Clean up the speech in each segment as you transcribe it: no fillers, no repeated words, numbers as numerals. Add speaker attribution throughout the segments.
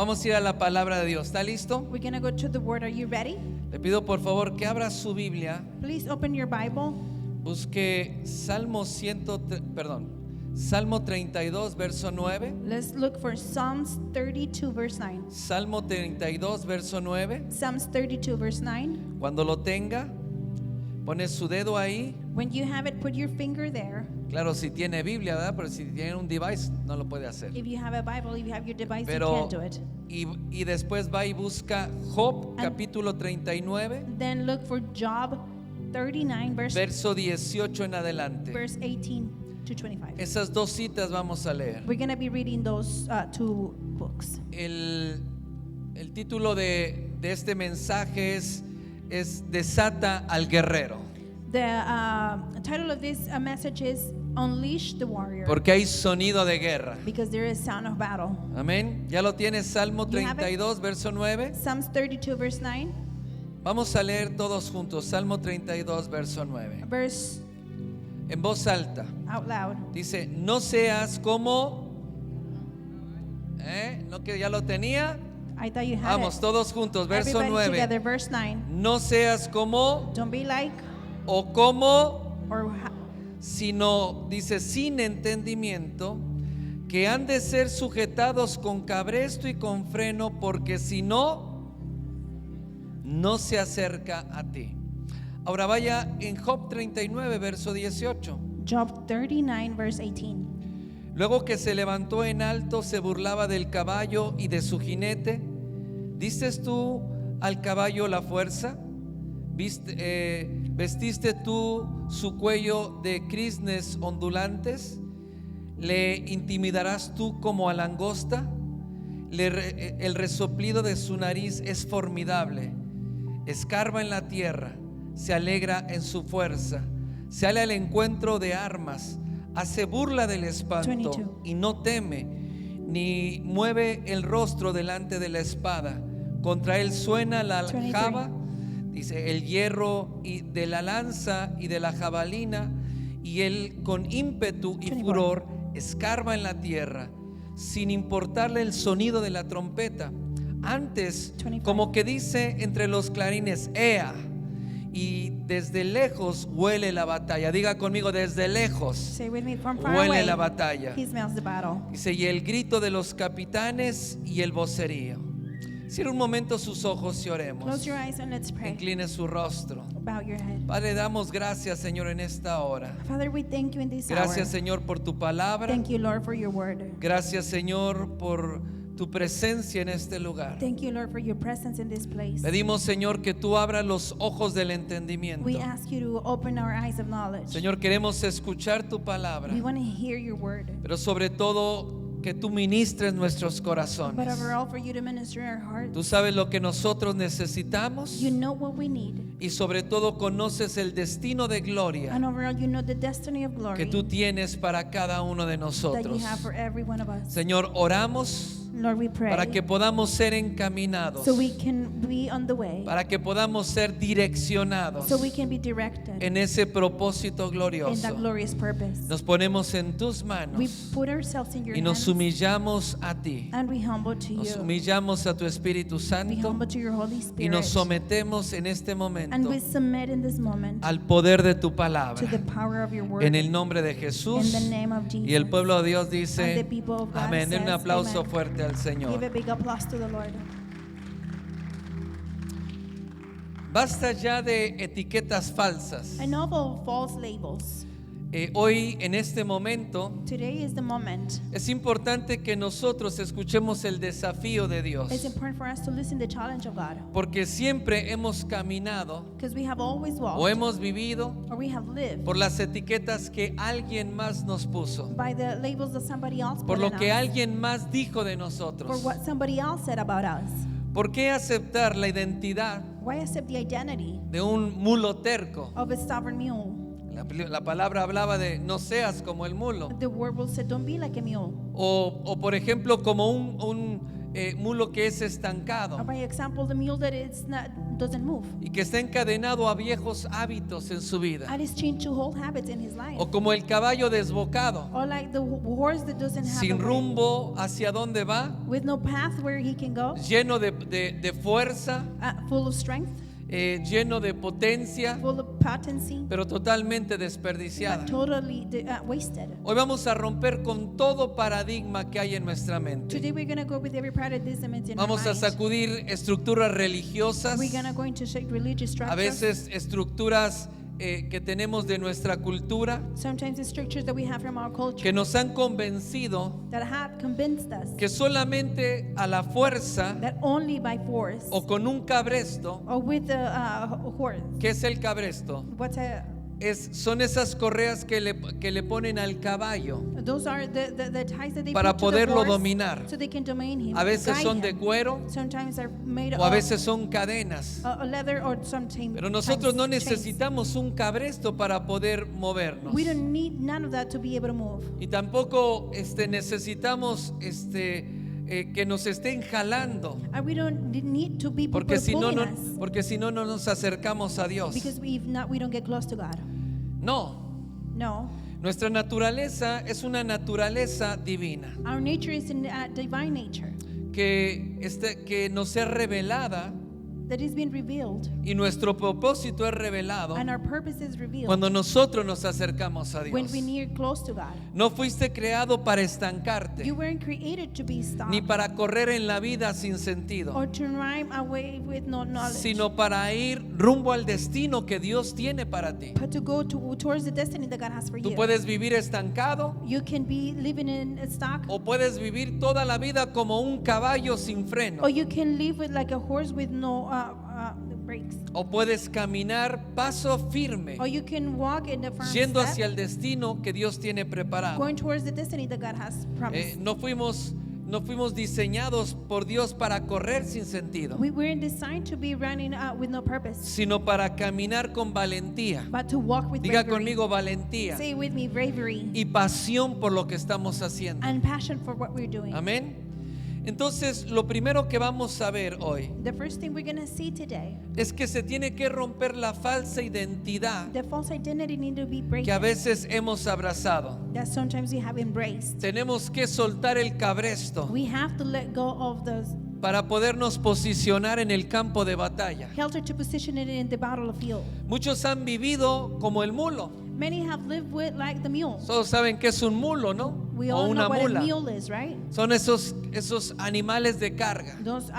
Speaker 1: Vamos a ir a la palabra de Dios. ¿Está listo?
Speaker 2: We're going to go to the word. Are you ready?
Speaker 1: Le pido por favor que abra su Biblia.
Speaker 2: Please open your Bible.
Speaker 1: Busque Salmo 32, verso 9.
Speaker 2: Let's look for Psalms 32, verse 9.
Speaker 1: Salmo 32, verso 9.
Speaker 2: Psalms 32, verse 9.
Speaker 1: Cuando lo tenga, pone su dedo ahí.
Speaker 2: When you have it, put your finger there.
Speaker 1: Claro, si tiene Biblia, ¿verdad? Pero si tiene un device, no lo puede hacer.
Speaker 2: If you have a Bible, if you have your device, you
Speaker 1: Pero,
Speaker 2: can't do it.
Speaker 1: y después va y busca Job, capítulo 39,
Speaker 2: Then look for Job 39,
Speaker 1: verso 18 en adelante.
Speaker 2: verse 18 to 25.
Speaker 1: Esas dos citas vamos a leer.
Speaker 2: We're going to be reading those two books.
Speaker 1: El título de este mensaje es Desata al guerrero.
Speaker 2: The title of this message is Unleash the Warrior.
Speaker 1: Porque hay sonido de guerra.
Speaker 2: Because there is sound of battle.
Speaker 1: Amén. ¿Ya lo tienes? Salmo
Speaker 2: You have it?
Speaker 1: 32, verso 9.
Speaker 2: Psalms 32, verse 9.
Speaker 1: Vamos a leer todos juntos. Salmo 32, verso 9.
Speaker 2: Verse
Speaker 1: En voz alta.
Speaker 2: out loud.
Speaker 1: Dice, no seas como... ¿No que ya lo tenía?
Speaker 2: I thought you had
Speaker 1: Vamos,
Speaker 2: it.
Speaker 1: todos juntos. Verso
Speaker 2: Everybody
Speaker 1: 9.
Speaker 2: together, verse 9.
Speaker 1: No seas como
Speaker 2: Don't be like
Speaker 1: o como,
Speaker 2: or
Speaker 1: sino, dice, sin entendimiento, que han de ser sujetados con cabresto y con freno, porque si no, no se acerca a ti. Ahora vaya en Job 39, verso 18.
Speaker 2: Job 39, verse 18.
Speaker 1: Luego que se levantó en alto, se burlaba del caballo y de su jinete. ¿Dices tú al caballo la fuerza? ¿Vestiste tú su cuello de crisnes ondulantes? ¿Le intimidarás tú como a langosta? El resoplido de su nariz es formidable. Escarba en la tierra, se alegra en su fuerza, sale al encuentro de armas, hace burla del espanto
Speaker 2: 22.
Speaker 1: y no teme, ni mueve el rostro delante de la espada. Contra él suena la
Speaker 2: 23.
Speaker 1: aljaba, dice, el hierro y de la lanza y de la jabalina, y él con ímpetu y
Speaker 2: 24.
Speaker 1: furor escarba en la tierra, sin importarle el sonido de la trompeta. Antes,
Speaker 2: 25.
Speaker 1: como que dice entre los clarines, ea, y desde lejos huele la batalla. Diga conmigo, desde lejos
Speaker 2: Say with me, from far
Speaker 1: huele
Speaker 2: away,
Speaker 1: la batalla.
Speaker 2: he smells the battle.
Speaker 1: Dice, y el grito de los capitanes y el vocerío. Cierra un momento sus ojos y oremos.
Speaker 2: Close your eyes and let's pray.
Speaker 1: Incline su rostro.
Speaker 2: Bow your head.
Speaker 1: Padre, damos gracias, Señor, en esta hora.
Speaker 2: Father, we thank you in this
Speaker 1: Gracias,
Speaker 2: hour.
Speaker 1: Señor, por tu palabra.
Speaker 2: Thank you, Lord, for your word.
Speaker 1: Gracias, Señor, por tu presencia en este lugar.
Speaker 2: Thank you, Lord, for your presence in this place.
Speaker 1: Pedimos, Señor, que tú abras los ojos del entendimiento.
Speaker 2: We ask you to open our eyes of knowledge.
Speaker 1: Señor, queremos escuchar tu palabra,
Speaker 2: We want to hear your word.
Speaker 1: pero sobre todo que tú ministres nuestros
Speaker 2: But
Speaker 1: corazones.
Speaker 2: overall, for you to minister in our hearts.
Speaker 1: Tú sabes lo que nosotros necesitamos
Speaker 2: You know what we need.
Speaker 1: y sobre todo conoces el destino de gloria
Speaker 2: And overall, you know the destiny of
Speaker 1: que
Speaker 2: glory
Speaker 1: tú tienes para cada uno de
Speaker 2: that you
Speaker 1: nosotros.
Speaker 2: have for every one of us.
Speaker 1: Señor, oramos
Speaker 2: Lord, we pray
Speaker 1: para que podamos ser encaminados,
Speaker 2: so we can be on the way,
Speaker 1: para que podamos ser direccionados
Speaker 2: so we can be directed
Speaker 1: en ese propósito
Speaker 2: in
Speaker 1: glorioso.
Speaker 2: that glorious purpose.
Speaker 1: Nos ponemos en tus
Speaker 2: We
Speaker 1: manos
Speaker 2: put ourselves in your
Speaker 1: y nos
Speaker 2: hands
Speaker 1: humillamos a ti.
Speaker 2: and we humble to
Speaker 1: Nos
Speaker 2: you.
Speaker 1: humillamos a tu Espíritu
Speaker 2: We
Speaker 1: Santo
Speaker 2: humble to your Holy
Speaker 1: y
Speaker 2: Spirit.
Speaker 1: nos sometemos en este
Speaker 2: And
Speaker 1: momento
Speaker 2: we submit in this moment
Speaker 1: al poder de tu
Speaker 2: to
Speaker 1: palabra.
Speaker 2: the power of your word.
Speaker 1: En el nombre de
Speaker 2: In
Speaker 1: Jesús.
Speaker 2: the name of Jesus.
Speaker 1: Y el pueblo de Dios
Speaker 2: And the
Speaker 1: dice,
Speaker 2: people of God
Speaker 1: amén. Den un
Speaker 2: says,
Speaker 1: aplauso
Speaker 2: amen.
Speaker 1: fuerte al
Speaker 2: Give a
Speaker 1: Señor.
Speaker 2: big applause to the Lord.
Speaker 1: Basta ya de etiquetas falsas.
Speaker 2: Enough of false labels.
Speaker 1: Hoy, en este momento,
Speaker 2: Today is the moment.
Speaker 1: es importante que nosotros escuchemos el desafío de Dios.
Speaker 2: It's important for us to listen to the challenge of God.
Speaker 1: Porque siempre hemos caminado
Speaker 2: Because we have always walked
Speaker 1: o hemos vivido
Speaker 2: or we have lived
Speaker 1: por las etiquetas que alguien más nos puso,
Speaker 2: by the labels that somebody else
Speaker 1: por
Speaker 2: put
Speaker 1: lo
Speaker 2: on
Speaker 1: que
Speaker 2: us,
Speaker 1: alguien más dijo de
Speaker 2: for
Speaker 1: nosotros.
Speaker 2: what somebody else said about us.
Speaker 1: ¿Por qué aceptar la identidad
Speaker 2: Why accept the identity
Speaker 1: de un mulo terco?
Speaker 2: of a stubborn mule?
Speaker 1: La palabra hablaba de no seas como el mulo.
Speaker 2: The word will say, don't be like a mule.
Speaker 1: O por ejemplo, como un mulo que es
Speaker 2: Or
Speaker 1: estancado.
Speaker 2: by example, the mule that is not doesn't move.
Speaker 1: y que está encadenado a viejos hábitos en su vida.
Speaker 2: And it's changed to old habits in his life.
Speaker 1: O como el caballo desbocado,
Speaker 2: Or like the horse that doesn't have
Speaker 1: sin
Speaker 2: a way,
Speaker 1: rumbo hacia dónde va,
Speaker 2: with no path where he can go,
Speaker 1: lleno de fuerza,
Speaker 2: full of strength,
Speaker 1: lleno de potencia,
Speaker 2: full of potency,
Speaker 1: pero totalmente
Speaker 2: but
Speaker 1: desperdiciada.
Speaker 2: totally wasted.
Speaker 1: Hoy vamos a romper con todo paradigma que hay en nuestra mente.
Speaker 2: Today we're going to go with every paradigm in our
Speaker 1: Vamos a
Speaker 2: mind.
Speaker 1: sacudir estructuras religiosas,
Speaker 2: We're going to shake religious
Speaker 1: a
Speaker 2: structures.
Speaker 1: veces estructuras que tenemos de nuestra cultura,
Speaker 2: Sometimes the structures that we have from our culture
Speaker 1: que nos han convencido
Speaker 2: that have convinced us
Speaker 1: que solamente a la fuerza
Speaker 2: that only by force
Speaker 1: o con un cabresto.
Speaker 2: or with the horse.
Speaker 1: ¿Qué es el cabresto?
Speaker 2: What's
Speaker 1: Son esas correas que le ponen al caballo
Speaker 2: those are the ties that they
Speaker 1: para
Speaker 2: put to the
Speaker 1: poderlo
Speaker 2: horse
Speaker 1: dominar.
Speaker 2: so they can domain him.
Speaker 1: A veces
Speaker 2: guide
Speaker 1: son de
Speaker 2: him.
Speaker 1: cuero
Speaker 2: Sometimes they're made
Speaker 1: o a
Speaker 2: of
Speaker 1: veces son cadenas.
Speaker 2: leather or sometimes.
Speaker 1: Pero nosotros no
Speaker 2: chains.
Speaker 1: necesitamos un cabresto para poder movernos.
Speaker 2: We don't need none of that to be able to move.
Speaker 1: Y tampoco necesitamos que nos estén jalando,
Speaker 2: And we don't need to be people
Speaker 1: porque si no,
Speaker 2: pulling us
Speaker 1: porque si no, no nos acercamos a Dios.
Speaker 2: because if not, we don't get close to God.
Speaker 1: No,
Speaker 2: No,
Speaker 1: nuestra naturaleza es una naturaleza divina
Speaker 2: our nature is in divine nature
Speaker 1: que nos es revelada,
Speaker 2: that is being revealed,
Speaker 1: y nuestro propósito es revelado
Speaker 2: and our purpose is revealed
Speaker 1: cuando nosotros nos acercamos a
Speaker 2: when
Speaker 1: Dios.
Speaker 2: we near close to God.
Speaker 1: No fuiste creado para estancarte,
Speaker 2: You weren't created to be stopped
Speaker 1: ni para correr en la vida sin sentido,
Speaker 2: or to rhyme away with no knowledge,
Speaker 1: sino para ir rumbo al destino que Dios tiene para ti.
Speaker 2: but to go towards the destiny that God has for
Speaker 1: Tú
Speaker 2: you.
Speaker 1: puedes vivir estancado
Speaker 2: You can be living in a stock,
Speaker 1: o puedes vivir toda la vida como un caballo sin freno,
Speaker 2: or you can live with like a horse with no brakes,
Speaker 1: o puedes caminar paso firme
Speaker 2: or you can walk in the firm
Speaker 1: yendo
Speaker 2: step,
Speaker 1: hacia el destino que Dios tiene preparado.
Speaker 2: going towards the destiny that God has promised.
Speaker 1: No fuimos diseñados por Dios para correr sin sentido,
Speaker 2: We weren't designed to be running with no purpose,
Speaker 1: sino para caminar con valentía.
Speaker 2: but to walk with
Speaker 1: Diga
Speaker 2: bravery.
Speaker 1: conmigo valentía
Speaker 2: Say with me, bravery
Speaker 1: y pasión por lo que estamos haciendo.
Speaker 2: and passion for what we're doing.
Speaker 1: Amén. Entonces, lo primero que vamos a ver hoy
Speaker 2: The first thing we're going to see today,
Speaker 1: es que se tiene que romper la falsa identidad
Speaker 2: the false identity need to be
Speaker 1: que a
Speaker 2: breaking
Speaker 1: veces hemos abrazado.
Speaker 2: that sometimes we have embraced.
Speaker 1: Tenemos que soltar el cabresto
Speaker 2: We have to let go of the
Speaker 1: para podernos posicionar en el campo de batalla.
Speaker 2: helter to position it in the battlefield.
Speaker 1: Muchos han vivido como el mulo.
Speaker 2: Many have lived with like the mule.
Speaker 1: Todos saben que es un mulo, ¿no?
Speaker 2: We
Speaker 1: O
Speaker 2: all
Speaker 1: una
Speaker 2: know what
Speaker 1: mula.
Speaker 2: a mule is, right?
Speaker 1: Son esos animales de carga.
Speaker 2: Those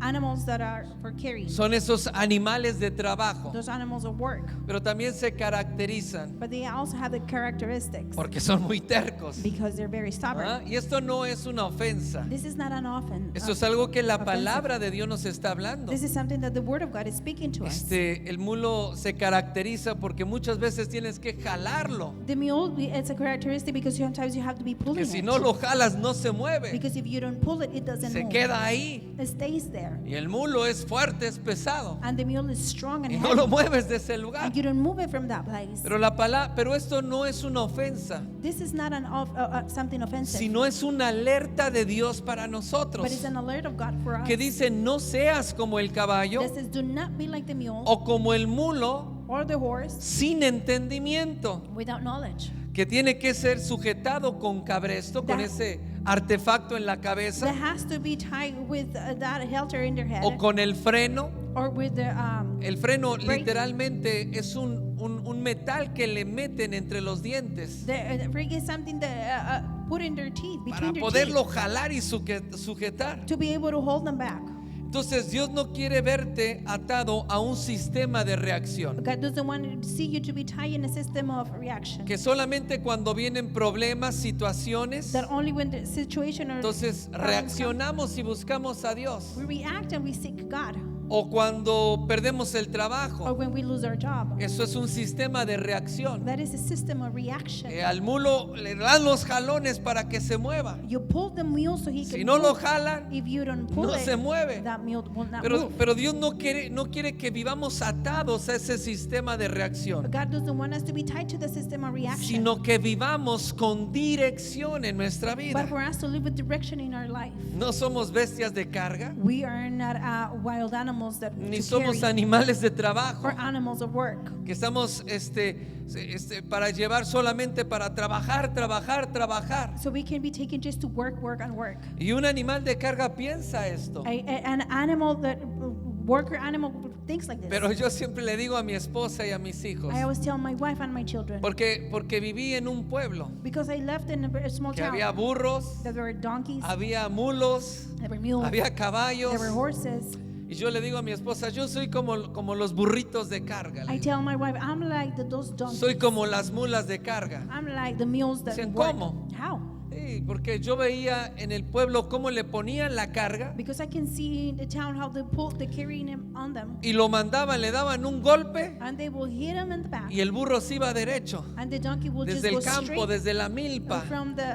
Speaker 2: animals that are for carrying.
Speaker 1: Son esos animales de trabajo.
Speaker 2: Those animals of work.
Speaker 1: Pero también se caracterizan
Speaker 2: But they also have the characteristics
Speaker 1: porque son muy tercos.
Speaker 2: because they're very stubborn.
Speaker 1: ¿Ah? Y esto no es una ofensa.
Speaker 2: This is not an offense.
Speaker 1: Esto es algo que la
Speaker 2: offensive.
Speaker 1: palabra de Dios nos está hablando.
Speaker 2: This is something that the Word of God is speaking to us.
Speaker 1: El mulo se caracteriza porque muchas veces tienes que jalarlo.
Speaker 2: The mule, it's a characteristic because sometimes you have to be
Speaker 1: Que
Speaker 2: pulling
Speaker 1: si
Speaker 2: it.
Speaker 1: no lo jalas no se mueve.
Speaker 2: Because if you don't pull it, it doesn't
Speaker 1: Se
Speaker 2: move.
Speaker 1: queda ahí.
Speaker 2: It stays there.
Speaker 1: Y el mulo es fuerte, es pesado.
Speaker 2: And the mule is strong and
Speaker 1: Y no lo
Speaker 2: heavy.
Speaker 1: mueves de ese lugar.
Speaker 2: And you don't move it from that place.
Speaker 1: Pero esto no es una ofensa,
Speaker 2: This is not something offensive,
Speaker 1: sino es una alerta de Dios para nosotros.
Speaker 2: but it's an alert of God for us.
Speaker 1: Que dice, no seas como el caballo
Speaker 2: That says, do not be like the mule
Speaker 1: o como el mulo
Speaker 2: or the horse
Speaker 1: sin entendimiento,
Speaker 2: without knowledge.
Speaker 1: que tiene que ser sujetado con cabresto, con
Speaker 2: That-
Speaker 1: ese artefacto en la
Speaker 2: That
Speaker 1: cabeza,
Speaker 2: has to be tied with that halter in their head
Speaker 1: o con el freno.
Speaker 2: or with the
Speaker 1: El freno
Speaker 2: brake.
Speaker 1: literalmente es un metal que le meten entre los dientes
Speaker 2: The brake is something that put in their teeth,
Speaker 1: para
Speaker 2: between their
Speaker 1: poderlo
Speaker 2: teeth,
Speaker 1: jalar y sujetar.
Speaker 2: to be able to hold them back.
Speaker 1: Entonces Dios no quiere verte atado a un sistema de reacción,
Speaker 2: God doesn't want to see you to be tied in a system of reaction.
Speaker 1: que solamente cuando vienen problemas, situaciones,
Speaker 2: That only when the situation or
Speaker 1: entonces
Speaker 2: problems come,
Speaker 1: reaccionamos y buscamos a Dios,
Speaker 2: we react and we seek God,
Speaker 1: o cuando perdemos el
Speaker 2: or
Speaker 1: trabajo.
Speaker 2: when we lose our job.
Speaker 1: Eso es un sistema de reacción.
Speaker 2: That is a system of reaction.
Speaker 1: Al mulo le dan los jalones para que se mueva.
Speaker 2: You pull the mule so he
Speaker 1: Si
Speaker 2: can
Speaker 1: no lo
Speaker 2: move.
Speaker 1: jalan,
Speaker 2: If you don't pull
Speaker 1: no
Speaker 2: it,
Speaker 1: se mueve.
Speaker 2: that mule will not move.
Speaker 1: Pero Dios no quiere que vivamos atados a ese sistema de reacción,
Speaker 2: God doesn't want us to be tied to the system of reaction,
Speaker 1: sino que vivamos con dirección en nuestra vida.
Speaker 2: but for us to live with direction in our life.
Speaker 1: No somos bestias de carga,
Speaker 2: We are not wild animals animals that
Speaker 1: ni
Speaker 2: to
Speaker 1: somos
Speaker 2: carry,
Speaker 1: animales de trabajo,
Speaker 2: or animals of work.
Speaker 1: que estamos para llevar solamente para trabajar, trabajar, trabajar.
Speaker 2: So we can be taken just to work, work, and work.
Speaker 1: Y un animal de carga piensa esto.
Speaker 2: An animal that worker animal thinks like this.
Speaker 1: Pero yo siempre le digo a mi esposa y a mis hijos,
Speaker 2: I always tell my wife and my children,
Speaker 1: porque viví en un pueblo
Speaker 2: because I left in a very small
Speaker 1: que
Speaker 2: town.
Speaker 1: había burros,
Speaker 2: There were donkeys,
Speaker 1: había mulos,
Speaker 2: there were mules,
Speaker 1: había caballos.
Speaker 2: there were horses.
Speaker 1: Y yo le digo a mi esposa, yo soy como los burritos de carga. le
Speaker 2: I
Speaker 1: digo.
Speaker 2: tell my wife, I'm like those donkeys.
Speaker 1: Soy como las mulas de carga.
Speaker 2: I'm like the mules that
Speaker 1: Dicen,
Speaker 2: work.
Speaker 1: ¿cómo?
Speaker 2: How?
Speaker 1: Sí, porque yo veía en el pueblo cómo le ponían la carga
Speaker 2: Because I can see in the town how they carrying him on them,
Speaker 1: y lo mandaban, le daban un golpe
Speaker 2: and they will hit him in the back,
Speaker 1: y el burro se iba derecho.
Speaker 2: and the donkey will
Speaker 1: Desde el
Speaker 2: just go
Speaker 1: campo,
Speaker 2: straight
Speaker 1: desde la milpa,
Speaker 2: from the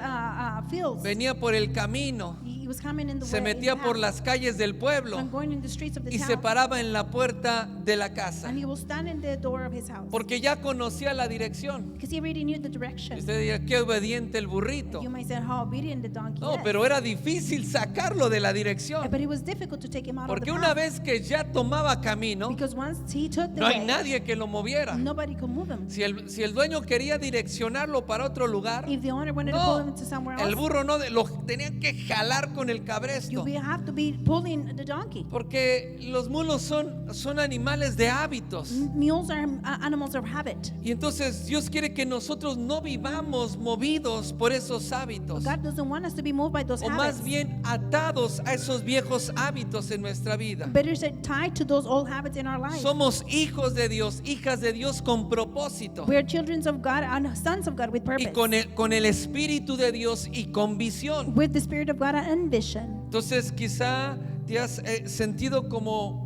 Speaker 2: fields.
Speaker 1: venía por el camino,
Speaker 2: He was coming in the
Speaker 1: se
Speaker 2: way, in
Speaker 1: metía
Speaker 2: the
Speaker 1: por
Speaker 2: path,
Speaker 1: las calles del pueblo
Speaker 2: and going in the streets of the
Speaker 1: y se
Speaker 2: town,
Speaker 1: paraba en la puerta de la casa.
Speaker 2: and he will stand in the door of his house,
Speaker 1: Porque ya conocía la dirección.
Speaker 2: because he already knew the direction.
Speaker 1: Y usted diría, qué obediente el burrito.
Speaker 2: You might say how obedient the donkey
Speaker 1: No,
Speaker 2: is.
Speaker 1: pero era difícil sacarlo de la dirección.
Speaker 2: But it was difficult to take him out
Speaker 1: Porque
Speaker 2: of the
Speaker 1: una
Speaker 2: path,
Speaker 1: vez que ya tomaba camino,
Speaker 2: because once he took the
Speaker 1: no hay
Speaker 2: way,
Speaker 1: nadie que lo moviera.
Speaker 2: nobody could move him.
Speaker 1: Si el dueño quería direccionarlo para otro lugar,
Speaker 2: If the owner wanted to pull him
Speaker 1: no,
Speaker 2: into somewhere
Speaker 1: el
Speaker 2: else,
Speaker 1: burro no, lo tenían que jalar con el
Speaker 2: you
Speaker 1: cabresto.
Speaker 2: have to be pulling the donkey.
Speaker 1: Porque los mulos son animales de hábitos.
Speaker 2: Mules are animals of habit.
Speaker 1: Y entonces Dios quiere que nosotros no vivamos movidos por esos hábitos.
Speaker 2: God doesn't want us to be moved by those
Speaker 1: O más
Speaker 2: habits.
Speaker 1: bien atados a esos viejos hábitos en nuestra vida.
Speaker 2: Better said, tied to those old habits in our lives.
Speaker 1: Somos hijos de Dios, hijas de Dios con propósito.
Speaker 2: We are children of God and sons of God with
Speaker 1: Y
Speaker 2: purpose.
Speaker 1: con el Espíritu de Dios y con visión.
Speaker 2: With the Spirit of God and vision.
Speaker 1: Entonces quizá te has sentido como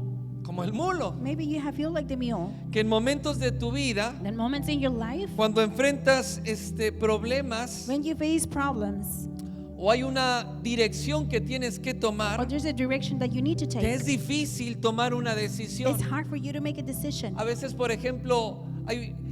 Speaker 1: el mulo.
Speaker 2: Maybe you have feel like the mule.
Speaker 1: Que en momentos de tu vida,
Speaker 2: In moments in your life,
Speaker 1: cuando enfrentas problemas
Speaker 2: when you face problems,
Speaker 1: o hay una dirección que tienes que
Speaker 2: or
Speaker 1: tomar,
Speaker 2: there's a direction that you need to
Speaker 1: te
Speaker 2: take,
Speaker 1: es difícil tomar una decisión.
Speaker 2: it's hard for you to make a decision.
Speaker 1: A veces, por ejemplo,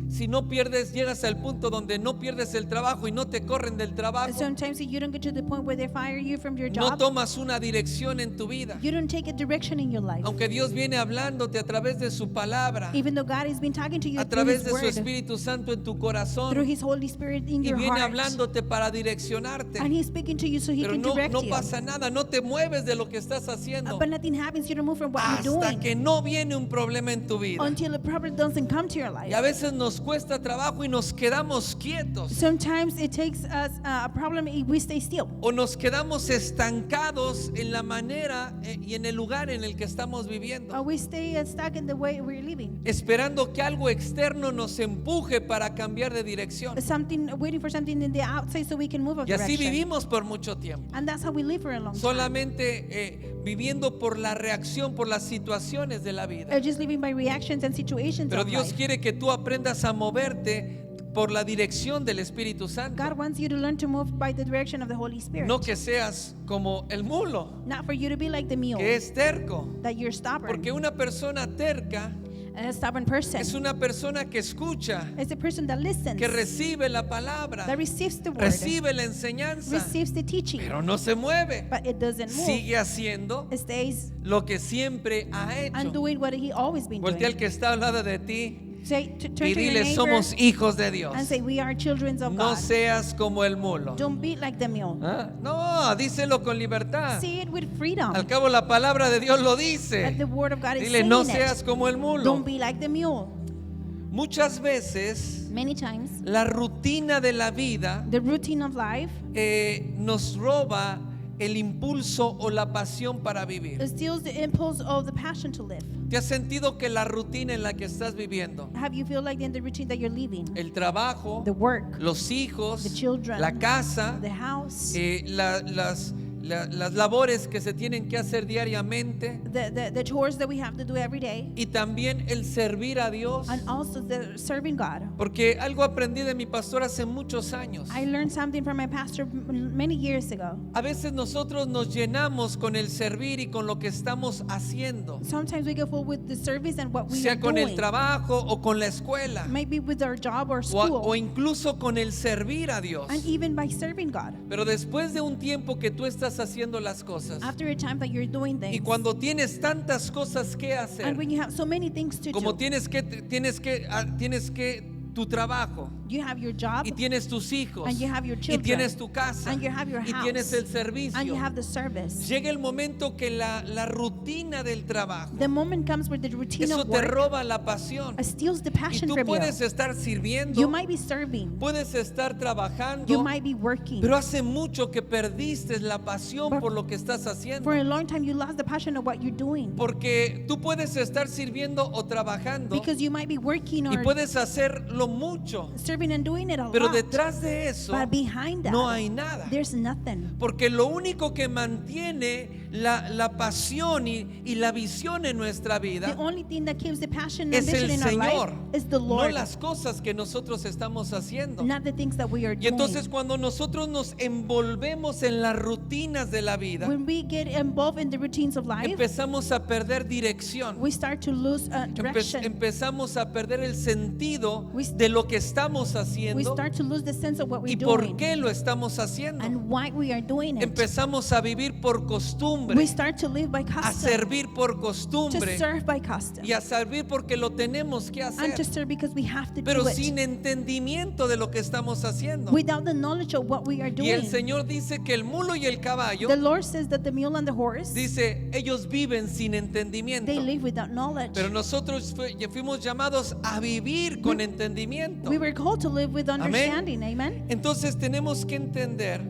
Speaker 1: si no pierdes, llegas al punto donde no pierdes el trabajo y no te corren del trabajo,
Speaker 2: Sometimes you don't get to the point where they fire you from your
Speaker 1: no
Speaker 2: job.
Speaker 1: tomas una dirección en tu vida.
Speaker 2: You don't take a direction in your life.
Speaker 1: Aunque Dios viene hablándote a través de su palabra,
Speaker 2: Even though God has been talking to you
Speaker 1: a
Speaker 2: through
Speaker 1: través
Speaker 2: His
Speaker 1: de su
Speaker 2: Word,
Speaker 1: Espíritu Santo en tu
Speaker 2: through
Speaker 1: corazón,
Speaker 2: His Holy Spirit in
Speaker 1: y
Speaker 2: your
Speaker 1: viene
Speaker 2: heart,
Speaker 1: hablándote para direccionarte.
Speaker 2: and He's speaking to you so He
Speaker 1: Pero
Speaker 2: can
Speaker 1: no
Speaker 2: direct you.
Speaker 1: pasa nada, no te mueves de lo que estás haciendo
Speaker 2: But nothing happens. You don't move from what you're
Speaker 1: hasta
Speaker 2: doing
Speaker 1: que no viene un problema en tu vida.
Speaker 2: until a problem doesn't come to your life.
Speaker 1: Y a veces nos cuesta trabajo y nos quedamos quietos
Speaker 2: Sometimes it takes us a problem if we stay still,
Speaker 1: o nos quedamos estancados en la manera y en el lugar en el que estamos
Speaker 2: or
Speaker 1: viviendo,
Speaker 2: we stay stuck in the way we're living.
Speaker 1: esperando que algo externo nos empuje para cambiar de dirección.
Speaker 2: Waiting for something in the outside so we can move of
Speaker 1: Y así
Speaker 2: direction.
Speaker 1: vivimos por mucho tiempo,
Speaker 2: And that's how we live for a long time.
Speaker 1: solamente viviendo por la reacción, por las situaciones de la vida.
Speaker 2: Just living by reactions and situations
Speaker 1: Pero
Speaker 2: of
Speaker 1: Dios
Speaker 2: life.
Speaker 1: quiere que tú aprendas a moverte por la dirección del Espíritu Santo,
Speaker 2: God wants you to learn to move by the direction of the Holy Spirit.
Speaker 1: no que seas como el mulo,
Speaker 2: Not for you to be like the mule,
Speaker 1: que es terco.
Speaker 2: that you're stubborn.
Speaker 1: Porque una persona terca
Speaker 2: A stubborn person
Speaker 1: es una persona que escucha,
Speaker 2: is a person that listens,
Speaker 1: que recibe la palabra,
Speaker 2: that receives the word,
Speaker 1: recibe la enseñanza,
Speaker 2: receives the teaching,
Speaker 1: pero no se mueve.
Speaker 2: but it doesn't move.
Speaker 1: Sigue haciendo
Speaker 2: It stays
Speaker 1: lo que siempre ha
Speaker 2: and
Speaker 1: hecho.
Speaker 2: doing what he always been
Speaker 1: Voltea al
Speaker 2: doing.
Speaker 1: que está al lado de ti
Speaker 2: Turn
Speaker 1: y
Speaker 2: to your
Speaker 1: dile,
Speaker 2: neighbor
Speaker 1: somos hijos de Dios.
Speaker 2: and say, we are children of
Speaker 1: No
Speaker 2: God.
Speaker 1: seas como el mulo.
Speaker 2: Don't be like the mule.
Speaker 1: ¿Ah? No, díselo con libertad.
Speaker 2: Say it with freedom.
Speaker 1: Al cabo la palabra de Dios lo
Speaker 2: That
Speaker 1: dice.
Speaker 2: the word of God is
Speaker 1: Dile,
Speaker 2: saying
Speaker 1: no
Speaker 2: it.
Speaker 1: seas como el mulo.
Speaker 2: Don't be like the mule.
Speaker 1: Muchas veces
Speaker 2: Many times,
Speaker 1: la rutina de la vida
Speaker 2: the routine of life
Speaker 1: nos roba el impulso o la pasión para vivir.
Speaker 2: steals the impulse of the passion to live.
Speaker 1: ¿Te has sentido que la rutina en la que estás viviendo,
Speaker 2: Have you feel like in the routine that you're living?
Speaker 1: el trabajo,
Speaker 2: The work,
Speaker 1: los hijos,
Speaker 2: the children,
Speaker 1: la casa,
Speaker 2: the house,
Speaker 1: las labores que se tienen que hacer diariamente
Speaker 2: the chores that we have to do every day,
Speaker 1: y también el servir a Dios?
Speaker 2: and also the serving God.
Speaker 1: Porque algo aprendí de mi pastor hace muchos años.
Speaker 2: I learned something from my pastor many years ago.
Speaker 1: A veces nosotros nos llenamos con el servir y con lo que estamos haciendo,
Speaker 2: Sometimes we get full with the service and what we
Speaker 1: sea
Speaker 2: are
Speaker 1: con el
Speaker 2: doing.
Speaker 1: trabajo o con la escuela
Speaker 2: Maybe with our job or
Speaker 1: o
Speaker 2: school,
Speaker 1: incluso con el servir a Dios.
Speaker 2: and even by serving God.
Speaker 1: Pero después de un tiempo que tú estás estás haciendo las cosas
Speaker 2: After a time that you're doing
Speaker 1: y
Speaker 2: things,
Speaker 1: cuando tienes tantas cosas que hacer,
Speaker 2: and when you have so many things to
Speaker 1: como
Speaker 2: do,
Speaker 1: tienes que tu trabajo
Speaker 2: you have your job,
Speaker 1: y tienes tus hijos
Speaker 2: and you have your
Speaker 1: y
Speaker 2: children,
Speaker 1: tienes tu casa
Speaker 2: and you have your
Speaker 1: y
Speaker 2: house,
Speaker 1: tienes el
Speaker 2: and you
Speaker 1: servicio,
Speaker 2: have the service.
Speaker 1: llega el momento que la rutina del trabajo,
Speaker 2: The moment comes where the routine
Speaker 1: eso
Speaker 2: of
Speaker 1: te
Speaker 2: work
Speaker 1: roba la pasión
Speaker 2: steals the
Speaker 1: y
Speaker 2: passion
Speaker 1: tú
Speaker 2: from
Speaker 1: puedes
Speaker 2: you.
Speaker 1: estar
Speaker 2: You
Speaker 1: sirviendo,
Speaker 2: might be serving,
Speaker 1: puedes estar
Speaker 2: you
Speaker 1: trabajando,
Speaker 2: might be working.
Speaker 1: pero hace mucho que perdiste la pasión
Speaker 2: But
Speaker 1: por lo que estás haciendo.
Speaker 2: For a long time, you lost the passion of what you're doing,
Speaker 1: Porque tú puedes estar sirviendo o trabajando
Speaker 2: because you might be working
Speaker 1: y
Speaker 2: or
Speaker 1: puedes hacerlo mucho,
Speaker 2: serving and doing it a
Speaker 1: pero
Speaker 2: lot.
Speaker 1: detrás de eso
Speaker 2: But behind that,
Speaker 1: no hay nada.
Speaker 2: there's nothing.
Speaker 1: Porque lo único que mantiene la pasión y la visión en nuestra
Speaker 2: The
Speaker 1: vida
Speaker 2: only thing that keeps the passion and
Speaker 1: es
Speaker 2: vision
Speaker 1: el
Speaker 2: in our
Speaker 1: Señor,
Speaker 2: life is the
Speaker 1: no
Speaker 2: Lord,
Speaker 1: las cosas que nosotros estamos haciendo.
Speaker 2: not the things that we are
Speaker 1: Y
Speaker 2: doing.
Speaker 1: entonces cuando nosotros nos envolvemos en las rutinas de la vida,
Speaker 2: When we get involved in the routines of life,
Speaker 1: empezamos a perder dirección.
Speaker 2: we start to lose direction.
Speaker 1: Empezamos a perder el sentido
Speaker 2: We-
Speaker 1: de lo que estamos
Speaker 2: We
Speaker 1: haciendo
Speaker 2: start to lose the sense of what we're
Speaker 1: y por
Speaker 2: doing
Speaker 1: qué lo estamos haciendo.
Speaker 2: and why we are doing it.
Speaker 1: Empezamos a vivir por
Speaker 2: We
Speaker 1: costumbre,
Speaker 2: start to live by
Speaker 1: a
Speaker 2: custom,
Speaker 1: servir por
Speaker 2: to
Speaker 1: costumbre
Speaker 2: serve by custom,
Speaker 1: y a servir porque lo tenemos que
Speaker 2: and to
Speaker 1: hacer,
Speaker 2: serve because we have to
Speaker 1: pero
Speaker 2: do it,
Speaker 1: sin entendimiento de lo que estamos haciendo.
Speaker 2: without the knowledge of what we are
Speaker 1: Y el
Speaker 2: doing.
Speaker 1: Señor dice que el mulo y el caballo,
Speaker 2: The Lord says that the mule and the horse,
Speaker 1: dice, ellos viven sin entendimiento.
Speaker 2: they live without knowledge.
Speaker 1: Pero nosotros fuimos llamados a vivir con entendimiento.
Speaker 2: We were called to live with understanding. Amen.
Speaker 1: Entonces tenemos que entender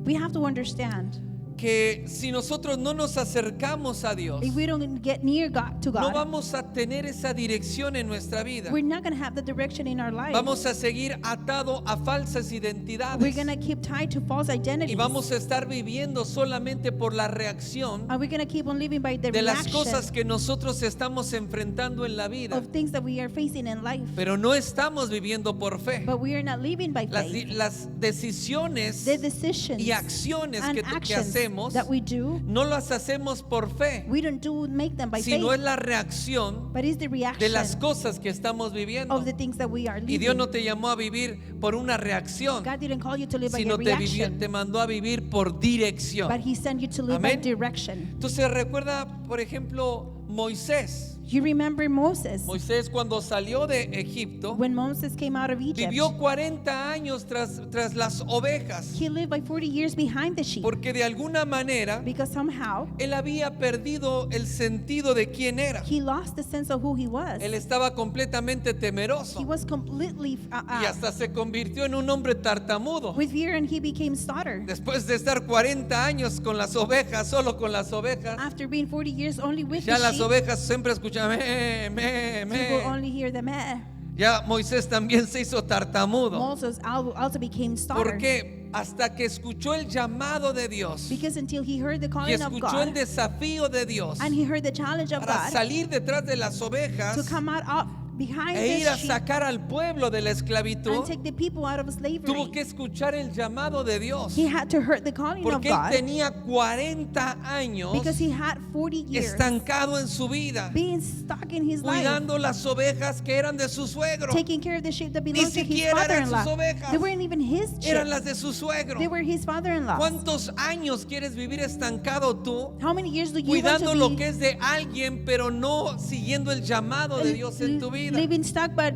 Speaker 2: We have to understand
Speaker 1: que si nosotros no nos acercamos a Dios,
Speaker 2: if we don't get near God to
Speaker 1: no
Speaker 2: God,
Speaker 1: vamos a tener esa dirección en nuestra vida.
Speaker 2: we're not going to have the direction in our life.
Speaker 1: Vamos a seguir atado a falsas
Speaker 2: We're
Speaker 1: identidades
Speaker 2: going to keep tied to false
Speaker 1: y
Speaker 2: identities.
Speaker 1: vamos a estar viviendo solamente por la reacción
Speaker 2: And we're going to keep on living by the
Speaker 1: de las
Speaker 2: reaction
Speaker 1: cosas que nosotros estamos enfrentando en la vida,
Speaker 2: of things that we are facing in life.
Speaker 1: pero no estamos viviendo por fe.
Speaker 2: But we are not living by
Speaker 1: Las,
Speaker 2: faith.
Speaker 1: las decisiones
Speaker 2: The decisions
Speaker 1: y acciones
Speaker 2: and
Speaker 1: que
Speaker 2: actions
Speaker 1: hacemos
Speaker 2: that we do,
Speaker 1: no las hacemos por fe,
Speaker 2: we don't make them by
Speaker 1: sino
Speaker 2: faith,
Speaker 1: es la reacción
Speaker 2: but it's the
Speaker 1: de
Speaker 2: reaction
Speaker 1: las cosas que estamos viviendo.
Speaker 2: of the things that we are
Speaker 1: Y
Speaker 2: living.
Speaker 1: Dios no te llamó a vivir por una reacción,
Speaker 2: God didn't call you to live by a
Speaker 1: sino
Speaker 2: reaction,
Speaker 1: te mandó a vivir por dirección.
Speaker 2: but He sent you to live by
Speaker 1: Amén.
Speaker 2: direction.
Speaker 1: Entonces recuerda, por ejemplo, Moisés.
Speaker 2: You remember Moses.
Speaker 1: Moisés cuando salió de Egipto,
Speaker 2: When Moses came out of Egypt,
Speaker 1: vivió 40 años tras las ovejas,
Speaker 2: he lived by 40 years behind the sheep,
Speaker 1: porque de alguna manera
Speaker 2: because somehow
Speaker 1: él había perdido el sentido de quién era.
Speaker 2: he lost the sense of who he was.
Speaker 1: Él estaba completamente
Speaker 2: He
Speaker 1: temeroso
Speaker 2: was completely
Speaker 1: y hasta se convirtió en un hombre tartamudo.
Speaker 2: with fear, and he became stuttered.
Speaker 1: Después de estar 40 años con las ovejas, solo con las ovejas,
Speaker 2: After being 40 years only with
Speaker 1: ya
Speaker 2: the
Speaker 1: las
Speaker 2: sheep,
Speaker 1: ovejas siempre escuchaban
Speaker 2: people only hear the meh.
Speaker 1: Ya Moisés también se hizo tartamudo.
Speaker 2: Moses also became
Speaker 1: ¿Por
Speaker 2: stuttered.
Speaker 1: qué? Hasta que escuchó el llamado de Dios
Speaker 2: Because until he heard the
Speaker 1: y
Speaker 2: calling of
Speaker 1: escuchó el
Speaker 2: God,
Speaker 1: desafío de Dios
Speaker 2: and he heard the challenge of
Speaker 1: para
Speaker 2: God
Speaker 1: salir detrás de las ovejas
Speaker 2: to come out behind
Speaker 1: e ir a
Speaker 2: this sheep
Speaker 1: sacar al pueblo de la
Speaker 2: and
Speaker 1: esclavitud,
Speaker 2: take the people out of
Speaker 1: tuvo
Speaker 2: slavery.
Speaker 1: que escuchar el llamado de Dios.
Speaker 2: He had to hear the calling of
Speaker 1: Porque él
Speaker 2: God
Speaker 1: tenía 40 años
Speaker 2: because he had 40 years
Speaker 1: estancado en su vida,
Speaker 2: being stuck in his life,
Speaker 1: cuidando las ovejas que eran de su suegro.
Speaker 2: taking care of the sheep that belonged to his
Speaker 1: siquiera eran sus
Speaker 2: father-in-law.
Speaker 1: ovejas.
Speaker 2: They weren't even his sheep.
Speaker 1: Eran las de su suegro.
Speaker 2: They were his father-in-law.
Speaker 1: ¿Cuántos años quieres vivir estancado tú?
Speaker 2: How many years do you want
Speaker 1: Cuidando
Speaker 2: to
Speaker 1: lo
Speaker 2: be
Speaker 1: que es de alguien, pero no siguiendo el llamado de Dios en tu vida.
Speaker 2: living stuck but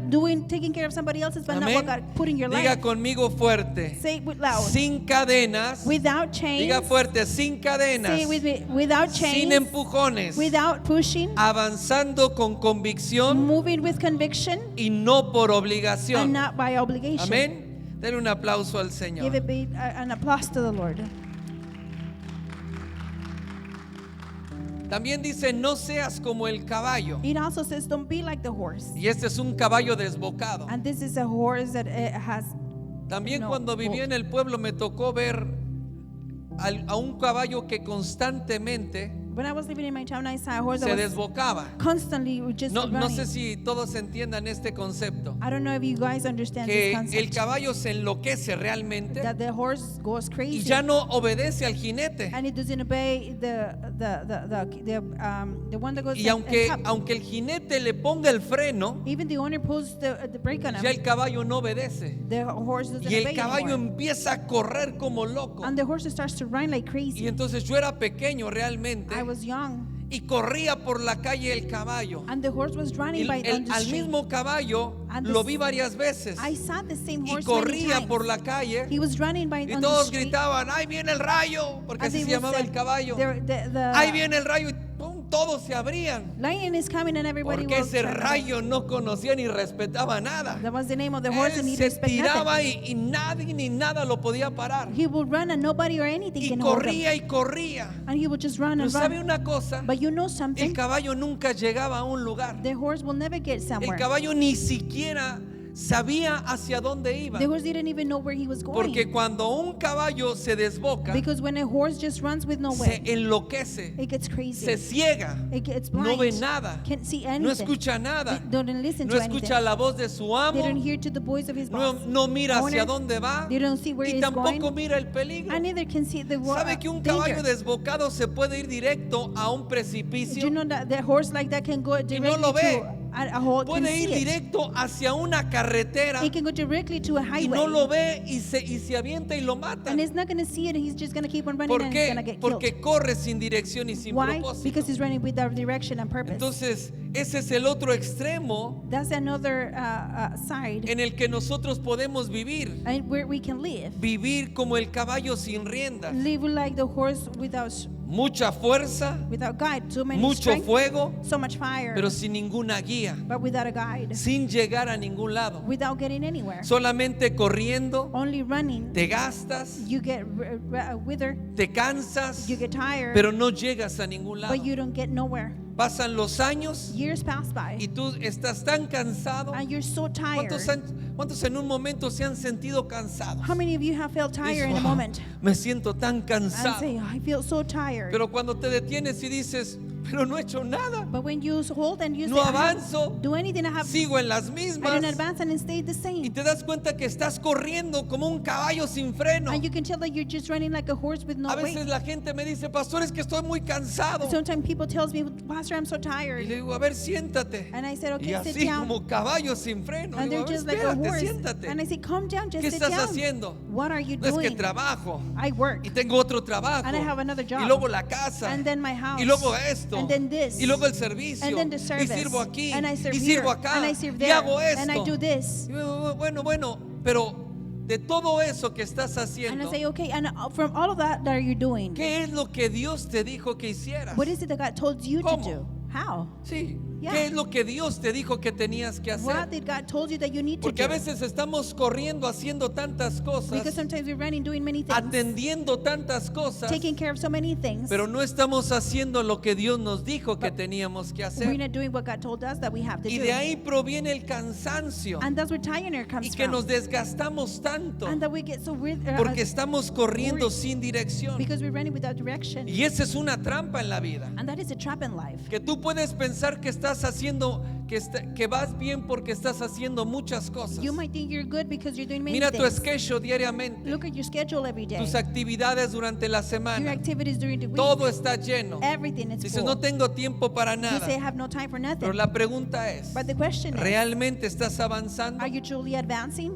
Speaker 2: taking care of somebody else's, but not what
Speaker 1: Amén.
Speaker 2: God put in your
Speaker 1: Diga
Speaker 2: life?
Speaker 1: conmigo fuerte.
Speaker 2: Say it with loud.
Speaker 1: Sin cadenas.
Speaker 2: Without chains.
Speaker 1: Diga fuerte, sin cadenas.
Speaker 2: Say it with me. Without
Speaker 1: Sin
Speaker 2: chains.
Speaker 1: empujones.
Speaker 2: Without pushing.
Speaker 1: Avanzando con convicción
Speaker 2: Moving with conviction
Speaker 1: y no por
Speaker 2: and
Speaker 1: obligación.
Speaker 2: not by obligation.
Speaker 1: Amén. Denle un aplauso al Señor.
Speaker 2: Give it an applause to the Lord.
Speaker 1: También dice, no seas como el caballo.
Speaker 2: It also says, don't be like the horse.
Speaker 1: Y este es un caballo desbocado.
Speaker 2: And this is a horse that has.
Speaker 1: También
Speaker 2: No,
Speaker 1: cuando viví en el pueblo me tocó ver a un caballo que constantemente
Speaker 2: When I was living in my town, I saw a horse
Speaker 1: se
Speaker 2: that was
Speaker 1: desbocaba.
Speaker 2: constantly just
Speaker 1: No
Speaker 2: running.
Speaker 1: sé si todos entiendan este concepto.
Speaker 2: I don't know if you guys understand
Speaker 1: Que
Speaker 2: this
Speaker 1: el
Speaker 2: concept.
Speaker 1: caballo se enloquece realmente
Speaker 2: That the horse goes
Speaker 1: y
Speaker 2: crazy
Speaker 1: ya no obedece al jinete.
Speaker 2: and it doesn't obey the one that goes
Speaker 1: Y aunque,
Speaker 2: and top.
Speaker 1: aunque el jinete le ponga el freno,
Speaker 2: Even the owner pulls the brake on
Speaker 1: ya
Speaker 2: him,
Speaker 1: el caballo no obedece.
Speaker 2: the horse doesn't
Speaker 1: Y el
Speaker 2: obey
Speaker 1: caballo
Speaker 2: anymore.
Speaker 1: empieza a correr como loco.
Speaker 2: And the horse starts to run like
Speaker 1: Y
Speaker 2: crazy.
Speaker 1: entonces yo era pequeño realmente
Speaker 2: I was young,
Speaker 1: y corría por la calle el caballo.
Speaker 2: and the horse was
Speaker 1: Y
Speaker 2: running on the
Speaker 1: al
Speaker 2: street.
Speaker 1: mismo caballo
Speaker 2: And
Speaker 1: lo
Speaker 2: this-
Speaker 1: vi varias veces
Speaker 2: I saw the same
Speaker 1: y
Speaker 2: horse many
Speaker 1: corría
Speaker 2: times.
Speaker 1: por la calle
Speaker 2: He was running by
Speaker 1: y
Speaker 2: on the
Speaker 1: todos
Speaker 2: street.
Speaker 1: gritaban, ahí viene el rayo, porque
Speaker 2: And
Speaker 1: así
Speaker 2: they
Speaker 1: se
Speaker 2: would
Speaker 1: llamaba
Speaker 2: say,
Speaker 1: el caballo.
Speaker 2: the
Speaker 1: Ahí viene el rayo y ¡pum! Todos se abrían.
Speaker 2: lion is coming, and everybody
Speaker 1: Porque
Speaker 2: will
Speaker 1: ese
Speaker 2: turn away.
Speaker 1: rayo no conocía ni respetaba nada.
Speaker 2: That was the name of the horse, and
Speaker 1: Él
Speaker 2: he
Speaker 1: se
Speaker 2: respect
Speaker 1: tiraba
Speaker 2: nothing.
Speaker 1: y nadie ni nada lo podía parar.
Speaker 2: He will run, and nobody or anything
Speaker 1: Y
Speaker 2: can hold him.
Speaker 1: corría y corría.
Speaker 2: And he will just run
Speaker 1: Pero
Speaker 2: and
Speaker 1: ¿sabe
Speaker 2: run.
Speaker 1: una cosa?
Speaker 2: But you know
Speaker 1: El
Speaker 2: something?
Speaker 1: caballo nunca llegaba a un lugar.
Speaker 2: The horse will never get
Speaker 1: El
Speaker 2: somewhere.
Speaker 1: caballo ni siquiera sabía hacia dónde iba.
Speaker 2: The horse didn't even know where he was
Speaker 1: Porque
Speaker 2: going.
Speaker 1: cuando un caballo se desboca,
Speaker 2: Because when a horse just runs with no
Speaker 1: se
Speaker 2: way,
Speaker 1: enloquece,
Speaker 2: it gets crazy.
Speaker 1: se ciega,
Speaker 2: It gets
Speaker 1: no
Speaker 2: blind.
Speaker 1: ve nada,
Speaker 2: Can't see
Speaker 1: no
Speaker 2: anything.
Speaker 1: escucha nada,
Speaker 2: They don't listen
Speaker 1: no
Speaker 2: to anything.
Speaker 1: escucha la voz de su
Speaker 2: They don't
Speaker 1: amo,
Speaker 2: hear to the voice of his
Speaker 1: no,
Speaker 2: boss.
Speaker 1: no mira hacia
Speaker 2: owner.
Speaker 1: dónde va
Speaker 2: They don't see where
Speaker 1: y
Speaker 2: he's
Speaker 1: tampoco
Speaker 2: going.
Speaker 1: mira el peligro.
Speaker 2: And neither can see the
Speaker 1: ¿Sabe que un caballo
Speaker 2: danger.
Speaker 1: desbocado se puede ir directo a un
Speaker 2: Do
Speaker 1: precipicio?
Speaker 2: you know that the horse like that can go directly
Speaker 1: no lo ve.
Speaker 2: to a hole? Can
Speaker 1: Puede
Speaker 2: see
Speaker 1: ir
Speaker 2: it.
Speaker 1: directo hacia una carretera
Speaker 2: He can go directly to a
Speaker 1: y
Speaker 2: highway.
Speaker 1: no lo ve y se avienta y lo mata.
Speaker 2: And he's not going to see it. He's just going to keep on running
Speaker 1: ¿Por
Speaker 2: and he's going to
Speaker 1: qué?
Speaker 2: get killed.
Speaker 1: Porque corre sin dirección y sin
Speaker 2: Why?
Speaker 1: propósito.
Speaker 2: Because he's running without direction and purpose.
Speaker 1: Entonces, ese es el otro extremo
Speaker 2: That's another side
Speaker 1: en el que nosotros podemos vivir.
Speaker 2: and where we can live.
Speaker 1: Vivir como el caballo sin riendas.
Speaker 2: Live like the horse without
Speaker 1: Mucha fuerza,
Speaker 2: guide. Too many
Speaker 1: mucho
Speaker 2: strength,
Speaker 1: fuego,
Speaker 2: so much fire,
Speaker 1: pero sin ninguna guía.
Speaker 2: but without a guide.
Speaker 1: Sin llegar a ningún lado.
Speaker 2: Without getting anywhere.
Speaker 1: Solamente corriendo,
Speaker 2: Only running.
Speaker 1: te gastas,
Speaker 2: You get withered.
Speaker 1: te cansas,
Speaker 2: You get tired.
Speaker 1: pero no llegas a ningún lado.
Speaker 2: But you don't get nowhere.
Speaker 1: Pasan los años
Speaker 2: Years pass by.
Speaker 1: y tú estás tan cansado.
Speaker 2: And you're so tired.
Speaker 1: ¿Cuántos en un momento se han sentido cansados?
Speaker 2: How many of you have felt tired in a
Speaker 1: Dices, "Wow,
Speaker 2: moment?
Speaker 1: me siento tan
Speaker 2: And
Speaker 1: cansado.
Speaker 2: say, I feel so tired.
Speaker 1: Pero cuando te detienes y dices, pero no he hecho nada,
Speaker 2: But when you hold and you
Speaker 1: no
Speaker 2: say, I haven't
Speaker 1: avanzo,
Speaker 2: do anything, I
Speaker 1: sigo en las
Speaker 2: I
Speaker 1: mismas,
Speaker 2: didn't advance and it stayed the
Speaker 1: y
Speaker 2: same.
Speaker 1: te das cuenta que estás corriendo como un caballo sin freno.
Speaker 2: And you can tell that you're just running like a horse with no
Speaker 1: A veces
Speaker 2: weight.
Speaker 1: la gente me dice, pastor, es que estoy muy cansado.
Speaker 2: Sometimes people tells me, Pastor, I'm so
Speaker 1: Y
Speaker 2: tired.
Speaker 1: le digo, a ver, siéntate.
Speaker 2: And I said,
Speaker 1: Y
Speaker 2: okay, sit
Speaker 1: así
Speaker 2: down.
Speaker 1: como caballo sin freno.
Speaker 2: And
Speaker 1: Le digo,
Speaker 2: they're
Speaker 1: a ver,
Speaker 2: just like a
Speaker 1: espérate,
Speaker 2: horse.
Speaker 1: siéntate.
Speaker 2: And I say, calm down, just
Speaker 1: ¿Qué
Speaker 2: sit
Speaker 1: estás
Speaker 2: down.
Speaker 1: haciendo?
Speaker 2: What are you
Speaker 1: No es que
Speaker 2: doing?
Speaker 1: trabajo
Speaker 2: I work.
Speaker 1: y tengo otro trabajo
Speaker 2: And I have another job.
Speaker 1: y luego la casa
Speaker 2: And then my house.
Speaker 1: y luego esto
Speaker 2: And then this.
Speaker 1: y luego el servicio
Speaker 2: And then the
Speaker 1: y
Speaker 2: service.
Speaker 1: sirvo aquí
Speaker 2: And I serve
Speaker 1: y sirvo
Speaker 2: here.
Speaker 1: acá
Speaker 2: And I serve
Speaker 1: y
Speaker 2: there.
Speaker 1: hago
Speaker 2: And I
Speaker 1: esto.
Speaker 2: do this.
Speaker 1: Y bueno, pero de todo eso que estás
Speaker 2: And I
Speaker 1: haciendo,
Speaker 2: say, okay, and from all of that are you doing?
Speaker 1: ¿qué es lo que Dios te dijo que hicieras?
Speaker 2: What is it that God told you to
Speaker 1: ¿Cómo?
Speaker 2: do? How?
Speaker 1: Sí.
Speaker 2: Yeah.
Speaker 1: ¿Qué es lo que Dios te dijo que tenías que
Speaker 2: What
Speaker 1: hacer?
Speaker 2: did God told you that you need to
Speaker 1: Porque a
Speaker 2: do?
Speaker 1: veces estamos corriendo haciendo tantas
Speaker 2: Because
Speaker 1: cosas,
Speaker 2: sometimes we're running, doing many things,
Speaker 1: atendiendo tantas cosas,
Speaker 2: taking care of so many things,
Speaker 1: pero no estamos haciendo lo que Dios nos dijo que teníamos que
Speaker 2: we're
Speaker 1: hacer.
Speaker 2: not doing what God told us that we have to
Speaker 1: Y
Speaker 2: do.
Speaker 1: de ahí proviene el cansancio
Speaker 2: And that's where tiredness
Speaker 1: y
Speaker 2: comes
Speaker 1: que
Speaker 2: from.
Speaker 1: nos desgastamos tanto
Speaker 2: And that we get so weird
Speaker 1: porque estamos corriendo
Speaker 2: worried.
Speaker 1: sin dirección.
Speaker 2: because we're running without direction.
Speaker 1: Y esa es una trampa en la vida.
Speaker 2: And that is a trap in life.
Speaker 1: Que tú puedes pensar que estás haciendo, que vas bien porque estás haciendo muchas cosas.
Speaker 2: You might think you're good because you're doing many
Speaker 1: Mira tu
Speaker 2: things.
Speaker 1: schedule diariamente,
Speaker 2: Look at your schedule every day.
Speaker 1: tus actividades durante la
Speaker 2: Your
Speaker 1: semana.
Speaker 2: activities during the week.
Speaker 1: Todo está lleno.
Speaker 2: Everything is
Speaker 1: Dices,
Speaker 2: full.
Speaker 1: no tengo tiempo para
Speaker 2: You
Speaker 1: nada.
Speaker 2: say I have no time for nothing.
Speaker 1: Pero la pregunta es,
Speaker 2: But the question is,
Speaker 1: ¿realmente estás avanzando?
Speaker 2: are you truly advancing?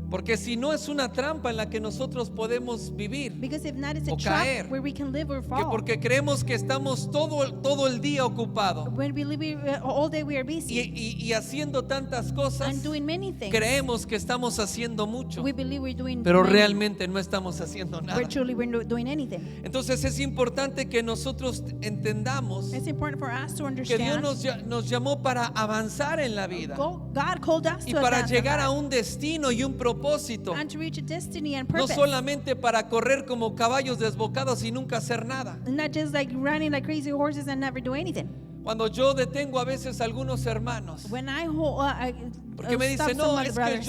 Speaker 1: Porque si no es una trampa en la que nosotros podemos vivir,
Speaker 2: Because if not, it's a
Speaker 1: O
Speaker 2: trap
Speaker 1: caer.
Speaker 2: where we can live or
Speaker 1: que
Speaker 2: fall.
Speaker 1: porque creemos que estamos todo el día ocupados
Speaker 2: When we live all day, we are busy
Speaker 1: y haciendo tantas cosas,
Speaker 2: and doing many things.
Speaker 1: creemos que estamos haciendo mucho,
Speaker 2: We believe we're doing
Speaker 1: pero
Speaker 2: many.
Speaker 1: realmente no estamos haciendo nada.
Speaker 2: We're not doing anything.
Speaker 1: Entonces es importante que nosotros entendamos
Speaker 2: It's important for us to
Speaker 1: que Dios
Speaker 2: understand
Speaker 1: nos llamó para avanzar en la vida
Speaker 2: God called us
Speaker 1: y
Speaker 2: to
Speaker 1: para
Speaker 2: advance in
Speaker 1: llegar a
Speaker 2: life
Speaker 1: un destino y un propósito,
Speaker 2: and to reach a destiny and
Speaker 1: no
Speaker 2: purpose.
Speaker 1: solamente para correr como caballos desbocados y nunca hacer nada.
Speaker 2: Not just like running like crazy horses and never do anything.
Speaker 1: Cuando yo detengo a veces a algunos hermanos,
Speaker 2: When I
Speaker 1: porque me
Speaker 2: stop
Speaker 1: dicen,
Speaker 2: some
Speaker 1: no,
Speaker 2: of the
Speaker 1: es que
Speaker 2: brothers,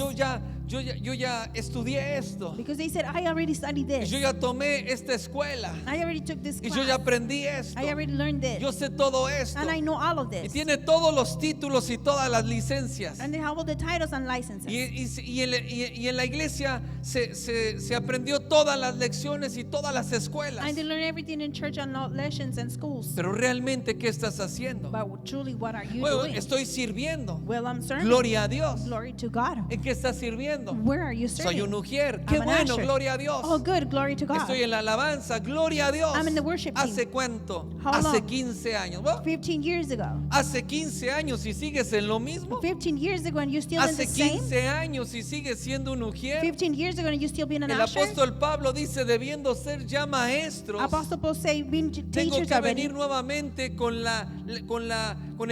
Speaker 1: yo ya estudié esto.
Speaker 2: Because they said, I already studied
Speaker 1: Y
Speaker 2: this.
Speaker 1: yo ya tomé esta escuela.
Speaker 2: I already took this
Speaker 1: Y
Speaker 2: class.
Speaker 1: yo ya aprendí esto.
Speaker 2: I already learned this.
Speaker 1: Yo sé todo esto.
Speaker 2: And I know all of
Speaker 1: Y
Speaker 2: this.
Speaker 1: tiene todos los títulos y todas las licencias.
Speaker 2: And they have all the titles and licenses.
Speaker 1: Y en la iglesia se aprendió todas las lecciones y todas las escuelas.
Speaker 2: And they learn everything in church and lessons and schools.
Speaker 1: Pero realmente, ¿qué estás haciendo?
Speaker 2: But truly, what are you
Speaker 1: Bueno,
Speaker 2: doing?
Speaker 1: estoy sirviendo.
Speaker 2: Well, I'm serving.
Speaker 1: Gloria a Dios.
Speaker 2: Glory to God.
Speaker 1: ¿En qué estás sirviendo?
Speaker 2: Where are you serving?
Speaker 1: Soy un ujier. Qué
Speaker 2: I'm an
Speaker 1: bueno,
Speaker 2: usher.
Speaker 1: gloria a Dios.
Speaker 2: Oh, good. Glory to God.
Speaker 1: Estoy en la alabanza, gloria a Dios.
Speaker 2: I'm in the worship team.
Speaker 1: ¿Hace cuánto?
Speaker 2: How
Speaker 1: Hace
Speaker 2: long?
Speaker 1: 15 años. Bueno,
Speaker 2: 15 years ago.
Speaker 1: hace 15 años y sigues en lo mismo.
Speaker 2: 15 years ago and you're still in
Speaker 1: Hace
Speaker 2: the same.
Speaker 1: 15 años y sigues siendo un ujier.
Speaker 2: 15 years ago and you're still being an
Speaker 1: El
Speaker 2: usher.
Speaker 1: apóstol Pablo dice, debiendo ser ya maestros,
Speaker 2: Apostle Paul say, being
Speaker 1: tengo
Speaker 2: teachers
Speaker 1: que
Speaker 2: already.
Speaker 1: venir nuevamente con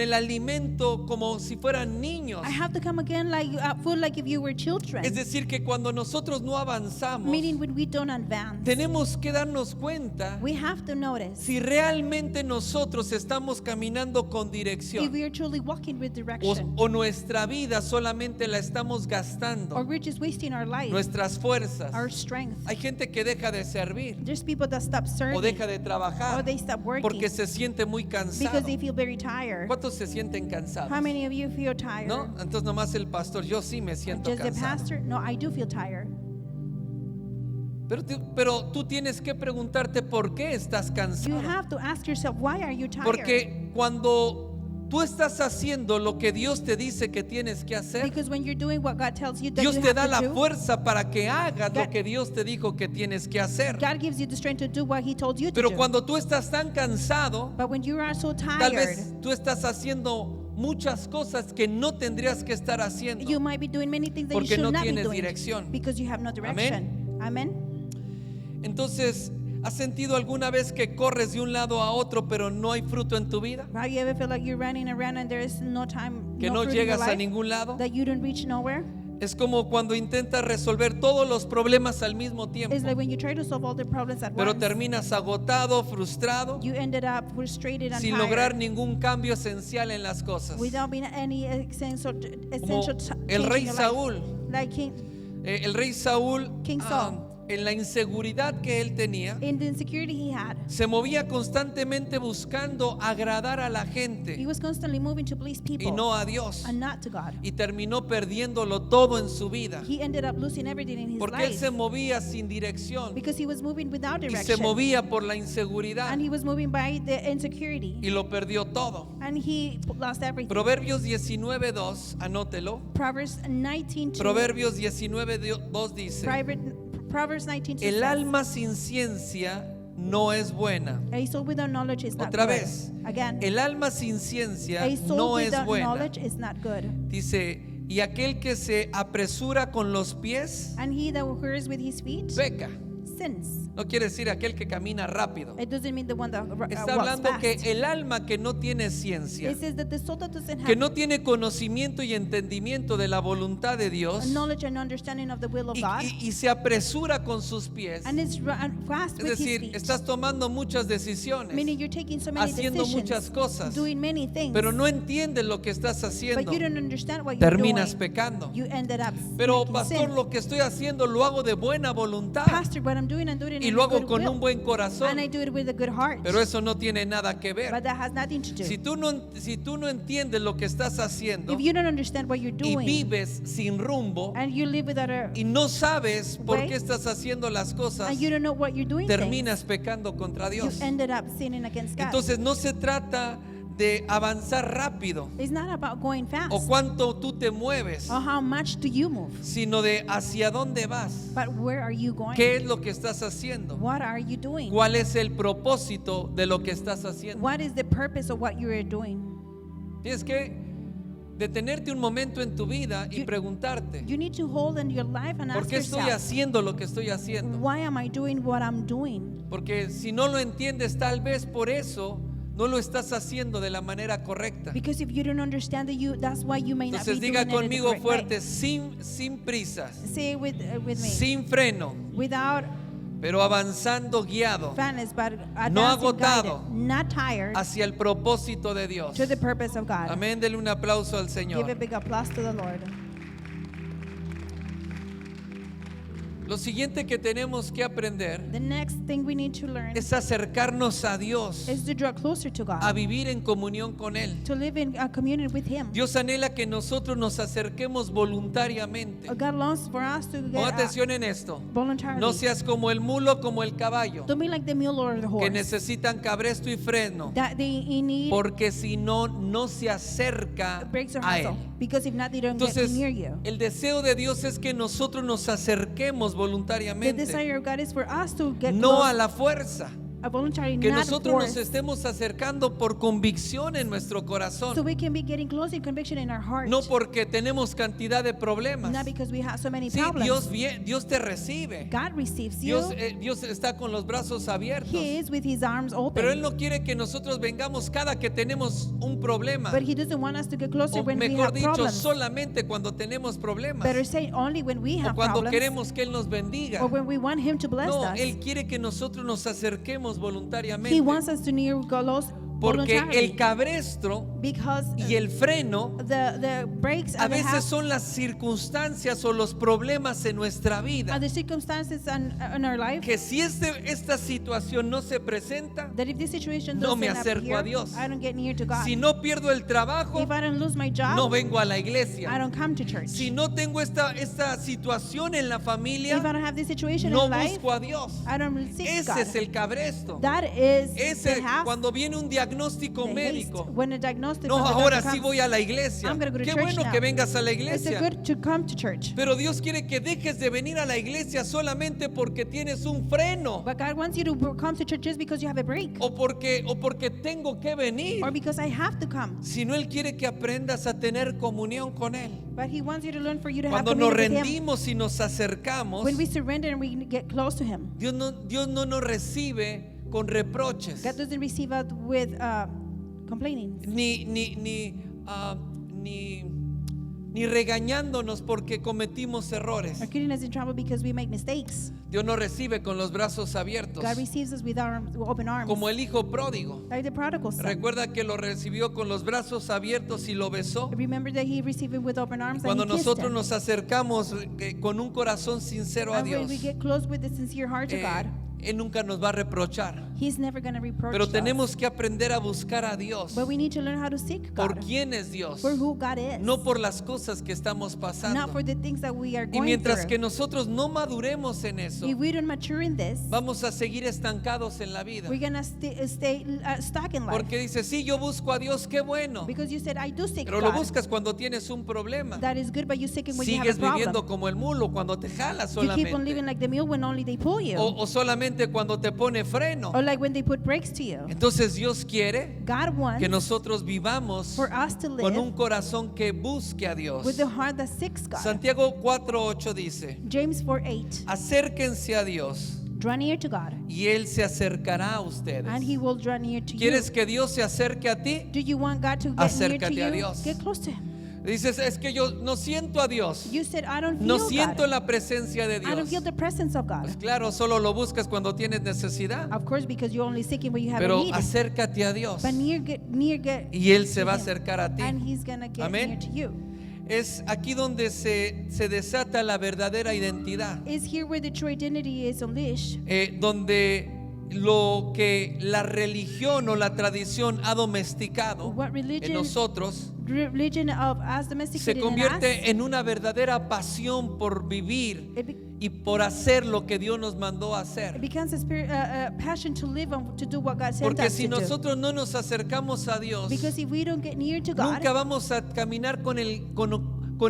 Speaker 1: el alimento como si fueran niños.
Speaker 2: I have to come again like food like if you were children.
Speaker 1: Es decir, que cuando nosotros no avanzamos,
Speaker 2: Meaning when we don't advance.
Speaker 1: tenemos que darnos cuenta
Speaker 2: We have to notice
Speaker 1: si realmente nosotros estamos caminando con
Speaker 2: if
Speaker 1: dirección
Speaker 2: we are truly walking with direction
Speaker 1: o nuestra vida solamente la estamos
Speaker 2: or
Speaker 1: gastando,
Speaker 2: we're just wasting our life,
Speaker 1: nuestras fuerzas.
Speaker 2: our strength.
Speaker 1: Hay gente que deja de servir
Speaker 2: There's people that stop
Speaker 1: o
Speaker 2: serving
Speaker 1: deja de
Speaker 2: or
Speaker 1: trabajar
Speaker 2: they stop working
Speaker 1: porque se siente muy cansado.
Speaker 2: because they feel very tired.
Speaker 1: ¿Cuántos se sienten cansados?
Speaker 2: How many of you feel tired?
Speaker 1: ¿No? Entonces nomás el pastor, yo sí me siento
Speaker 2: Just the
Speaker 1: cansado.
Speaker 2: pastor? No, I do feel tired.
Speaker 1: Pero tú tienes que preguntarte por qué estás
Speaker 2: You
Speaker 1: cansado.
Speaker 2: have to ask yourself, why are you tired?
Speaker 1: Porque cuando tú estás haciendo lo que Dios te dice que tienes que hacer,
Speaker 2: Because when you're doing what God tells you that
Speaker 1: Dios
Speaker 2: you
Speaker 1: te
Speaker 2: have
Speaker 1: da
Speaker 2: to
Speaker 1: la
Speaker 2: do,
Speaker 1: fuerza para que hagas lo
Speaker 2: God-
Speaker 1: que Dios te dijo que tienes que hacer.
Speaker 2: God gives you the strength to do what He told you to
Speaker 1: Pero
Speaker 2: do.
Speaker 1: cuando tú estás tan cansado,
Speaker 2: But when you are so
Speaker 1: tal
Speaker 2: tired,
Speaker 1: vez tú estás haciendo muchas cosas que no tendrías que estar haciendo.
Speaker 2: you might be doing many things that you
Speaker 1: Porque
Speaker 2: should
Speaker 1: no
Speaker 2: not be
Speaker 1: tienes
Speaker 2: doing
Speaker 1: dirección.
Speaker 2: because you have no direction. Amen.
Speaker 1: Entonces, ¿has sentido alguna vez que corres de un lado a otro pero no hay fruto en tu vida?
Speaker 2: Have you ever feel like you're running around and there is no time,
Speaker 1: Que
Speaker 2: no
Speaker 1: no
Speaker 2: fruit in your
Speaker 1: llegas a
Speaker 2: life,
Speaker 1: ningún lado.
Speaker 2: that you don't reach nowhere?
Speaker 1: Es como cuando intentas resolver todos los problemas al mismo tiempo,
Speaker 2: It's like when you try to solve all the problems at
Speaker 1: pero
Speaker 2: once,
Speaker 1: terminas agotado, frustrado,
Speaker 2: you ended up frustrated and
Speaker 1: sin
Speaker 2: tired
Speaker 1: lograr ningún cambio esencial en las cosas.
Speaker 2: without being any essential
Speaker 1: Como
Speaker 2: change
Speaker 1: el
Speaker 2: in
Speaker 1: rey
Speaker 2: your
Speaker 1: Saúl.
Speaker 2: life. Like
Speaker 1: El rey Saúl,
Speaker 2: King Saul.
Speaker 1: en la inseguridad que él tenía,
Speaker 2: in the insecurity he had,
Speaker 1: se movía constantemente buscando agradar a la
Speaker 2: he
Speaker 1: gente
Speaker 2: was constantly moving to please people
Speaker 1: y no a Dios.
Speaker 2: and not to God.
Speaker 1: Y terminó perdiéndolo todo en su vida.
Speaker 2: He ended up losing everything in his
Speaker 1: Porque él
Speaker 2: life
Speaker 1: se movía sin dirección
Speaker 2: because he was moving without
Speaker 1: y se
Speaker 2: direction
Speaker 1: movía por la inseguridad
Speaker 2: and he was moving by the insecurity
Speaker 1: y lo perdió todo.
Speaker 2: and he lost everything.
Speaker 1: Proverbios 19:2, anótelo.
Speaker 2: Proverbs 19:2.
Speaker 1: Proverbios 19:2 dice:
Speaker 2: Proverbs 19:2
Speaker 1: el
Speaker 2: says,
Speaker 1: alma sin ciencia no es buena.
Speaker 2: a soul without knowledge is not
Speaker 1: Otra
Speaker 2: good.
Speaker 1: vez,
Speaker 2: Again,
Speaker 1: el alma sin ciencia
Speaker 2: a soul
Speaker 1: no es
Speaker 2: without
Speaker 1: buena.
Speaker 2: knowledge is not good.
Speaker 1: Dice, y aquel que se apresura con los pies,
Speaker 2: And he that hurries with his feet
Speaker 1: peca.
Speaker 2: sins.
Speaker 1: No quiere decir aquel que camina rápido.
Speaker 2: It doesn't mean the one that
Speaker 1: Está
Speaker 2: walks
Speaker 1: hablando
Speaker 2: fast.
Speaker 1: que el alma que no tiene ciencia,
Speaker 2: It says that the soul that doesn't
Speaker 1: que
Speaker 2: have
Speaker 1: no tiene conocimiento y entendimiento de la voluntad de Dios
Speaker 2: knowledge and understanding of the will of God
Speaker 1: y se apresura con sus pies.
Speaker 2: and is fast
Speaker 1: Es
Speaker 2: with his
Speaker 1: decir,
Speaker 2: feet.
Speaker 1: estás tomando muchas decisiones,
Speaker 2: Meaning you're taking so many
Speaker 1: haciendo
Speaker 2: decisions,
Speaker 1: muchas cosas,
Speaker 2: doing many things,
Speaker 1: pero no entiendes lo que estás
Speaker 2: but
Speaker 1: haciendo.
Speaker 2: you don't understand what you're
Speaker 1: Terminas
Speaker 2: doing.
Speaker 1: pecando.
Speaker 2: You ended up
Speaker 1: Pero
Speaker 2: making
Speaker 1: pastor,
Speaker 2: sin.
Speaker 1: lo que estoy haciendo lo hago de buena voluntad
Speaker 2: Pastor, what I'm doing
Speaker 1: y
Speaker 2: in
Speaker 1: lo
Speaker 2: a
Speaker 1: hago
Speaker 2: good
Speaker 1: con
Speaker 2: will,
Speaker 1: un buen
Speaker 2: and I
Speaker 1: corazón.
Speaker 2: do it with a good heart.
Speaker 1: Pero eso no tiene nada que ver.
Speaker 2: But that has nothing to do.
Speaker 1: Si tú no entiendes lo que estás haciendo
Speaker 2: If you don't understand what you're
Speaker 1: y
Speaker 2: doing
Speaker 1: vives sin rumbo
Speaker 2: and you live without a
Speaker 1: y no sabes por
Speaker 2: way,
Speaker 1: qué estás haciendo las cosas,
Speaker 2: and you don't know what you're doing,
Speaker 1: terminas pecando contra
Speaker 2: you
Speaker 1: Dios.
Speaker 2: ended up sinning against God.
Speaker 1: Entonces no se trata de avanzar rápido
Speaker 2: It's not about going fast
Speaker 1: o cuánto tú te mueves,
Speaker 2: or how much do you move,
Speaker 1: sino de hacia dónde vas.
Speaker 2: but where are you going?
Speaker 1: ¿Qué es lo que estás haciendo?
Speaker 2: What are you doing?
Speaker 1: ¿Cuál es el propósito de lo que estás haciendo?
Speaker 2: What is the purpose of what you are doing?
Speaker 1: Tienes que detenerte un momento en tu vida y
Speaker 2: You-
Speaker 1: preguntarte,
Speaker 2: You need to hold in your life and
Speaker 1: ¿por
Speaker 2: ask
Speaker 1: qué estoy
Speaker 2: yourself,
Speaker 1: haciendo lo que estoy haciendo?
Speaker 2: why am I doing what I'm doing?
Speaker 1: Porque si no lo entiendes, tal vez por eso no lo estás haciendo de la manera correcta.
Speaker 2: Because if you don't understand that's why you may not be
Speaker 1: Entonces
Speaker 2: doing
Speaker 1: diga
Speaker 2: it in the
Speaker 1: conmigo
Speaker 2: correct way.
Speaker 1: fuerte, sin prisas,
Speaker 2: Say it with me.
Speaker 1: sin freno,
Speaker 2: Without
Speaker 1: pero avanzando guiado
Speaker 2: fast, but
Speaker 1: No
Speaker 2: advancing
Speaker 1: agotado.
Speaker 2: guided, not tired,
Speaker 1: hacia el propósito de Dios.
Speaker 2: to the purpose of God.
Speaker 1: Amén, denle un aplauso al
Speaker 2: Give a
Speaker 1: Señor.
Speaker 2: big applause to the Lord.
Speaker 1: Lo siguiente que tenemos que aprender
Speaker 2: The next thing we need to learn
Speaker 1: es acercarnos a Dios,
Speaker 2: is to draw closer to
Speaker 1: a
Speaker 2: God,
Speaker 1: vivir en comunión con Él.
Speaker 2: to live in a communion with Him.
Speaker 1: Dios anhela que nosotros nos acerquemos voluntariamente.
Speaker 2: God longs for us to
Speaker 1: Pon
Speaker 2: get
Speaker 1: atención en esto.
Speaker 2: voluntarily.
Speaker 1: No seas como el mulo, como el caballo,
Speaker 2: Don't be like the mule or the
Speaker 1: que
Speaker 2: horse.
Speaker 1: necesitan cabresto y freno,
Speaker 2: That they need
Speaker 1: porque si no, no se acerca
Speaker 2: brakes or
Speaker 1: a Él.
Speaker 2: hustle. Because if not, they don't get
Speaker 1: Entonces,
Speaker 2: near you.
Speaker 1: el deseo de Dios es que nosotros nos acerquemos
Speaker 2: The
Speaker 1: voluntariamente,
Speaker 2: desire of God is for us to get
Speaker 1: no a
Speaker 2: close,
Speaker 1: la fuerza.
Speaker 2: a voluntary,
Speaker 1: Que
Speaker 2: not
Speaker 1: nosotros nos
Speaker 2: force.
Speaker 1: estemos acercando por convicción en nuestro
Speaker 2: So
Speaker 1: corazón,
Speaker 2: we can be getting close in conviction in our heart.
Speaker 1: no porque tenemos cantidad de problemas.
Speaker 2: Not because we have so many
Speaker 1: Sí,
Speaker 2: problems.
Speaker 1: Dios te recibe.
Speaker 2: God receives you.
Speaker 1: Dios está con los brazos abiertos.
Speaker 2: He is with His arms open.
Speaker 1: Pero Él no quiere que nosotros vengamos cada que tenemos un problema.
Speaker 2: But He doesn't want us to get closer
Speaker 1: O
Speaker 2: when we
Speaker 1: mejor
Speaker 2: have
Speaker 1: dicho,
Speaker 2: problems.
Speaker 1: solamente cuando tenemos problemas.
Speaker 2: Better say only when we
Speaker 1: O
Speaker 2: have
Speaker 1: cuando
Speaker 2: problems.
Speaker 1: queremos que Él nos bendiga.
Speaker 2: Or when we want Him to bless
Speaker 1: No,
Speaker 2: us.
Speaker 1: Él quiere que nosotros nos acerquemos voluntariamente.
Speaker 2: He wants us to near close
Speaker 1: Porque el
Speaker 2: voluntarily.
Speaker 1: cabestro
Speaker 2: Because
Speaker 1: y el freno
Speaker 2: the breaks
Speaker 1: a
Speaker 2: and the
Speaker 1: veces son las circunstancias o los problemas en nuestra vida.
Speaker 2: are the circumstances in our life
Speaker 1: Que si esta situación no se presenta,
Speaker 2: that if this situation
Speaker 1: no me
Speaker 2: doesn't
Speaker 1: acerco
Speaker 2: appear,
Speaker 1: a Dios.
Speaker 2: I don't get near to God.
Speaker 1: Si no pierdo el trabajo,
Speaker 2: If I don't lose my job,
Speaker 1: no vengo a la
Speaker 2: I
Speaker 1: iglesia.
Speaker 2: don't come to church.
Speaker 1: Si no tengo esta situación en la
Speaker 2: If I
Speaker 1: familia,
Speaker 2: don't have this situation
Speaker 1: no
Speaker 2: in life,
Speaker 1: busco a Dios.
Speaker 2: I don't seek
Speaker 1: Ese
Speaker 2: God.
Speaker 1: es el cabresto.
Speaker 2: That is
Speaker 1: Ese
Speaker 2: the half,
Speaker 1: cuando viene un diagnóstico
Speaker 2: the
Speaker 1: médico.
Speaker 2: haste. When a diagnostic
Speaker 1: No,
Speaker 2: from the
Speaker 1: ahora
Speaker 2: doctor
Speaker 1: sí
Speaker 2: comes,
Speaker 1: voy a la iglesia.
Speaker 2: I'm gonna go to
Speaker 1: Qué
Speaker 2: church
Speaker 1: bueno
Speaker 2: now.
Speaker 1: que vengas a la
Speaker 2: It's
Speaker 1: iglesia.
Speaker 2: good to come to church.
Speaker 1: Pero Dios quiere que dejes de venir a la iglesia solamente porque tienes un freno
Speaker 2: But God wants you to come to church just because you have a break
Speaker 1: o porque tengo que venir.
Speaker 2: or because I have to come.
Speaker 1: Sino Él quiere que aprendas a tener comunión con Él.
Speaker 2: But He wants you to learn for you to have
Speaker 1: Cuando nos
Speaker 2: communion with Him.
Speaker 1: rendimos y nos acercamos,
Speaker 2: When we surrender and we get close to Him,
Speaker 1: Dios no nos recibe con reproches,
Speaker 2: God doesn't receive us with complaining
Speaker 1: ni regañándonos porque cometimos errores.
Speaker 2: or getting us in trouble because we make mistakes.
Speaker 1: Dios nos recibe con los brazos abiertos,
Speaker 2: God receives us with our open arms,
Speaker 1: como el hijo pródigo.
Speaker 2: like the prodigal son.
Speaker 1: Recuerda que lo recibió con los brazos abiertos y lo besó.
Speaker 2: Remember that He received him with open arms
Speaker 1: Cuando
Speaker 2: and He kissed
Speaker 1: nosotros
Speaker 2: him.
Speaker 1: nos acercamos con un corazón sincero a
Speaker 2: And when
Speaker 1: Dios,
Speaker 2: we get close with a sincere heart to God,
Speaker 1: Él nunca nos va a reprochar.
Speaker 2: He's never going to reproach
Speaker 1: Pero
Speaker 2: us.
Speaker 1: tenemos que aprender a buscar a Dios
Speaker 2: But we need to learn how to seek
Speaker 1: por
Speaker 2: God
Speaker 1: quién es Dios,
Speaker 2: for who God is,
Speaker 1: no por las cosas que estamos
Speaker 2: not
Speaker 1: pasando.
Speaker 2: for the things that we are
Speaker 1: Y
Speaker 2: going
Speaker 1: mientras que
Speaker 2: through.
Speaker 1: nosotros no maduremos en eso,
Speaker 2: If we don't mature in this,
Speaker 1: vamos a seguir estancados en la vida.
Speaker 2: we're going to stay stuck in life.
Speaker 1: Porque dice, sí, yo busco a Dios, qué bueno.
Speaker 2: Because you said, I do seek
Speaker 1: Pero lo
Speaker 2: God.
Speaker 1: buscas cuando tienes un problema.
Speaker 2: That is good, but you seek Him when you have a
Speaker 1: Sigues
Speaker 2: problem.
Speaker 1: viviendo como el mulo cuando te jalas
Speaker 2: You keep on living
Speaker 1: solamente.
Speaker 2: like the mule when only they pull you.
Speaker 1: O solamente cuando te pone freno.
Speaker 2: Or like when they put brakes to you.
Speaker 1: Entonces Dios quiere
Speaker 2: God wants
Speaker 1: que nosotros vivamos
Speaker 2: for us to
Speaker 1: con un
Speaker 2: live
Speaker 1: corazón que busque a Dios.
Speaker 2: with the heart that seeks God.
Speaker 1: Santiago 4:8 dice,
Speaker 2: James 4:8.
Speaker 1: acérquense a Dios
Speaker 2: Draw near to God,
Speaker 1: y Él se acercará a ustedes.
Speaker 2: and He will draw near to you.
Speaker 1: ¿Quieres que Dios se acerque a ti?
Speaker 2: Do you want God to get near to
Speaker 1: Acércate a
Speaker 2: you?
Speaker 1: Dios.
Speaker 2: Get close to Him.
Speaker 1: Dices, es que yo no siento a Dios.
Speaker 2: You said, I don't feel
Speaker 1: No siento
Speaker 2: God.
Speaker 1: la presencia de
Speaker 2: I don't
Speaker 1: Dios.
Speaker 2: feel the presence of God.
Speaker 1: Pues claro, solo lo buscas cuando tienes necesidad.
Speaker 2: Of course, because you only seek Him when you have a
Speaker 1: Pero
Speaker 2: need.
Speaker 1: acércate a Dios
Speaker 2: But get
Speaker 1: y Él se
Speaker 2: to
Speaker 1: va a
Speaker 2: Him,
Speaker 1: acercar a ti.
Speaker 2: and He's gonna get
Speaker 1: Amén.
Speaker 2: near to you.
Speaker 1: Es aquí donde se desata la verdadera identidad.
Speaker 2: Is here where the true identity is unleashed.
Speaker 1: Donde lo que la religión o la tradición ha domesticado
Speaker 2: What
Speaker 1: en
Speaker 2: religion,
Speaker 1: nosotros
Speaker 2: religion of us
Speaker 1: se
Speaker 2: domesticated in us,
Speaker 1: convierte en una verdadera pasión por vivir
Speaker 2: it, be-
Speaker 1: y por hacer lo que Dios nos mandó a
Speaker 2: it
Speaker 1: hacer.
Speaker 2: becomes a spirit, passion to live and to do what God sent
Speaker 1: Porque
Speaker 2: us
Speaker 1: si
Speaker 2: to do.
Speaker 1: nosotros no nos acercamos a Dios,
Speaker 2: Because if we don't get near to God,
Speaker 1: nunca vamos a caminar con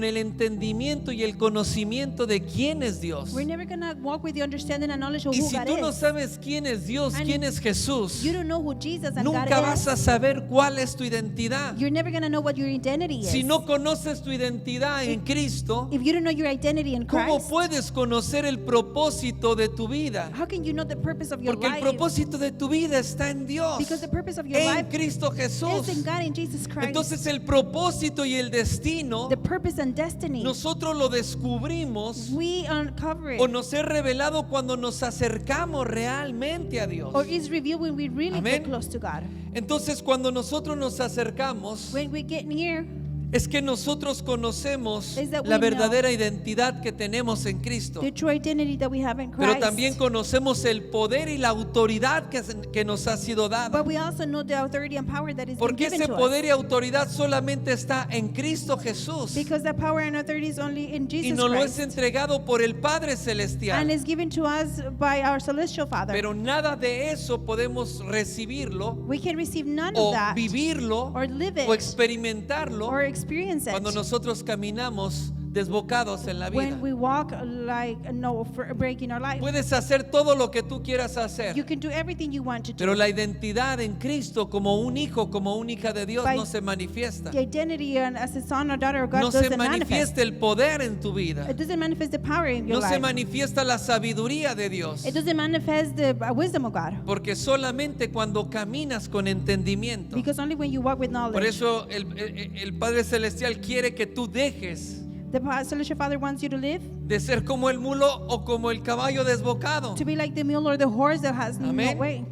Speaker 1: el entendimiento y el conocimiento de quién es Dios.
Speaker 2: we're never gonna walk with the understanding and knowledge of
Speaker 1: Y
Speaker 2: who
Speaker 1: si
Speaker 2: God
Speaker 1: tú no
Speaker 2: is.
Speaker 1: sabes quién es Dios,
Speaker 2: And
Speaker 1: quién es Jesús,
Speaker 2: You don't know who Jesus and
Speaker 1: nunca
Speaker 2: God
Speaker 1: vas
Speaker 2: is.
Speaker 1: a saber cuál es tu identidad.
Speaker 2: You're never gonna know what your identity is.
Speaker 1: Si no conoces tu identidad en Cristo,
Speaker 2: If you don't know your identity in
Speaker 1: ¿cómo
Speaker 2: Christ,
Speaker 1: puedes conocer el propósito de tu vida?
Speaker 2: how can you know the purpose of your
Speaker 1: Porque el
Speaker 2: life?
Speaker 1: propósito de tu vida está en Dios,
Speaker 2: Because the purpose of your
Speaker 1: en
Speaker 2: life
Speaker 1: Cristo Jesús.
Speaker 2: is in God, in Jesus Christ.
Speaker 1: Entonces el propósito y el destino,
Speaker 2: The purpose and destiny,
Speaker 1: nosotros lo descubrimos
Speaker 2: we uncover it,
Speaker 1: o nos es revelado cuando nos acercamos realmente a Dios.
Speaker 2: or is revealed when we really
Speaker 1: Amén.
Speaker 2: get close to God.
Speaker 1: Entonces cuando nosotros nos acercamos,
Speaker 2: When we get near,
Speaker 1: es que nosotros conocemos
Speaker 2: Is that
Speaker 1: la
Speaker 2: we know
Speaker 1: verdadera identidad que tenemos en Cristo,
Speaker 2: the true identity that we have in
Speaker 1: pero
Speaker 2: Christ.
Speaker 1: también conocemos el poder y la autoridad que nos ha sido dada.
Speaker 2: But we also know the authority and power that is been
Speaker 1: Porque
Speaker 2: given
Speaker 1: ese
Speaker 2: to
Speaker 1: poder
Speaker 2: us.
Speaker 1: y autoridad solamente está en Cristo Jesús
Speaker 2: Because the power and authority is only in
Speaker 1: y
Speaker 2: Jesus
Speaker 1: nos lo es
Speaker 2: Christ.
Speaker 1: entregado por el Padre Celestial.
Speaker 2: And is given to us by our celestial Father.
Speaker 1: Pero nada de eso podemos recibirlo
Speaker 2: We can receive none
Speaker 1: o
Speaker 2: of that
Speaker 1: vivirlo
Speaker 2: or live it
Speaker 1: o experimentarlo
Speaker 2: or experience it
Speaker 1: cuando nosotros caminamos desbocados en la vida.
Speaker 2: when we walk like no break in our life.
Speaker 1: Puedes hacer todo lo que tú quieras hacer,
Speaker 2: You can do everything you want to do.
Speaker 1: pero la identidad en Cristo como un hijo, como una hija de Dios
Speaker 2: By
Speaker 1: no se manifiesta.
Speaker 2: The identity as a son or daughter of God
Speaker 1: No se
Speaker 2: doesn't manifest.
Speaker 1: manifiesta el poder en tu vida.
Speaker 2: It doesn't manifest the power in your
Speaker 1: No se
Speaker 2: life.
Speaker 1: manifiesta la sabiduría de Dios.
Speaker 2: It doesn't manifest the wisdom of God.
Speaker 1: Porque solamente cuando caminas con entendimiento.
Speaker 2: Because only when you walk with
Speaker 1: Por
Speaker 2: knowledge.
Speaker 1: eso el Padre Celestial quiere que tú dejes
Speaker 2: The celestial Father wants you to live
Speaker 1: de ser como el mulo o como el caballo desbocado.
Speaker 2: to be like the mule or the horse that has no
Speaker 1: Amén.
Speaker 2: way.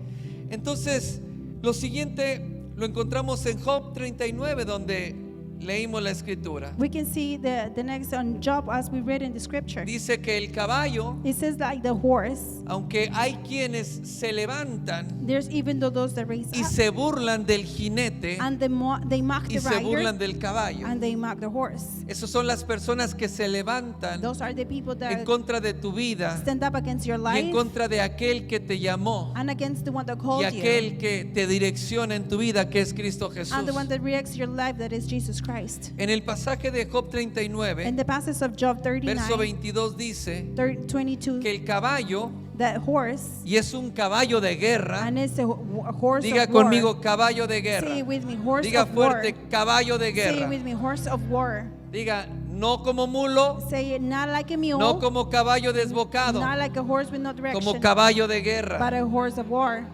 Speaker 1: Entonces, lo siguiente lo encontramos en Job 39, donde leímos la escritura.
Speaker 2: We can see the next on Job as we read in the scripture.
Speaker 1: Dice que el caballo,
Speaker 2: It says like the horse,
Speaker 1: aunque hay quienes se levantan
Speaker 2: there's even though those that raise
Speaker 1: y
Speaker 2: up
Speaker 1: se burlan del jinete
Speaker 2: and they mock
Speaker 1: y
Speaker 2: the
Speaker 1: se burlan
Speaker 2: rider
Speaker 1: del caballo.
Speaker 2: and they mock the horse.
Speaker 1: Esas son las personas que se levantan
Speaker 2: Those are the people
Speaker 1: en
Speaker 2: that
Speaker 1: contra de tu vida
Speaker 2: stand up against your
Speaker 1: y en
Speaker 2: life
Speaker 1: contra de aquel que te llamó
Speaker 2: and against the one that
Speaker 1: y
Speaker 2: called you
Speaker 1: aquel que te direcciona en tu vida, que es Cristo Jesús.
Speaker 2: and the one that reacts your life, that is Jesus Christ.
Speaker 1: En el pasaje de Job
Speaker 2: In
Speaker 1: 39,
Speaker 2: the passage of Job
Speaker 1: verso
Speaker 2: 39,
Speaker 1: 22 dice
Speaker 2: 22,
Speaker 1: que el caballo,
Speaker 2: that horse,
Speaker 1: y es un caballo de guerra,
Speaker 2: and it's a horse
Speaker 1: diga
Speaker 2: of war.
Speaker 1: conmigo, caballo de
Speaker 2: Say
Speaker 1: guerra.
Speaker 2: it with me, horse
Speaker 1: Diga
Speaker 2: of war.
Speaker 1: fuerte, caballo de
Speaker 2: Say it
Speaker 1: guerra.
Speaker 2: with me, horse of war.
Speaker 1: Diga, no como mulo,
Speaker 2: Say it not like a mule,
Speaker 1: no como caballo desbocado,
Speaker 2: not like a horse with no direction,
Speaker 1: como caballo de
Speaker 2: but
Speaker 1: guerra.
Speaker 2: a horse of war.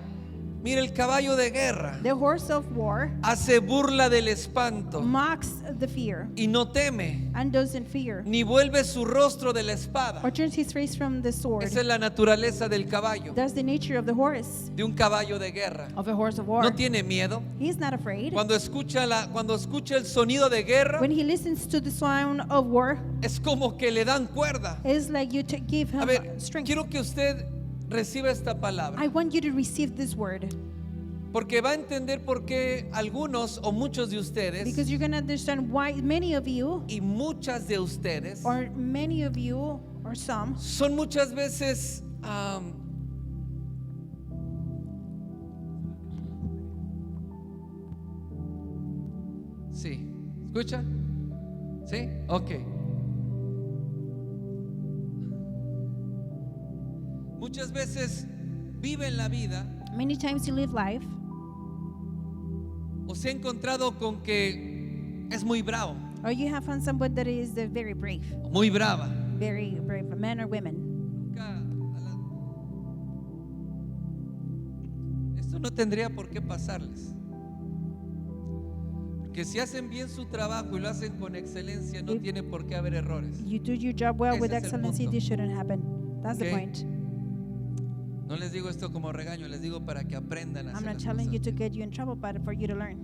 Speaker 1: Mira, el caballo de guerra
Speaker 2: The horse of war
Speaker 1: hace burla del espanto
Speaker 2: mocks the fear
Speaker 1: y no teme,
Speaker 2: and doesn't fear,
Speaker 1: ni vuelve su rostro de la espada.
Speaker 2: or turns his face from the sword.
Speaker 1: Esa es la naturaleza del caballo,
Speaker 2: That's the nature of the horse,
Speaker 1: de un caballo de guerra.
Speaker 2: of a horse of war.
Speaker 1: No tiene miedo.
Speaker 2: He's not afraid.
Speaker 1: Cuando escucha el sonido de guerra,
Speaker 2: When he listens to the sound of war,
Speaker 1: es como que le dan cuerda.
Speaker 2: it's like you give him
Speaker 1: A ver,
Speaker 2: strength.
Speaker 1: quiero que usted reciba esta palabra,
Speaker 2: I want you to receive this word
Speaker 1: porque va a entender por qué algunos o muchos de ustedes
Speaker 2: because you're going to understand why many of you,
Speaker 1: y muchas de ustedes
Speaker 2: or many of you, or some,
Speaker 1: son muchas veces sí, ¿escucha? ¿Sí? Ok. Muchas veces viven la vida
Speaker 2: many times you live life
Speaker 1: o se ha encontrado con que es muy bravo,
Speaker 2: or you have found someone that is very
Speaker 1: muy brava.
Speaker 2: brave, men or women.
Speaker 1: Esto no tendría por qué pasarles. Porque si hacen bien su trabajo y lo hacen con excelencia, no tiene por qué haber errores.
Speaker 2: You do your job well
Speaker 1: Ese
Speaker 2: with
Speaker 1: es el
Speaker 2: excellency,
Speaker 1: punto.
Speaker 2: this shouldn't happen. That's the
Speaker 1: Okay.
Speaker 2: point.
Speaker 1: No les digo esto como regaño, les digo para que aprendan a
Speaker 2: I'm
Speaker 1: hacer
Speaker 2: not
Speaker 1: las
Speaker 2: telling you
Speaker 1: cosas
Speaker 2: to
Speaker 1: bien.
Speaker 2: get you in trouble, but for you to learn.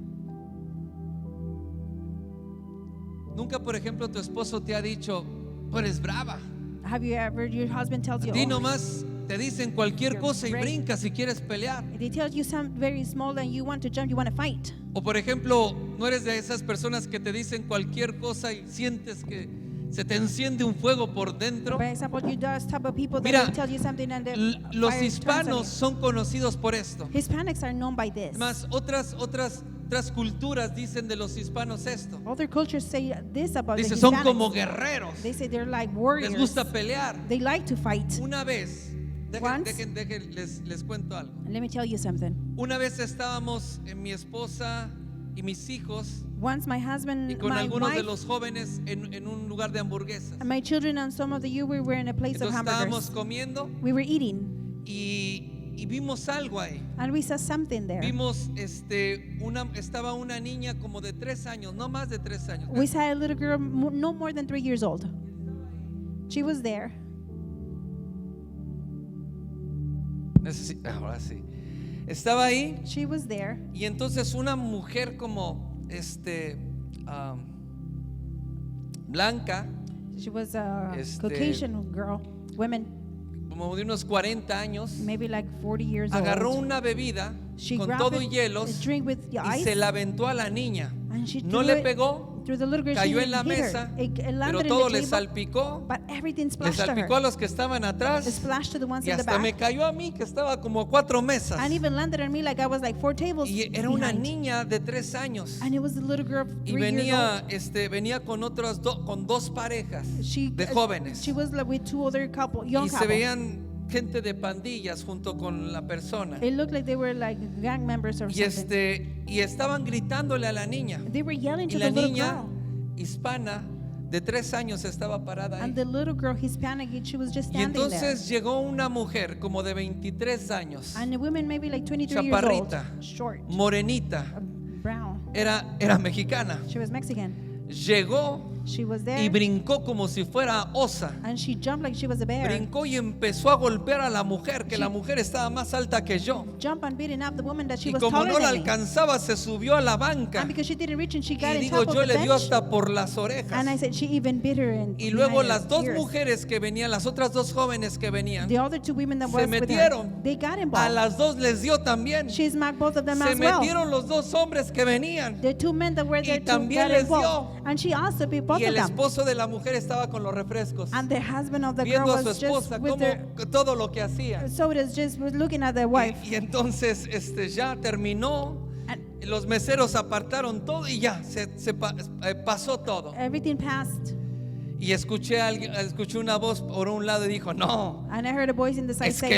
Speaker 1: Nunca, por ejemplo, tu esposo te ha dicho, tú eres brava.
Speaker 2: Have you ever, your husband tells
Speaker 1: A
Speaker 2: you,
Speaker 1: ti
Speaker 2: oh,
Speaker 1: nomás te dicen cualquier
Speaker 2: You're
Speaker 1: cosa y
Speaker 2: brave.
Speaker 1: brincas si quieres pelear.
Speaker 2: they tell you something very small and you want to jump, you want to fight.
Speaker 1: O por ejemplo, no eres de esas personas que te dicen cualquier cosa y sientes que se te enciende un fuego por dentro.
Speaker 2: For example, you those type of people that
Speaker 1: Mira,
Speaker 2: will tell you something and the
Speaker 1: Los
Speaker 2: fire turns on
Speaker 1: hispanos
Speaker 2: you.
Speaker 1: son conocidos por esto.
Speaker 2: Hispanics are known by this.
Speaker 1: Además, otras culturas dicen de los hispanos esto.
Speaker 2: Other cultures say this about
Speaker 1: Dice,
Speaker 2: the
Speaker 1: son
Speaker 2: Hispanics.
Speaker 1: como guerreros.
Speaker 2: They say they're like warriors.
Speaker 1: Les gusta pelear.
Speaker 2: They like to fight.
Speaker 1: Una vez,
Speaker 2: Once-
Speaker 1: les cuento algo.
Speaker 2: And let me tell you something.
Speaker 1: Una vez estábamos en mi esposa y mis hijos
Speaker 2: Once my husband,
Speaker 1: y con
Speaker 2: my
Speaker 1: algunos de
Speaker 2: wife,
Speaker 1: los jóvenes en un lugar de hamburguesas.
Speaker 2: and my children and some of the you, we were in a place of
Speaker 1: Entonces estábamos
Speaker 2: hamburgers.
Speaker 1: comiendo
Speaker 2: We were eating,
Speaker 1: y vimos algo ahí.
Speaker 2: and we saw something there.
Speaker 1: Vimos estaba una niña como de 3 años, no más de 3 años.
Speaker 2: We saw a little girl, no more than 3 years old. She was there.
Speaker 1: Ahora sí. Estaba ahí
Speaker 2: She was there.
Speaker 1: y entonces una mujer como blanca,
Speaker 2: She was a
Speaker 1: Este-
Speaker 2: Caucasian girl, women,
Speaker 1: como de unos 40 años,
Speaker 2: maybe like 40 years
Speaker 1: agarró
Speaker 2: old.
Speaker 1: una bebida
Speaker 2: She
Speaker 1: con
Speaker 2: grabbed
Speaker 1: todo
Speaker 2: a
Speaker 1: y hielos
Speaker 2: drink with
Speaker 1: y
Speaker 2: ice,
Speaker 1: se la aventó a la niña.
Speaker 2: and she
Speaker 1: No
Speaker 2: threw
Speaker 1: le
Speaker 2: it
Speaker 1: pegó,
Speaker 2: through the little girl.
Speaker 1: cayó
Speaker 2: She
Speaker 1: en la
Speaker 2: hit her.
Speaker 1: mesa,
Speaker 2: It
Speaker 1: pero
Speaker 2: landed in
Speaker 1: todo
Speaker 2: the
Speaker 1: le
Speaker 2: table,
Speaker 1: salpicó,
Speaker 2: but everything
Speaker 1: le
Speaker 2: splashed to
Speaker 1: salpicó a
Speaker 2: her.
Speaker 1: los que estaban
Speaker 2: It
Speaker 1: atrás
Speaker 2: splashed to the ones
Speaker 1: y
Speaker 2: in the
Speaker 1: hasta me
Speaker 2: back,
Speaker 1: cayó a mí que estaba como 4 mesas.
Speaker 2: and even landed on me like I was like 4 tables
Speaker 1: Y era una
Speaker 2: behind.
Speaker 1: niña de 3 años
Speaker 2: And it was the little girl of
Speaker 1: y
Speaker 2: 3 years old.
Speaker 1: venía con con 2 parejas
Speaker 2: She
Speaker 1: de jóvenes
Speaker 2: She was like with 2 other young
Speaker 1: y se
Speaker 2: couple.
Speaker 1: veían gente de pandillas junto con la persona
Speaker 2: It looked like they were like gang members or
Speaker 1: y
Speaker 2: something.
Speaker 1: y estaban gritándole a la niña
Speaker 2: They were yelling
Speaker 1: y
Speaker 2: to
Speaker 1: la
Speaker 2: the little
Speaker 1: niña
Speaker 2: girl.
Speaker 1: hispana de 3 años estaba parada ahí.
Speaker 2: And the little girl, Hispanic, she was just
Speaker 1: Y
Speaker 2: standing
Speaker 1: entonces llegó una mujer como de 23 años,
Speaker 2: there. And the woman maybe like 23 years
Speaker 1: chaparrita,
Speaker 2: old, short,
Speaker 1: morenita,
Speaker 2: brown.
Speaker 1: era mexicana.
Speaker 2: She was Mexican.
Speaker 1: Llegó
Speaker 2: She was there,
Speaker 1: y brincó como si fuera osa.
Speaker 2: and she jumped like she was a bear.
Speaker 1: Brincó y empezó a golpear a la mujer, que la mujer estaba más alta que yo.
Speaker 2: Jump and beating up the woman that she
Speaker 1: Y
Speaker 2: was
Speaker 1: como
Speaker 2: taller
Speaker 1: no la
Speaker 2: than me.
Speaker 1: alcanzaba, se subió a la banca.
Speaker 2: And because she didn't reach and she got
Speaker 1: Y
Speaker 2: in
Speaker 1: digo,
Speaker 2: top of
Speaker 1: yo
Speaker 2: the
Speaker 1: le dio
Speaker 2: bench.
Speaker 1: hasta por las orejas.
Speaker 2: And I said she even bit her in
Speaker 1: Y luego
Speaker 2: behind
Speaker 1: las
Speaker 2: her
Speaker 1: 2
Speaker 2: ears.
Speaker 1: mujeres que venían, las otras 2 jóvenes que venían,
Speaker 2: The other 2 women that
Speaker 1: se
Speaker 2: was with her,
Speaker 1: metieron.
Speaker 2: they got
Speaker 1: a
Speaker 2: involved.
Speaker 1: las 2 les dio también.
Speaker 2: She smacked both of them
Speaker 1: Se
Speaker 2: as well.
Speaker 1: metieron los 2 hombres que venían.
Speaker 2: The 2 men that were there
Speaker 1: Y
Speaker 2: too
Speaker 1: también
Speaker 2: got
Speaker 1: les
Speaker 2: involved.
Speaker 1: dio.
Speaker 2: And she also beat both
Speaker 1: Y
Speaker 2: of
Speaker 1: el
Speaker 2: them.
Speaker 1: esposo de la mujer estaba con los refrescos,
Speaker 2: And the husband of the girl
Speaker 1: viendo a su
Speaker 2: was just
Speaker 1: esposa
Speaker 2: with
Speaker 1: como
Speaker 2: their
Speaker 1: todo lo que hacía.
Speaker 2: sodas, just was looking at their wife.
Speaker 1: Y entonces ya terminó.
Speaker 2: And
Speaker 1: Los meseros apartaron todo y ya pasó todo.
Speaker 2: everything passed.
Speaker 1: Y escuché una voz por un lado y dijo, no,
Speaker 2: And I heard a voice in the side say,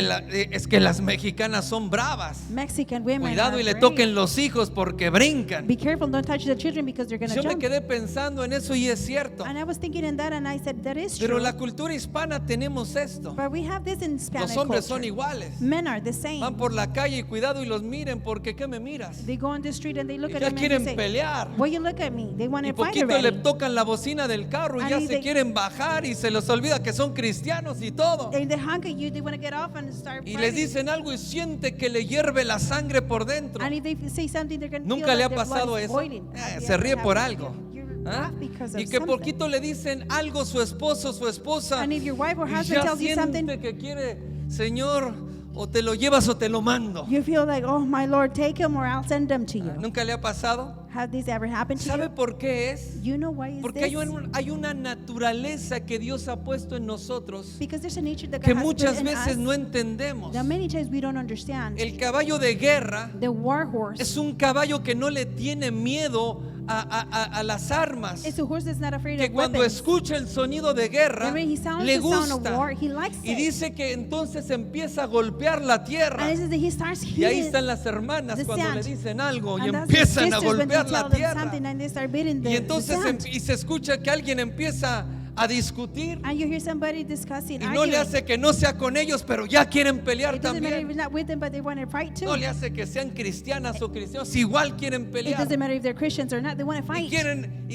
Speaker 1: es que las mexicanas son bravas.
Speaker 2: Mexican women
Speaker 1: Cuidado
Speaker 2: are
Speaker 1: y le
Speaker 2: brave.
Speaker 1: toquen los hijos porque brincan.
Speaker 2: Be careful, don't touch the children because they're going to
Speaker 1: Yo me
Speaker 2: jump.
Speaker 1: quedé pensando en eso y es cierto.
Speaker 2: And I was thinking in that, and I said, that is
Speaker 1: Pero
Speaker 2: true.
Speaker 1: la cultura hispana tenemos esto.
Speaker 2: But we have this in Spanish
Speaker 1: Los hombres son
Speaker 2: culture.
Speaker 1: iguales.
Speaker 2: Men are the same.
Speaker 1: Van por la calle y cuidado y los miren porque ¿qué me miras?
Speaker 2: They go on the street and they look
Speaker 1: Y
Speaker 2: at
Speaker 1: ya
Speaker 2: them and
Speaker 1: quieren
Speaker 2: they say,
Speaker 1: pelear.
Speaker 2: why you look at me? They want
Speaker 1: Y
Speaker 2: to fight
Speaker 1: poquito
Speaker 2: already.
Speaker 1: le tocan la bocina del carro y
Speaker 2: And
Speaker 1: ya
Speaker 2: if
Speaker 1: se
Speaker 2: they-
Speaker 1: quieren bajar y se les olvida que son cristianos y todo.
Speaker 2: And they honk at you, they want to get off and start
Speaker 1: Y les
Speaker 2: fighting.
Speaker 1: dicen algo y siente que le hierve la sangre por dentro.
Speaker 2: And if they say something, they're going to
Speaker 1: ¿Nunca
Speaker 2: feel
Speaker 1: le ha
Speaker 2: that their blood
Speaker 1: pasado
Speaker 2: is
Speaker 1: eso?
Speaker 2: boiling.
Speaker 1: Se ríe por algo.
Speaker 2: You
Speaker 1: ¿Ah?
Speaker 2: laugh because of
Speaker 1: Y que
Speaker 2: something.
Speaker 1: poquito le dicen algo su esposo, su esposa.
Speaker 2: And if your wife or
Speaker 1: Y
Speaker 2: husband
Speaker 1: ya
Speaker 2: tells you something,
Speaker 1: siente que quiere, Señor, o te lo llevas o te lo mando.
Speaker 2: you feel like, oh my Lord, take him or I'll send them to you.
Speaker 1: ¿Nunca le ha pasado?
Speaker 2: Have this ever happened to
Speaker 1: ¿Sabe
Speaker 2: you?
Speaker 1: por qué es?
Speaker 2: You know why is
Speaker 1: Porque
Speaker 2: this?
Speaker 1: hay una naturaleza que Dios ha puesto en nosotros
Speaker 2: Because there's a nature that
Speaker 1: que
Speaker 2: God has put
Speaker 1: muchas
Speaker 2: in
Speaker 1: veces
Speaker 2: us
Speaker 1: no entendemos.
Speaker 2: that many times we don't understand.
Speaker 1: El caballo de guerra
Speaker 2: The war horse
Speaker 1: es un caballo que no le tiene miedo a las armas.
Speaker 2: is a horse that's not afraid
Speaker 1: Que
Speaker 2: of
Speaker 1: cuando
Speaker 2: weapons.
Speaker 1: escucha el sonido de guerra
Speaker 2: And when he sounds
Speaker 1: le
Speaker 2: the sound of
Speaker 1: gusta
Speaker 2: war, he likes
Speaker 1: y
Speaker 2: it.
Speaker 1: dice que entonces empieza a golpear la tierra.
Speaker 2: And it says that he starts
Speaker 1: Y ahí
Speaker 2: hitting
Speaker 1: están las hermanas
Speaker 2: the
Speaker 1: cuando le
Speaker 2: sand.
Speaker 1: dicen algo y
Speaker 2: And that's the
Speaker 1: empiezan a
Speaker 2: sisters when you
Speaker 1: golpear la
Speaker 2: tell them
Speaker 1: tierra.
Speaker 2: something and they start beating
Speaker 1: Y
Speaker 2: the
Speaker 1: entonces
Speaker 2: sand.
Speaker 1: y se escucha que alguien empieza a discutir
Speaker 2: And you hear somebody discussing,
Speaker 1: y no le
Speaker 2: arguing.
Speaker 1: hace que no sea con ellos, pero ya quieren pelear
Speaker 2: It doesn't matter if
Speaker 1: también.
Speaker 2: it's not with them, but they want to fight too.
Speaker 1: No le hace que sean cristianas o cristianos, igual quieren
Speaker 2: It
Speaker 1: pelear.
Speaker 2: doesn't matter if they're Christians or not, they want to
Speaker 1: Y
Speaker 2: fight.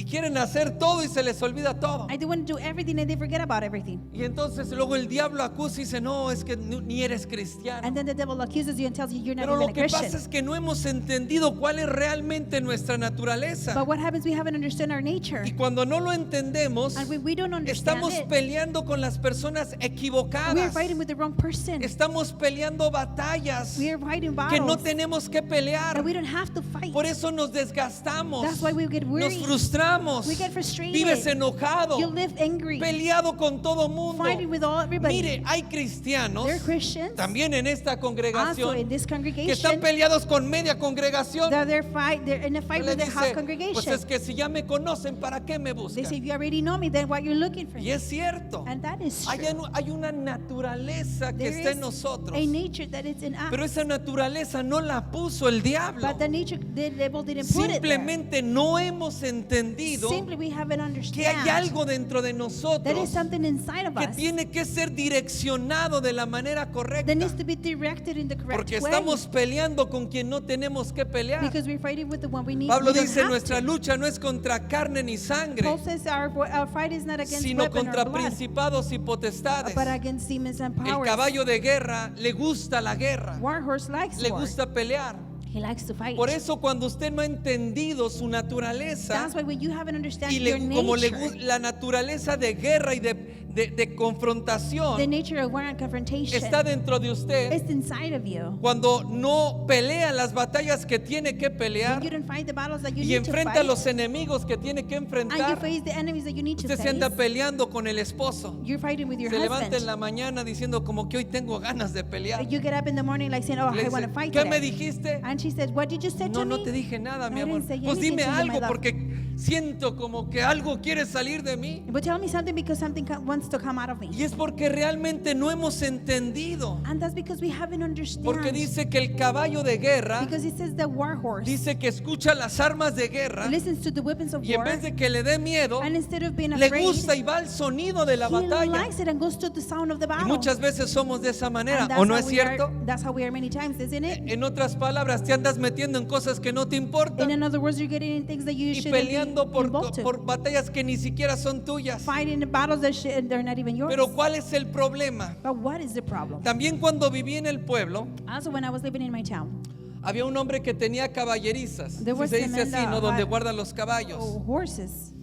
Speaker 1: quieren hacer todo y se les olvida todo.
Speaker 2: And they want to do everything and they forget about everything.
Speaker 1: Y entonces luego el diablo acusa y dice, no, es que ni eres cristiano.
Speaker 2: And then the devil accuses you and tells you you're not
Speaker 1: Pero
Speaker 2: even
Speaker 1: lo
Speaker 2: a
Speaker 1: que
Speaker 2: Christian.
Speaker 1: pasa es que no hemos entendido cuál es realmente nuestra naturaleza.
Speaker 2: But what happens, we haven't understood our nature.
Speaker 1: Y cuando no lo entendemos,
Speaker 2: And when we don't understand
Speaker 1: estamos
Speaker 2: it,
Speaker 1: peleando con las personas
Speaker 2: we are
Speaker 1: equivocadas.
Speaker 2: fighting with the wrong person.
Speaker 1: Estamos peleando batallas
Speaker 2: We are fighting
Speaker 1: que no
Speaker 2: battles
Speaker 1: tenemos que pelear.
Speaker 2: that we don't have to fight.
Speaker 1: Por eso nos desgastamos,
Speaker 2: That's why we get
Speaker 1: nos
Speaker 2: weary.
Speaker 1: frustramos,
Speaker 2: We get frustrated.
Speaker 1: vives enojado,
Speaker 2: You live angry,
Speaker 1: peleado con todo mundo.
Speaker 2: fighting with everybody.
Speaker 1: Mire, hay cristianos
Speaker 2: They're Christians.
Speaker 1: también en esta
Speaker 2: Also
Speaker 1: congregación
Speaker 2: in this
Speaker 1: que están
Speaker 2: congregation,
Speaker 1: peleados con media congregación.
Speaker 2: they're in a fight
Speaker 1: Le
Speaker 2: with the
Speaker 1: dice,
Speaker 2: half
Speaker 1: pues
Speaker 2: congregation.
Speaker 1: es que si ya me conocen, ¿para qué me
Speaker 2: They say,
Speaker 1: buscan?
Speaker 2: if you already know me, then what you're looking for
Speaker 1: Y
Speaker 2: me.
Speaker 1: es cierto,
Speaker 2: And that is
Speaker 1: hay,
Speaker 2: true.
Speaker 1: hay una naturaleza que
Speaker 2: There
Speaker 1: está en
Speaker 2: is
Speaker 1: nosotros,
Speaker 2: a nature that is in us.
Speaker 1: pero esa naturaleza no la puso el diablo.
Speaker 2: But the nature, the devil didn't put it there.
Speaker 1: Simplemente no hemos entendido
Speaker 2: Simply we haven't
Speaker 1: que hay
Speaker 2: understand
Speaker 1: algo dentro de
Speaker 2: that is
Speaker 1: nosotros
Speaker 2: something inside of
Speaker 1: que
Speaker 2: us
Speaker 1: tiene que ser direccionado de la manera correcta.
Speaker 2: that needs to be directed in the correct
Speaker 1: Porque
Speaker 2: way.
Speaker 1: estamos peleando con quien no tenemos que pelear.
Speaker 2: Because we're fighting with the one we need.
Speaker 1: Pablo
Speaker 2: we don't
Speaker 1: dice,
Speaker 2: have
Speaker 1: nuestra
Speaker 2: to.
Speaker 1: lucha no es contra carne ni sangre,
Speaker 2: Paul says our fight is not against
Speaker 1: sino
Speaker 2: weapon
Speaker 1: contra
Speaker 2: or blood,
Speaker 1: principados y potestades.
Speaker 2: but against demons and
Speaker 1: El
Speaker 2: powers.
Speaker 1: caballo de guerra le gusta la guerra,
Speaker 2: War horse likes
Speaker 1: le
Speaker 2: war.
Speaker 1: gusta pelear.
Speaker 2: He likes to fight.
Speaker 1: Por eso cuando usted no ha entendido su naturaleza
Speaker 2: That's why when you haven't understand
Speaker 1: y
Speaker 2: your
Speaker 1: como
Speaker 2: nature,
Speaker 1: la naturaleza de guerra y de confrontación
Speaker 2: the nature of war and confrontation,
Speaker 1: está dentro de usted,
Speaker 2: it's inside of you.
Speaker 1: cuando no pelea las batallas que tiene que
Speaker 2: When
Speaker 1: pelear
Speaker 2: you don't fight the battles that you
Speaker 1: y
Speaker 2: need to
Speaker 1: enfrenta a
Speaker 2: fight,
Speaker 1: los enemigos que tiene que
Speaker 2: and you
Speaker 1: enfrentar,
Speaker 2: face the enemies that you need to
Speaker 1: usted se anda
Speaker 2: face,
Speaker 1: peleando con el esposo.
Speaker 2: you're fighting with your
Speaker 1: Se levanta en
Speaker 2: husband.
Speaker 1: la mañana diciendo como que hoy tengo ganas de pelear.
Speaker 2: You get up in the morning like saying, oh,
Speaker 1: Le
Speaker 2: I want
Speaker 1: dice,
Speaker 2: to fight
Speaker 1: ¿qué me
Speaker 2: today.
Speaker 1: dijiste?
Speaker 2: And she said, what did you say
Speaker 1: No,
Speaker 2: to
Speaker 1: no
Speaker 2: me?
Speaker 1: te dije nada, mi
Speaker 2: I
Speaker 1: amor.
Speaker 2: didn't say
Speaker 1: Pues
Speaker 2: anything
Speaker 1: dime
Speaker 2: to you, my
Speaker 1: algo
Speaker 2: love.
Speaker 1: porque siento como que algo quiere salir de mí.
Speaker 2: But tell me something because something wants to come out of me.
Speaker 1: Y es porque realmente no hemos entendido.
Speaker 2: And that's because we haven't understood.
Speaker 1: Porque dice que el caballo de guerra,
Speaker 2: Because it says the war horse
Speaker 1: dice que escucha las armas de guerra
Speaker 2: listens to the weapons of
Speaker 1: y en
Speaker 2: war,
Speaker 1: vez de que le dé miedo,
Speaker 2: and instead of being
Speaker 1: le
Speaker 2: afraid,
Speaker 1: gusta y va al sonido de la
Speaker 2: he
Speaker 1: batalla.
Speaker 2: likes it and goes to the sound of the
Speaker 1: Y
Speaker 2: battle.
Speaker 1: muchas veces somos de esa manera,
Speaker 2: And that's
Speaker 1: ¿o no
Speaker 2: how
Speaker 1: es
Speaker 2: we are-
Speaker 1: cierto?
Speaker 2: That's how we are many times, isn't it?
Speaker 1: En otras palabras, te andas metiendo en cosas que no te importan
Speaker 2: In other words, you're getting in things that you
Speaker 1: y
Speaker 2: shouldn't
Speaker 1: peleando
Speaker 2: be
Speaker 1: por
Speaker 2: involved in.
Speaker 1: batallas que ni siquiera son tuyas.
Speaker 2: Fighting in battles that they're not even yours.
Speaker 1: Pero ¿cuál es el problema?
Speaker 2: But what is the problem?
Speaker 1: También cuando viví en el pueblo,
Speaker 2: Also, when I was living in my town,
Speaker 1: había un hombre que tenía caballerizas.
Speaker 2: There
Speaker 1: Si
Speaker 2: was
Speaker 1: se
Speaker 2: a
Speaker 1: dice
Speaker 2: man
Speaker 1: así,
Speaker 2: that
Speaker 1: ¿no? Donde
Speaker 2: had-
Speaker 1: guardan los caballos.
Speaker 2: horses.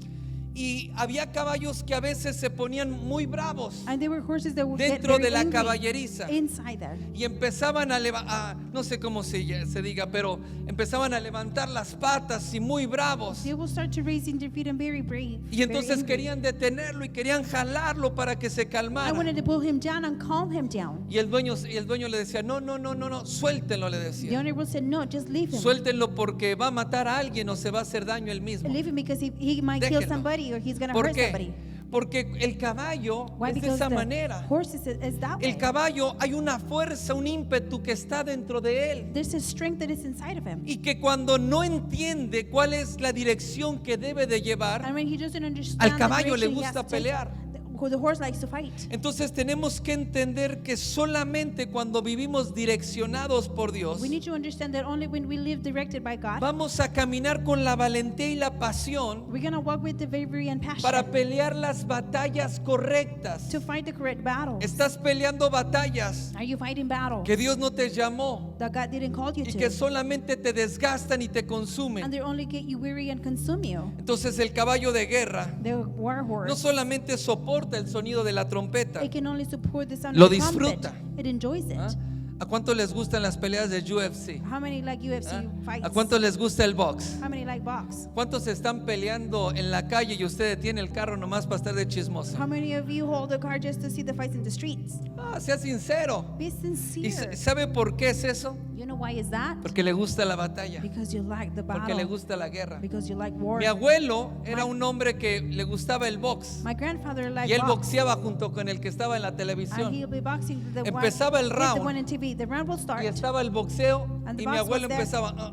Speaker 1: Y había caballos que a veces se ponían muy bravos
Speaker 2: And there were horses that would get
Speaker 1: dentro
Speaker 2: very
Speaker 1: de la
Speaker 2: angry
Speaker 1: caballeriza.
Speaker 2: inside there.
Speaker 1: Y empezaban no sé cómo se diga, pero empezaban a levantar las patas y muy bravos.
Speaker 2: They will start to raise in their feet and very brave.
Speaker 1: Y
Speaker 2: very
Speaker 1: entonces
Speaker 2: angry.
Speaker 1: querían detenerlo y querían jalarlo para que se
Speaker 2: I
Speaker 1: calmara.
Speaker 2: wanted to pull him down and calm him down.
Speaker 1: Y el dueño le decía, no, suéltenlo, le
Speaker 2: The
Speaker 1: decía.
Speaker 2: owner will say, no, just leave him.
Speaker 1: Suéltenlo porque va a matar a alguien o se va a hacer daño él mismo.
Speaker 2: Leave him because he might kill
Speaker 1: Déjenlo.
Speaker 2: somebody or he's going to
Speaker 1: ¿Por
Speaker 2: hurt
Speaker 1: qué?
Speaker 2: somebody.
Speaker 1: Porque el caballo
Speaker 2: Why?
Speaker 1: es de
Speaker 2: Because
Speaker 1: esa
Speaker 2: the
Speaker 1: manera.
Speaker 2: horse is that way.
Speaker 1: El caballo hay una fuerza, un ímpetu que está dentro de él.
Speaker 2: There's a strength that is inside of him.
Speaker 1: Y que cuando no entiende cuál es la dirección que debe de llevar,
Speaker 2: And when he doesn't understand
Speaker 1: al
Speaker 2: the
Speaker 1: caballo le
Speaker 2: direction he has
Speaker 1: gusta
Speaker 2: to take,
Speaker 1: pelear.
Speaker 2: the horse likes to fight.
Speaker 1: Entonces tenemos que entender que solamente cuando vivimos direccionados por Dios,
Speaker 2: We need to understand that only when we live directed by God,
Speaker 1: vamos a caminar con la valentía y la pasión
Speaker 2: we're going to walk with the bravery and passion
Speaker 1: para pelear las batallas correctas.
Speaker 2: to fight the correct battles.
Speaker 1: Estás peleando batallas
Speaker 2: Are you fighting battles
Speaker 1: que Dios no te llamó
Speaker 2: that God didn't call you
Speaker 1: y
Speaker 2: to?
Speaker 1: que solamente te desgastan y te
Speaker 2: And
Speaker 1: consumen.
Speaker 2: they only get you weary and consume you.
Speaker 1: Entonces el caballo de guerra
Speaker 2: The war horse,
Speaker 1: no solamente soporta el sonido de la trompeta.
Speaker 2: it can only support the sound
Speaker 1: Lo
Speaker 2: of the trumpet.
Speaker 1: disfruta.
Speaker 2: It enjoys it.
Speaker 1: ¿Ah? ¿A cuánto les gustan las peleas de UFC?
Speaker 2: How many like UFC
Speaker 1: ¿Ah?
Speaker 2: fights?
Speaker 1: ¿A cuánto les gusta el box?
Speaker 2: How many like box?
Speaker 1: ¿Cuántos están peleando en la calle y usted detiene el carro nomás para estar de chismoso?
Speaker 2: How many of you hold a car just to see the fights in the streets?
Speaker 1: Sea sincero.
Speaker 2: Be
Speaker 1: ¿Y
Speaker 2: sincere.
Speaker 1: sabe por qué es eso?
Speaker 2: You know why is that?
Speaker 1: Porque le gusta la batalla,
Speaker 2: Because you like the
Speaker 1: porque le
Speaker 2: battle.
Speaker 1: gusta la guerra.
Speaker 2: Because you like war.
Speaker 1: Mi abuelo era un hombre que le gustaba el box
Speaker 2: My grandfather liked
Speaker 1: y él
Speaker 2: box.
Speaker 1: boxeaba junto con el que estaba en la
Speaker 2: And
Speaker 1: televisión.
Speaker 2: he'll be boxing the
Speaker 1: Empezaba el
Speaker 2: with
Speaker 1: round.
Speaker 2: the one in TV. The round will start.
Speaker 1: Y estaba el boxeo
Speaker 2: And the
Speaker 1: y mi
Speaker 2: box
Speaker 1: abuelo
Speaker 2: was there.
Speaker 1: empezaba.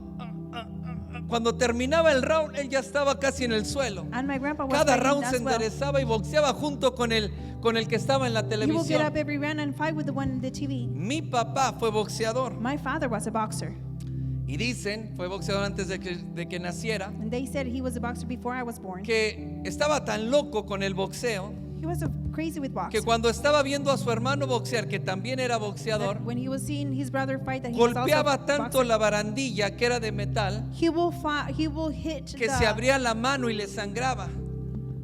Speaker 1: Cuando terminaba el round, él ya estaba casi en el suelo.
Speaker 2: And my grandpa was
Speaker 1: Cada
Speaker 2: fighting
Speaker 1: round se
Speaker 2: as well.
Speaker 1: enderezaba y boxeaba junto con el que estaba en la
Speaker 2: He will get
Speaker 1: televisión.
Speaker 2: up every round and fight with the one in the TV.
Speaker 1: Mi papá fue boxeador
Speaker 2: My father was a boxer.
Speaker 1: y dicen, fue boxeador antes de que naciera,
Speaker 2: And they said he was a boxer before I was born.
Speaker 1: que estaba tan loco con el boxeo
Speaker 2: He was crazy with
Speaker 1: que
Speaker 2: boxing.
Speaker 1: cuando estaba viendo a su hermano boxear, que también era boxeador,
Speaker 2: That when he was seeing his brother fight, that he was also
Speaker 1: golpeaba
Speaker 2: a
Speaker 1: tanto
Speaker 2: boxer.
Speaker 1: la barandilla que era de metal
Speaker 2: He will hit
Speaker 1: que se abría la mano y le sangraba.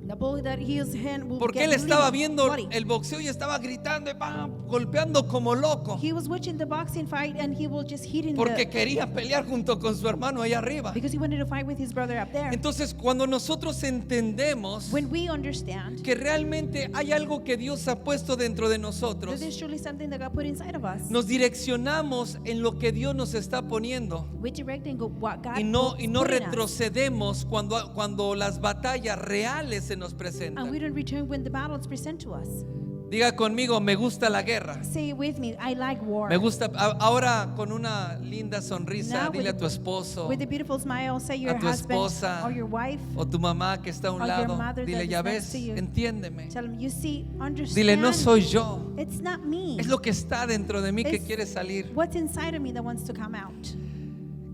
Speaker 2: the ball that his hand will
Speaker 1: Porque
Speaker 2: get
Speaker 1: él estaba
Speaker 2: bleeding,
Speaker 1: viendo
Speaker 2: bloody.
Speaker 1: el boxeo y estaba gritando y golpeando como loco.
Speaker 2: He was watching the boxing fight and he will just hit in
Speaker 1: Porque quería pelear junto con su hermano allá arriba.
Speaker 2: because he wanted to fight with his brother up there.
Speaker 1: Entonces, cuando nosotros entendemos
Speaker 2: When we understand
Speaker 1: que realmente hay algo que Dios ha puesto dentro de
Speaker 2: that
Speaker 1: nosotros,
Speaker 2: there's surely something that God put inside of us,
Speaker 1: nos direccionamos en lo que Dios nos está poniendo
Speaker 2: we direct and go what God
Speaker 1: y no
Speaker 2: put in us.
Speaker 1: retrocedemos cuando las batallas reales se nos
Speaker 2: And
Speaker 1: presentan.
Speaker 2: we don't return when the battles present to us.
Speaker 1: Diga conmigo, me gusta la guerra.
Speaker 2: Say it with me, I like war.
Speaker 1: Me gusta. Ahora con una linda sonrisa,
Speaker 2: Now
Speaker 1: dile a
Speaker 2: with-
Speaker 1: tu esposo
Speaker 2: With a beautiful smile, say your
Speaker 1: a tu
Speaker 2: husband
Speaker 1: esposa
Speaker 2: or your wife.
Speaker 1: o tu mamá que está a un
Speaker 2: or your
Speaker 1: lado,
Speaker 2: mother
Speaker 1: dile,
Speaker 2: that
Speaker 1: ya
Speaker 2: is next
Speaker 1: ves,
Speaker 2: to you.
Speaker 1: entiéndeme.
Speaker 2: Tell them, you see, understand.
Speaker 1: Dile, no soy yo,
Speaker 2: It's not me.
Speaker 1: es lo que está dentro de mí que
Speaker 2: It's
Speaker 1: quiere salir.
Speaker 2: What's inside of me that wants to come out.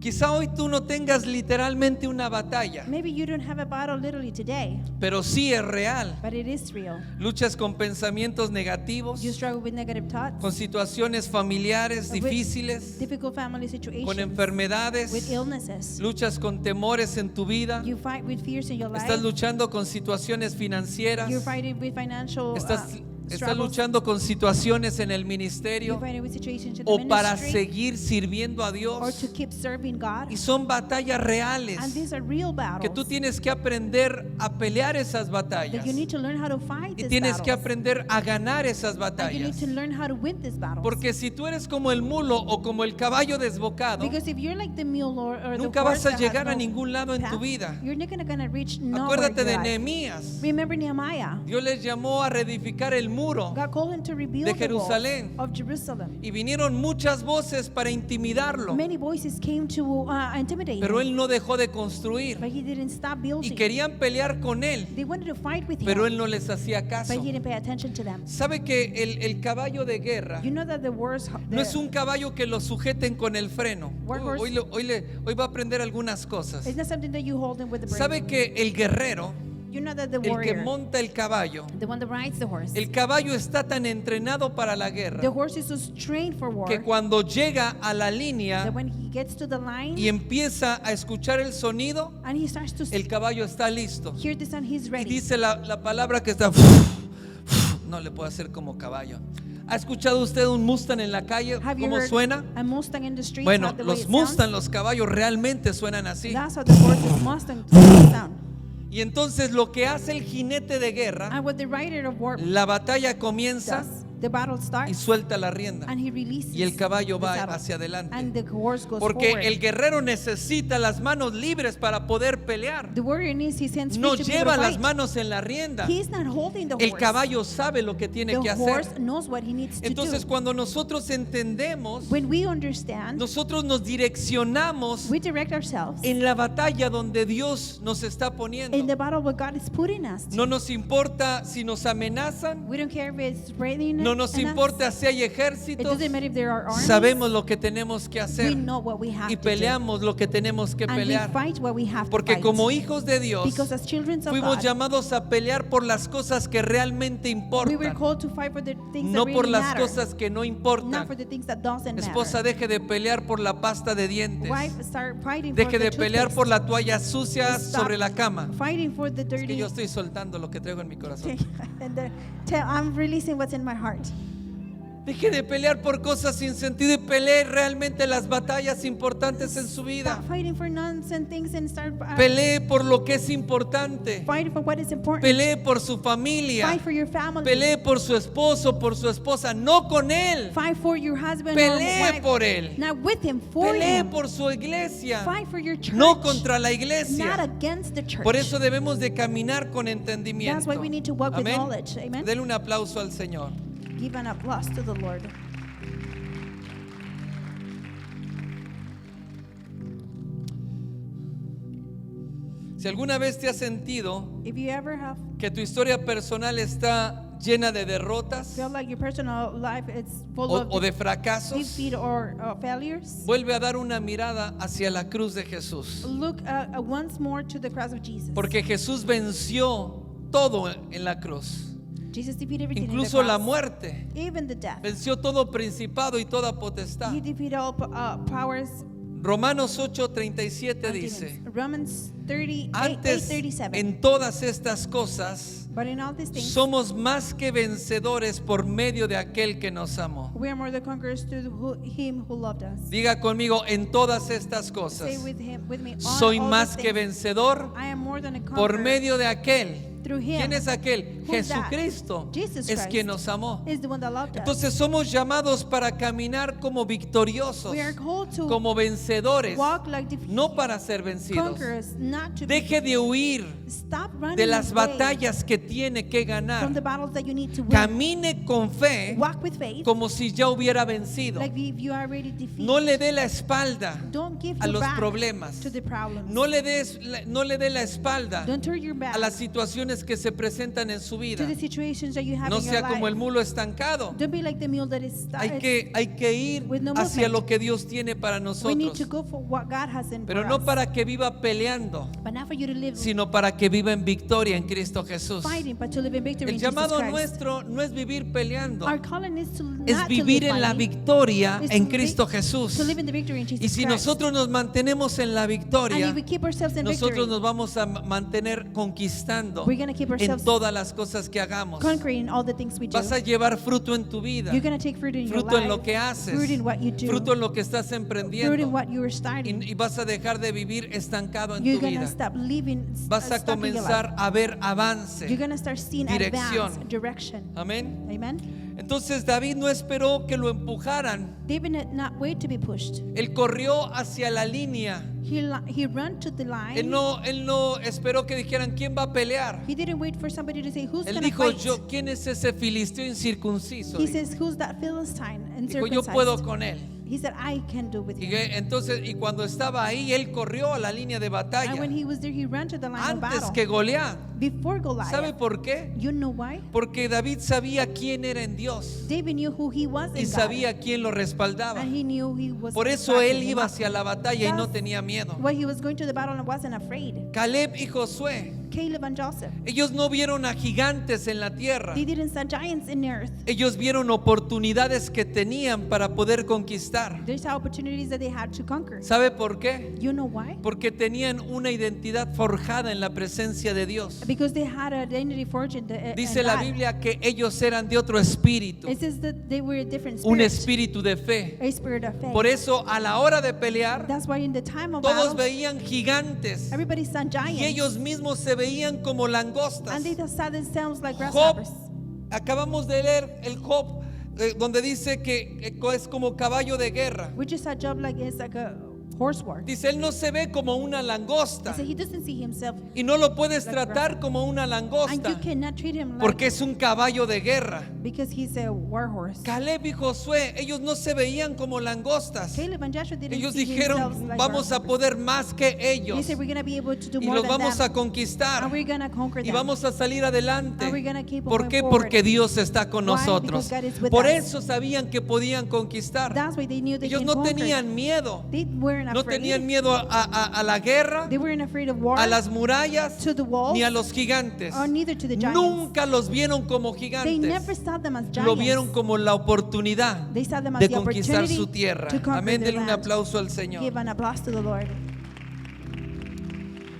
Speaker 1: Quizá hoy tú no tengas literalmente una batalla,
Speaker 2: Maybe you don't have a battle literally today,
Speaker 1: pero sí es real.
Speaker 2: but it is real.
Speaker 1: Luchas con pensamientos negativos,
Speaker 2: You struggle with negative thoughts,
Speaker 1: con situaciones familiares
Speaker 2: with
Speaker 1: difíciles,
Speaker 2: difficult family
Speaker 1: con
Speaker 2: situations,
Speaker 1: enfermedades,
Speaker 2: with illnesses.
Speaker 1: luchas con temores en tu vida,
Speaker 2: You fight with fears in your life.
Speaker 1: estás luchando con situaciones financieras,
Speaker 2: You're fighting with financial
Speaker 1: estás
Speaker 2: struggles.
Speaker 1: luchando con situaciones en el
Speaker 2: You're
Speaker 1: ministerio
Speaker 2: fighting with situations in the
Speaker 1: o para
Speaker 2: ministry,
Speaker 1: seguir sirviendo a
Speaker 2: or
Speaker 1: Dios.
Speaker 2: to keep serving God.
Speaker 1: Y son batallas reales
Speaker 2: And these are real
Speaker 1: que tú
Speaker 2: battles
Speaker 1: tienes que aprender a pelear esas
Speaker 2: that
Speaker 1: batallas
Speaker 2: you need to learn how to fight
Speaker 1: y
Speaker 2: these
Speaker 1: tienes que
Speaker 2: battles.
Speaker 1: aprender a ganar esas
Speaker 2: And you need
Speaker 1: batallas.
Speaker 2: to learn how to win these battles.
Speaker 1: Porque si tú eres como el mulo o como el caballo desbocado,
Speaker 2: Because if you're like the mule or the
Speaker 1: nunca
Speaker 2: horse
Speaker 1: vas a
Speaker 2: that has
Speaker 1: llegar a
Speaker 2: no
Speaker 1: ningún lado en
Speaker 2: path,
Speaker 1: tu vida.
Speaker 2: you're not gonna reach nowhere
Speaker 1: Acuérdate
Speaker 2: in
Speaker 1: de
Speaker 2: your life.
Speaker 1: Nehemías.
Speaker 2: Remember Nehemiah.
Speaker 1: Dios les llamó a reedificar el muro
Speaker 2: God called him to rebuild
Speaker 1: de
Speaker 2: the walls
Speaker 1: Jerusalén.
Speaker 2: of Jerusalem.
Speaker 1: Y vinieron muchas voces para intimidarlo,
Speaker 2: Many voices came to intimidate
Speaker 1: pero
Speaker 2: him,
Speaker 1: él no dejó de construir.
Speaker 2: but he didn't stop
Speaker 1: Y
Speaker 2: building.
Speaker 1: querían pelear con él,
Speaker 2: They wanted to fight with
Speaker 1: pero
Speaker 2: him,
Speaker 1: él no les hacía caso.
Speaker 2: but he didn't pay attention to them.
Speaker 1: ¿Sabe que el caballo de guerra
Speaker 2: You know that the worst,
Speaker 1: no es un caballo que lo sujeten con el freno?
Speaker 2: Workhorse.
Speaker 1: Hoy va a aprender algunas cosas.
Speaker 2: it's not something that you hold him with the brain.
Speaker 1: ¿Sabe que el guerrero,
Speaker 2: You know that the
Speaker 1: el que
Speaker 2: warrior,
Speaker 1: monta el caballo,
Speaker 2: the one that rides the horse,
Speaker 1: el caballo está tan entrenado para la
Speaker 2: the
Speaker 1: guerra
Speaker 2: horse is so trained for war
Speaker 1: que cuando llega a la línea
Speaker 2: that when he gets to the line
Speaker 1: y empieza a escuchar el sonido,
Speaker 2: and he starts to
Speaker 1: el caballo está listo.
Speaker 2: hear the sound, he's
Speaker 1: Y
Speaker 2: ready.
Speaker 1: dice la palabra que está... No le puedo hacer como caballo. ¿Ha escuchado usted un Mustang en la calle?
Speaker 2: Have you
Speaker 1: ¿Cómo
Speaker 2: heard
Speaker 1: suena?
Speaker 2: a Mustang in the streets?
Speaker 1: Bueno,
Speaker 2: how the way
Speaker 1: los
Speaker 2: it
Speaker 1: Mustang,
Speaker 2: sounds?
Speaker 1: los caballos realmente suenan así.
Speaker 2: That's how the horse's Mustang sound.
Speaker 1: Y entonces lo que hace el jinete de guerra,
Speaker 2: And what the rider of war
Speaker 1: la batalla comienza
Speaker 2: does, the battle
Speaker 1: y
Speaker 2: starts
Speaker 1: suelta la rienda.
Speaker 2: and he releases
Speaker 1: Y el caballo
Speaker 2: the
Speaker 1: va
Speaker 2: saddle.
Speaker 1: hacia adelante.
Speaker 2: And the horse goes
Speaker 1: Porque
Speaker 2: forward.
Speaker 1: el guerrero necesita las manos libres para poder pelear.
Speaker 2: The warrior needs his hands free
Speaker 1: No
Speaker 2: to be able
Speaker 1: lleva
Speaker 2: to
Speaker 1: las
Speaker 2: fight.
Speaker 1: manos en la rienda.
Speaker 2: He's not holding the
Speaker 1: El
Speaker 2: horse.
Speaker 1: caballo sabe lo que tiene que
Speaker 2: The
Speaker 1: hacer.
Speaker 2: horse knows what he needs to
Speaker 1: Entonces
Speaker 2: do.
Speaker 1: cuando nosotros entendemos,
Speaker 2: When we understand,
Speaker 1: nosotros nos direccionamos
Speaker 2: we direct ourselves
Speaker 1: en la batalla donde Dios nos está
Speaker 2: in
Speaker 1: poniendo.
Speaker 2: the battle what God is putting us.
Speaker 1: No nos importa si nos amenazan,
Speaker 2: We don't care if it's raining.
Speaker 1: no nos
Speaker 2: in us.
Speaker 1: importa si hay
Speaker 2: It
Speaker 1: ejércitos.
Speaker 2: doesn't matter if there are armies.
Speaker 1: Sabemos lo que tenemos que
Speaker 2: We
Speaker 1: hacer
Speaker 2: know what we have
Speaker 1: y
Speaker 2: to do.
Speaker 1: peleamos lo que tenemos que
Speaker 2: And we
Speaker 1: pelear.
Speaker 2: fight what we have to
Speaker 1: Porque
Speaker 2: fight.
Speaker 1: como hijos de Dios
Speaker 2: Because as children of
Speaker 1: fuimos
Speaker 2: God,
Speaker 1: llamados a pelear por las cosas que realmente
Speaker 2: we were
Speaker 1: importan,
Speaker 2: called to fight for the things
Speaker 1: no
Speaker 2: that
Speaker 1: por
Speaker 2: really
Speaker 1: las
Speaker 2: matter,
Speaker 1: cosas que no
Speaker 2: not
Speaker 1: importan.
Speaker 2: for the things that doesn't
Speaker 1: Esposa,
Speaker 2: matter.
Speaker 1: deje de pelear por la pasta de dientes.
Speaker 2: Wife, start fighting
Speaker 1: Deje
Speaker 2: for
Speaker 1: de
Speaker 2: the
Speaker 1: pelear
Speaker 2: toothpaste.
Speaker 1: por la toalla sucia
Speaker 2: Stop
Speaker 1: sobre la cama.
Speaker 2: Fighting for the
Speaker 1: Es que
Speaker 2: dirty.
Speaker 1: yo estoy soltando lo que traigo en mi corazón.
Speaker 2: I'm releasing what's in my heart.
Speaker 1: Deje de pelear por cosas sin sentido y pelee realmente las batallas importantes en su vida.
Speaker 2: Stop fighting for nonsense things and start
Speaker 1: Pelee por lo que es importante.
Speaker 2: fighting for what is important.
Speaker 1: Pelee por su familia.
Speaker 2: Fight for your family.
Speaker 1: Pelee por su esposo, por su esposa, no con él.
Speaker 2: Fight for your husband
Speaker 1: Pelee
Speaker 2: or wife.
Speaker 1: por él.
Speaker 2: Not with him, for
Speaker 1: Pelee
Speaker 2: him.
Speaker 1: por su iglesia,
Speaker 2: Fight for your church.
Speaker 1: no contra la
Speaker 2: Not
Speaker 1: iglesia.
Speaker 2: against the church.
Speaker 1: Por eso debemos de caminar con
Speaker 2: That's
Speaker 1: entendimiento.
Speaker 2: why we need to walk with
Speaker 1: Amén.
Speaker 2: knowledge. Amen.
Speaker 1: Denle un aplauso al Señor.
Speaker 2: Give an applause to the Lord.
Speaker 1: Si alguna vez te has sentido
Speaker 2: If you ever have
Speaker 1: que tu historia personal está llena de derrotas
Speaker 2: felt like your personal life is full
Speaker 1: o
Speaker 2: of
Speaker 1: de fracasos,
Speaker 2: defeat or failures,
Speaker 1: vuelve a dar una mirada hacia la cruz de Jesús.
Speaker 2: look once more to the cross of Jesus.
Speaker 1: Porque Jesús venció todo en la cruz,
Speaker 2: Jesus defeated everything
Speaker 1: incluso
Speaker 2: in the
Speaker 1: la
Speaker 2: cross,
Speaker 1: muerte.
Speaker 2: even the death.
Speaker 1: Venció todo principado y toda potestad.
Speaker 2: He defeated all powers
Speaker 1: Romanos 8:37
Speaker 2: and
Speaker 1: dice:
Speaker 2: demons. Romans 38,
Speaker 1: antes
Speaker 2: 8:37.
Speaker 1: en todas estas cosas
Speaker 2: But in all these things,
Speaker 1: somos más que vencedores por medio de aquel que nos amó.
Speaker 2: we are more than conquerors through him who loved us.
Speaker 1: Diga conmigo, en todas estas
Speaker 2: Say
Speaker 1: cosas
Speaker 2: with me, on
Speaker 1: soy
Speaker 2: all
Speaker 1: más
Speaker 2: these
Speaker 1: que
Speaker 2: things,
Speaker 1: vencedor
Speaker 2: I am more than a
Speaker 1: por
Speaker 2: conqueror
Speaker 1: medio de aquel.
Speaker 2: through him.
Speaker 1: ¿Quién es aquel?
Speaker 2: Who's that?
Speaker 1: Jesucristo
Speaker 2: Jesus
Speaker 1: es
Speaker 2: Christ
Speaker 1: quien nos amó.
Speaker 2: is the one that loved us.
Speaker 1: Entonces somos llamados para caminar como victoriosos,
Speaker 2: We are called to
Speaker 1: como vencedores,
Speaker 2: walk like
Speaker 1: no para ser vencidos.
Speaker 2: conquerors, not to
Speaker 1: Deje de huir
Speaker 2: stop running
Speaker 1: de las
Speaker 2: away
Speaker 1: batallas que tiene que
Speaker 2: from
Speaker 1: ganar.
Speaker 2: the battles that you need to win.
Speaker 1: Camine con fe
Speaker 2: Walk with faith,
Speaker 1: como si ya hubiera vencido.
Speaker 2: like if you are already defeated.
Speaker 1: No le dé la espalda
Speaker 2: Don't give
Speaker 1: a
Speaker 2: your
Speaker 1: los
Speaker 2: back
Speaker 1: problemas.
Speaker 2: to the problems.
Speaker 1: No le dé la espalda
Speaker 2: Don't turn your back
Speaker 1: a las situaciones que se presentan en su su
Speaker 2: to
Speaker 1: vida.
Speaker 2: the situations that you have
Speaker 1: No
Speaker 2: in your
Speaker 1: sea
Speaker 2: life.
Speaker 1: como el mulo estancado.
Speaker 2: Don't be like the mule that is
Speaker 1: Hay que ir
Speaker 2: with no
Speaker 1: hacia
Speaker 2: movement.
Speaker 1: lo que Dios tiene para
Speaker 2: We need to
Speaker 1: nosotros.
Speaker 2: go for what God has in
Speaker 1: Pero
Speaker 2: for
Speaker 1: no
Speaker 2: us.
Speaker 1: para que viva peleando,
Speaker 2: But not for you to live
Speaker 1: sino para que viva en victoria en Cristo Jesús.
Speaker 2: fighting, but to live in victory
Speaker 1: El
Speaker 2: in Jesus
Speaker 1: llamado
Speaker 2: Christ.
Speaker 1: nuestro no es vivir peleando,
Speaker 2: Our calling is to
Speaker 1: es
Speaker 2: not to
Speaker 1: vivir
Speaker 2: live
Speaker 1: en la
Speaker 2: fighting,
Speaker 1: victoria
Speaker 2: is
Speaker 1: en
Speaker 2: to
Speaker 1: Cristo
Speaker 2: live-
Speaker 1: Jesús.
Speaker 2: to live in the victory in Jesus
Speaker 1: Y si
Speaker 2: Christ.
Speaker 1: nosotros nos mantenemos en la
Speaker 2: And
Speaker 1: victoria,
Speaker 2: if we keep ourselves in
Speaker 1: nosotros
Speaker 2: victory,
Speaker 1: nos vamos a mantener conquistando
Speaker 2: we're going to keep
Speaker 1: en
Speaker 2: ourselves
Speaker 1: todas las cosas que hagamos.
Speaker 2: conquering all the things we do.
Speaker 1: Vas a llevar fruto en tu vida,
Speaker 2: You're going to take fruit in your
Speaker 1: fruto en
Speaker 2: life,
Speaker 1: lo que haces,
Speaker 2: fruit in what you do,
Speaker 1: fruto en lo que estás
Speaker 2: fruit in
Speaker 1: emprendiendo,
Speaker 2: what you are starting.
Speaker 1: y vas a dejar de vivir estancado en
Speaker 2: You're
Speaker 1: tu
Speaker 2: going to
Speaker 1: vida.
Speaker 2: stop living
Speaker 1: Vas a
Speaker 2: stuck in your life.
Speaker 1: comenzar a ver
Speaker 2: You're
Speaker 1: avance.
Speaker 2: going to start seeing
Speaker 1: dirección.
Speaker 2: advance, direction.
Speaker 1: Amén.
Speaker 2: Amen.
Speaker 1: Entonces David no esperó que lo empujaran.
Speaker 2: David did not wait to be pushed.
Speaker 1: Él corrió hacia la línea.
Speaker 2: He ran to the line.
Speaker 1: Él no esperó que dijeran quién va a pelear.
Speaker 2: He didn't wait for somebody to say who's
Speaker 1: Él
Speaker 2: going to
Speaker 1: dijo,
Speaker 2: fight.
Speaker 1: ¿quién es ese filisteo incircunciso?
Speaker 2: He says, who's that Philistine?
Speaker 1: Dijo, yo puedo con él.
Speaker 2: He said, I can do with
Speaker 1: Y
Speaker 2: him.
Speaker 1: entonces, y cuando estaba ahí, él corrió a la línea de batalla
Speaker 2: And when he was there, he ran to the line of
Speaker 1: antes
Speaker 2: battle.
Speaker 1: que Goliat.
Speaker 2: Before
Speaker 1: ¿Sabe
Speaker 2: Goliath.
Speaker 1: por qué?
Speaker 2: You know why?
Speaker 1: Porque David sabía quién era en Dios
Speaker 2: David knew who he was
Speaker 1: y
Speaker 2: in God.
Speaker 1: sabía quién lo respaldaba.
Speaker 2: And he knew he was
Speaker 1: Por eso
Speaker 2: backing
Speaker 1: él
Speaker 2: him
Speaker 1: iba
Speaker 2: up.
Speaker 1: hacia la batalla y no
Speaker 2: That's
Speaker 1: tenía miedo.
Speaker 2: why he was going to the battle and wasn't afraid.
Speaker 1: Caleb y Josué,
Speaker 2: Caleb and Joseph.
Speaker 1: ellos no vieron a gigantes en la tierra.
Speaker 2: They didn't see giants in the earth.
Speaker 1: Ellos vieron oportunidades que tenían para poder conquistar.
Speaker 2: There's opportunities that they had to conquer.
Speaker 1: ¿Sabe por qué?
Speaker 2: You know why?
Speaker 1: Porque tenían una identidad forjada en la presencia de Dios.
Speaker 2: Because they had an identity forged in
Speaker 1: Dice
Speaker 2: in
Speaker 1: la
Speaker 2: God.
Speaker 1: Biblia que ellos eran de otro espíritu,
Speaker 2: It says that they were a different
Speaker 1: un
Speaker 2: spirit.
Speaker 1: espíritu de fe.
Speaker 2: A spirit of faith.
Speaker 1: Por eso a la hora de pelear,
Speaker 2: That's why in the time of
Speaker 1: todos
Speaker 2: battle,
Speaker 1: veían gigantes
Speaker 2: everybody saw giants.
Speaker 1: y ellos mismos se veían como langostas.
Speaker 2: And they saw themselves like
Speaker 1: Job,
Speaker 2: grasshoppers.
Speaker 1: acabamos de leer el Job, donde dice que es como caballo de guerra.
Speaker 2: We just saw Job like it's like a horse war.
Speaker 1: Dice, él no se ve como una langosta
Speaker 2: So he doesn't see himself,
Speaker 1: y no lo puedes
Speaker 2: like
Speaker 1: tratar como una
Speaker 2: and
Speaker 1: langosta
Speaker 2: you cannot treat him like
Speaker 1: porque es un caballo de guerra.
Speaker 2: because he's a war horse.
Speaker 1: Caleb y Josué, ellos no se veían como langostas.
Speaker 2: Caleb and Joshua didn't
Speaker 1: Ellos
Speaker 2: see themselves
Speaker 1: dijeron,
Speaker 2: like
Speaker 1: vamos a
Speaker 2: grasshoppers.
Speaker 1: poder más que
Speaker 2: They
Speaker 1: ellos
Speaker 2: said we're gonna be able to do
Speaker 1: y
Speaker 2: more
Speaker 1: los
Speaker 2: than
Speaker 1: vamos
Speaker 2: them,
Speaker 1: a conquistar
Speaker 2: and we're gonna conquer
Speaker 1: y
Speaker 2: them.
Speaker 1: vamos a salir adelante.
Speaker 2: And we're gonna keep on
Speaker 1: ¿Por
Speaker 2: going
Speaker 1: qué?
Speaker 2: forward.
Speaker 1: Porque Dios está con
Speaker 2: Why?
Speaker 1: nosotros.
Speaker 2: Because God is with
Speaker 1: Por
Speaker 2: us.
Speaker 1: eso sabían que podían conquistar.
Speaker 2: That's why they knew they
Speaker 1: Ellos
Speaker 2: can
Speaker 1: no
Speaker 2: conquer.
Speaker 1: tenían miedo.
Speaker 2: They weren't
Speaker 1: No
Speaker 2: afraid.
Speaker 1: tenían miedo a la guerra,
Speaker 2: They weren't afraid of war,
Speaker 1: a las murallas,
Speaker 2: to the walls,
Speaker 1: ni a los gigantes.
Speaker 2: or neither to the giants.
Speaker 1: Nunca los vieron como
Speaker 2: They
Speaker 1: gigantes.
Speaker 2: never saw them as giants.
Speaker 1: Lo vieron como la oportunidad
Speaker 2: They saw them as
Speaker 1: de
Speaker 2: the
Speaker 1: conquistar
Speaker 2: opportunity
Speaker 1: su tierra.
Speaker 2: to conquer
Speaker 1: Amén,
Speaker 2: their
Speaker 1: denle un
Speaker 2: land.
Speaker 1: aplauso al Señor.
Speaker 2: Give an applause to the Lord.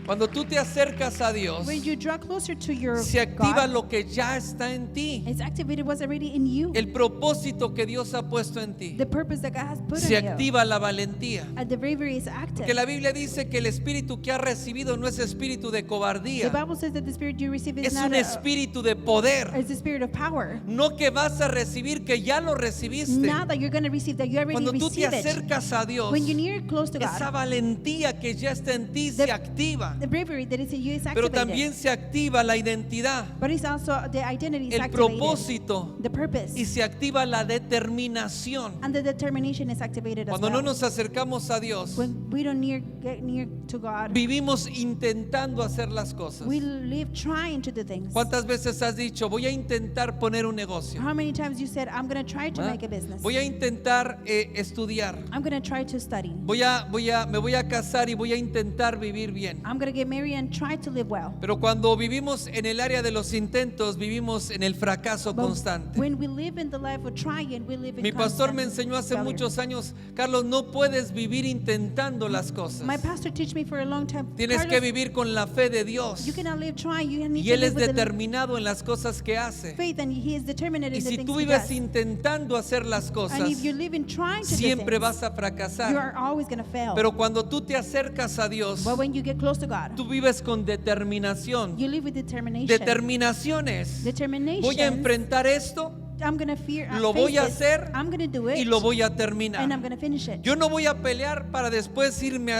Speaker 1: Cuando tú te acercas a Dios,
Speaker 2: When you draw closer to your
Speaker 1: se activa
Speaker 2: God,
Speaker 1: lo que ya está en ti.
Speaker 2: it's activated what's already in you.
Speaker 1: El propósito que Dios ha puesto en ti.
Speaker 2: The purpose that God has put
Speaker 1: Se
Speaker 2: in you.
Speaker 1: activa la valentía.
Speaker 2: And the bravery is active.
Speaker 1: Que la Biblia dice que el espíritu que has recibido no es espíritu de
Speaker 2: The
Speaker 1: cobardía,
Speaker 2: Bible says that the spirit you receive is
Speaker 1: es
Speaker 2: not
Speaker 1: un espíritu de poder.
Speaker 2: it's the spirit of power.
Speaker 1: No que vas a recibir, que ya lo recibiste.
Speaker 2: Now that you're going to receive that, you already
Speaker 1: Cuando tú te
Speaker 2: received it.
Speaker 1: acercas a Dios,
Speaker 2: When you're near close to
Speaker 1: esa
Speaker 2: God,
Speaker 1: valentía que ya está en ti se activa.
Speaker 2: the bravery that is in you is
Speaker 1: Pero
Speaker 2: activated.
Speaker 1: también se activa la identidad,
Speaker 2: But it's also the identity is
Speaker 1: el
Speaker 2: activated.
Speaker 1: propósito,
Speaker 2: The purpose.
Speaker 1: y se activa la determinación.
Speaker 2: And the determination is activated as
Speaker 1: Cuando no
Speaker 2: well.
Speaker 1: nos acercamos a Dios,
Speaker 2: When we don't get near to God,
Speaker 1: vivimos intentando hacer las cosas.
Speaker 2: we live trying to do things.
Speaker 1: ¿Cuántas veces has dicho, voy a intentar poner un negocio?
Speaker 2: How many times you said, I'm going to try to
Speaker 1: ¿Ah?
Speaker 2: make a business.
Speaker 1: Voy a intentar estudiar.
Speaker 2: I'm going to try to study.
Speaker 1: Me voy a casar y voy a intentar vivir bien.
Speaker 2: I'm going to get married and try to live well.
Speaker 1: Pero cuando vivimos en el área de los intentos, vivimos en el fracaso
Speaker 2: But
Speaker 1: constante.
Speaker 2: when we live in the life of trying, we live in
Speaker 1: Mi pastor me
Speaker 2: constant
Speaker 1: enseñó hace
Speaker 2: failure.
Speaker 1: muchos años, Carlos, no puedes vivir intentando las cosas.
Speaker 2: My pastor teach me for a long time.
Speaker 1: Tienes
Speaker 2: Carlos,
Speaker 1: que vivir con la fe de Dios.
Speaker 2: you cannot live trying. You need
Speaker 1: Y
Speaker 2: to
Speaker 1: Él
Speaker 2: live
Speaker 1: es
Speaker 2: with the
Speaker 1: determinado en las cosas que hace.
Speaker 2: faith, and He is determined
Speaker 1: Y
Speaker 2: in the
Speaker 1: si
Speaker 2: things
Speaker 1: tú
Speaker 2: He
Speaker 1: vives
Speaker 2: does.
Speaker 1: intentando hacer las cosas,
Speaker 2: And if you live in trying to do
Speaker 1: siempre
Speaker 2: things,
Speaker 1: vas a
Speaker 2: you
Speaker 1: fracasar.
Speaker 2: are always going to fail.
Speaker 1: Pero cuando tú te acercas a Dios,
Speaker 2: But when you get close to God,
Speaker 1: tú vives con determinación.
Speaker 2: you live with determination.
Speaker 1: Determinaciones.
Speaker 2: Determination.
Speaker 1: Voy a enfrentar esto
Speaker 2: I'm going to fear.
Speaker 1: Lo voy a
Speaker 2: face this.
Speaker 1: hacer
Speaker 2: I'm going to do it.
Speaker 1: y lo voy a
Speaker 2: And I'm
Speaker 1: terminar.
Speaker 2: going to finish it.
Speaker 1: Yo no voy a pelear para después irme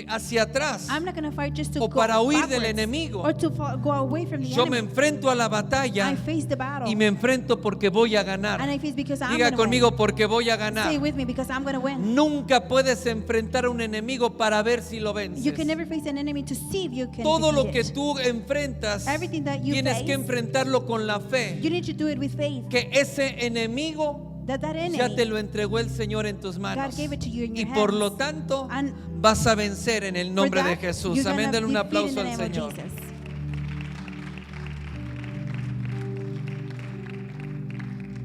Speaker 1: hacia atrás
Speaker 2: I'm not going to fight just to
Speaker 1: o
Speaker 2: go
Speaker 1: para huir
Speaker 2: backwards
Speaker 1: del enemigo.
Speaker 2: or to go away from the
Speaker 1: Yo me
Speaker 2: enemy.
Speaker 1: enfrento a la batalla
Speaker 2: I face the battle.
Speaker 1: y me enfrento porque voy a ganar.
Speaker 2: And I face because I'm
Speaker 1: Diga
Speaker 2: going to
Speaker 1: conmigo,
Speaker 2: win.
Speaker 1: porque voy a ganar.
Speaker 2: Say with me, because I'm going to win.
Speaker 1: Nunca puedes enfrentar a un enemigo para ver si lo
Speaker 2: You
Speaker 1: vences.
Speaker 2: can never face an enemy to see if you can
Speaker 1: Todo lo
Speaker 2: defeat
Speaker 1: que
Speaker 2: it.
Speaker 1: tú enfrentas,
Speaker 2: Everything that you
Speaker 1: tienes que
Speaker 2: face,
Speaker 1: enfrentarlo con la fe.
Speaker 2: you need to do it with faith.
Speaker 1: Que ese enemigo
Speaker 2: That enemy,
Speaker 1: ya te lo entregó el Señor en tus manos.
Speaker 2: God gave it to you in
Speaker 1: Y
Speaker 2: your
Speaker 1: por
Speaker 2: hands.
Speaker 1: lo tanto,
Speaker 2: And
Speaker 1: vas a vencer en el
Speaker 2: for
Speaker 1: nombre de
Speaker 2: that,
Speaker 1: Jesús.
Speaker 2: you're
Speaker 1: Amén.
Speaker 2: gonna
Speaker 1: Denle un
Speaker 2: defeat in
Speaker 1: aplauso
Speaker 2: the
Speaker 1: al
Speaker 2: name of
Speaker 1: Señor.
Speaker 2: Jesus.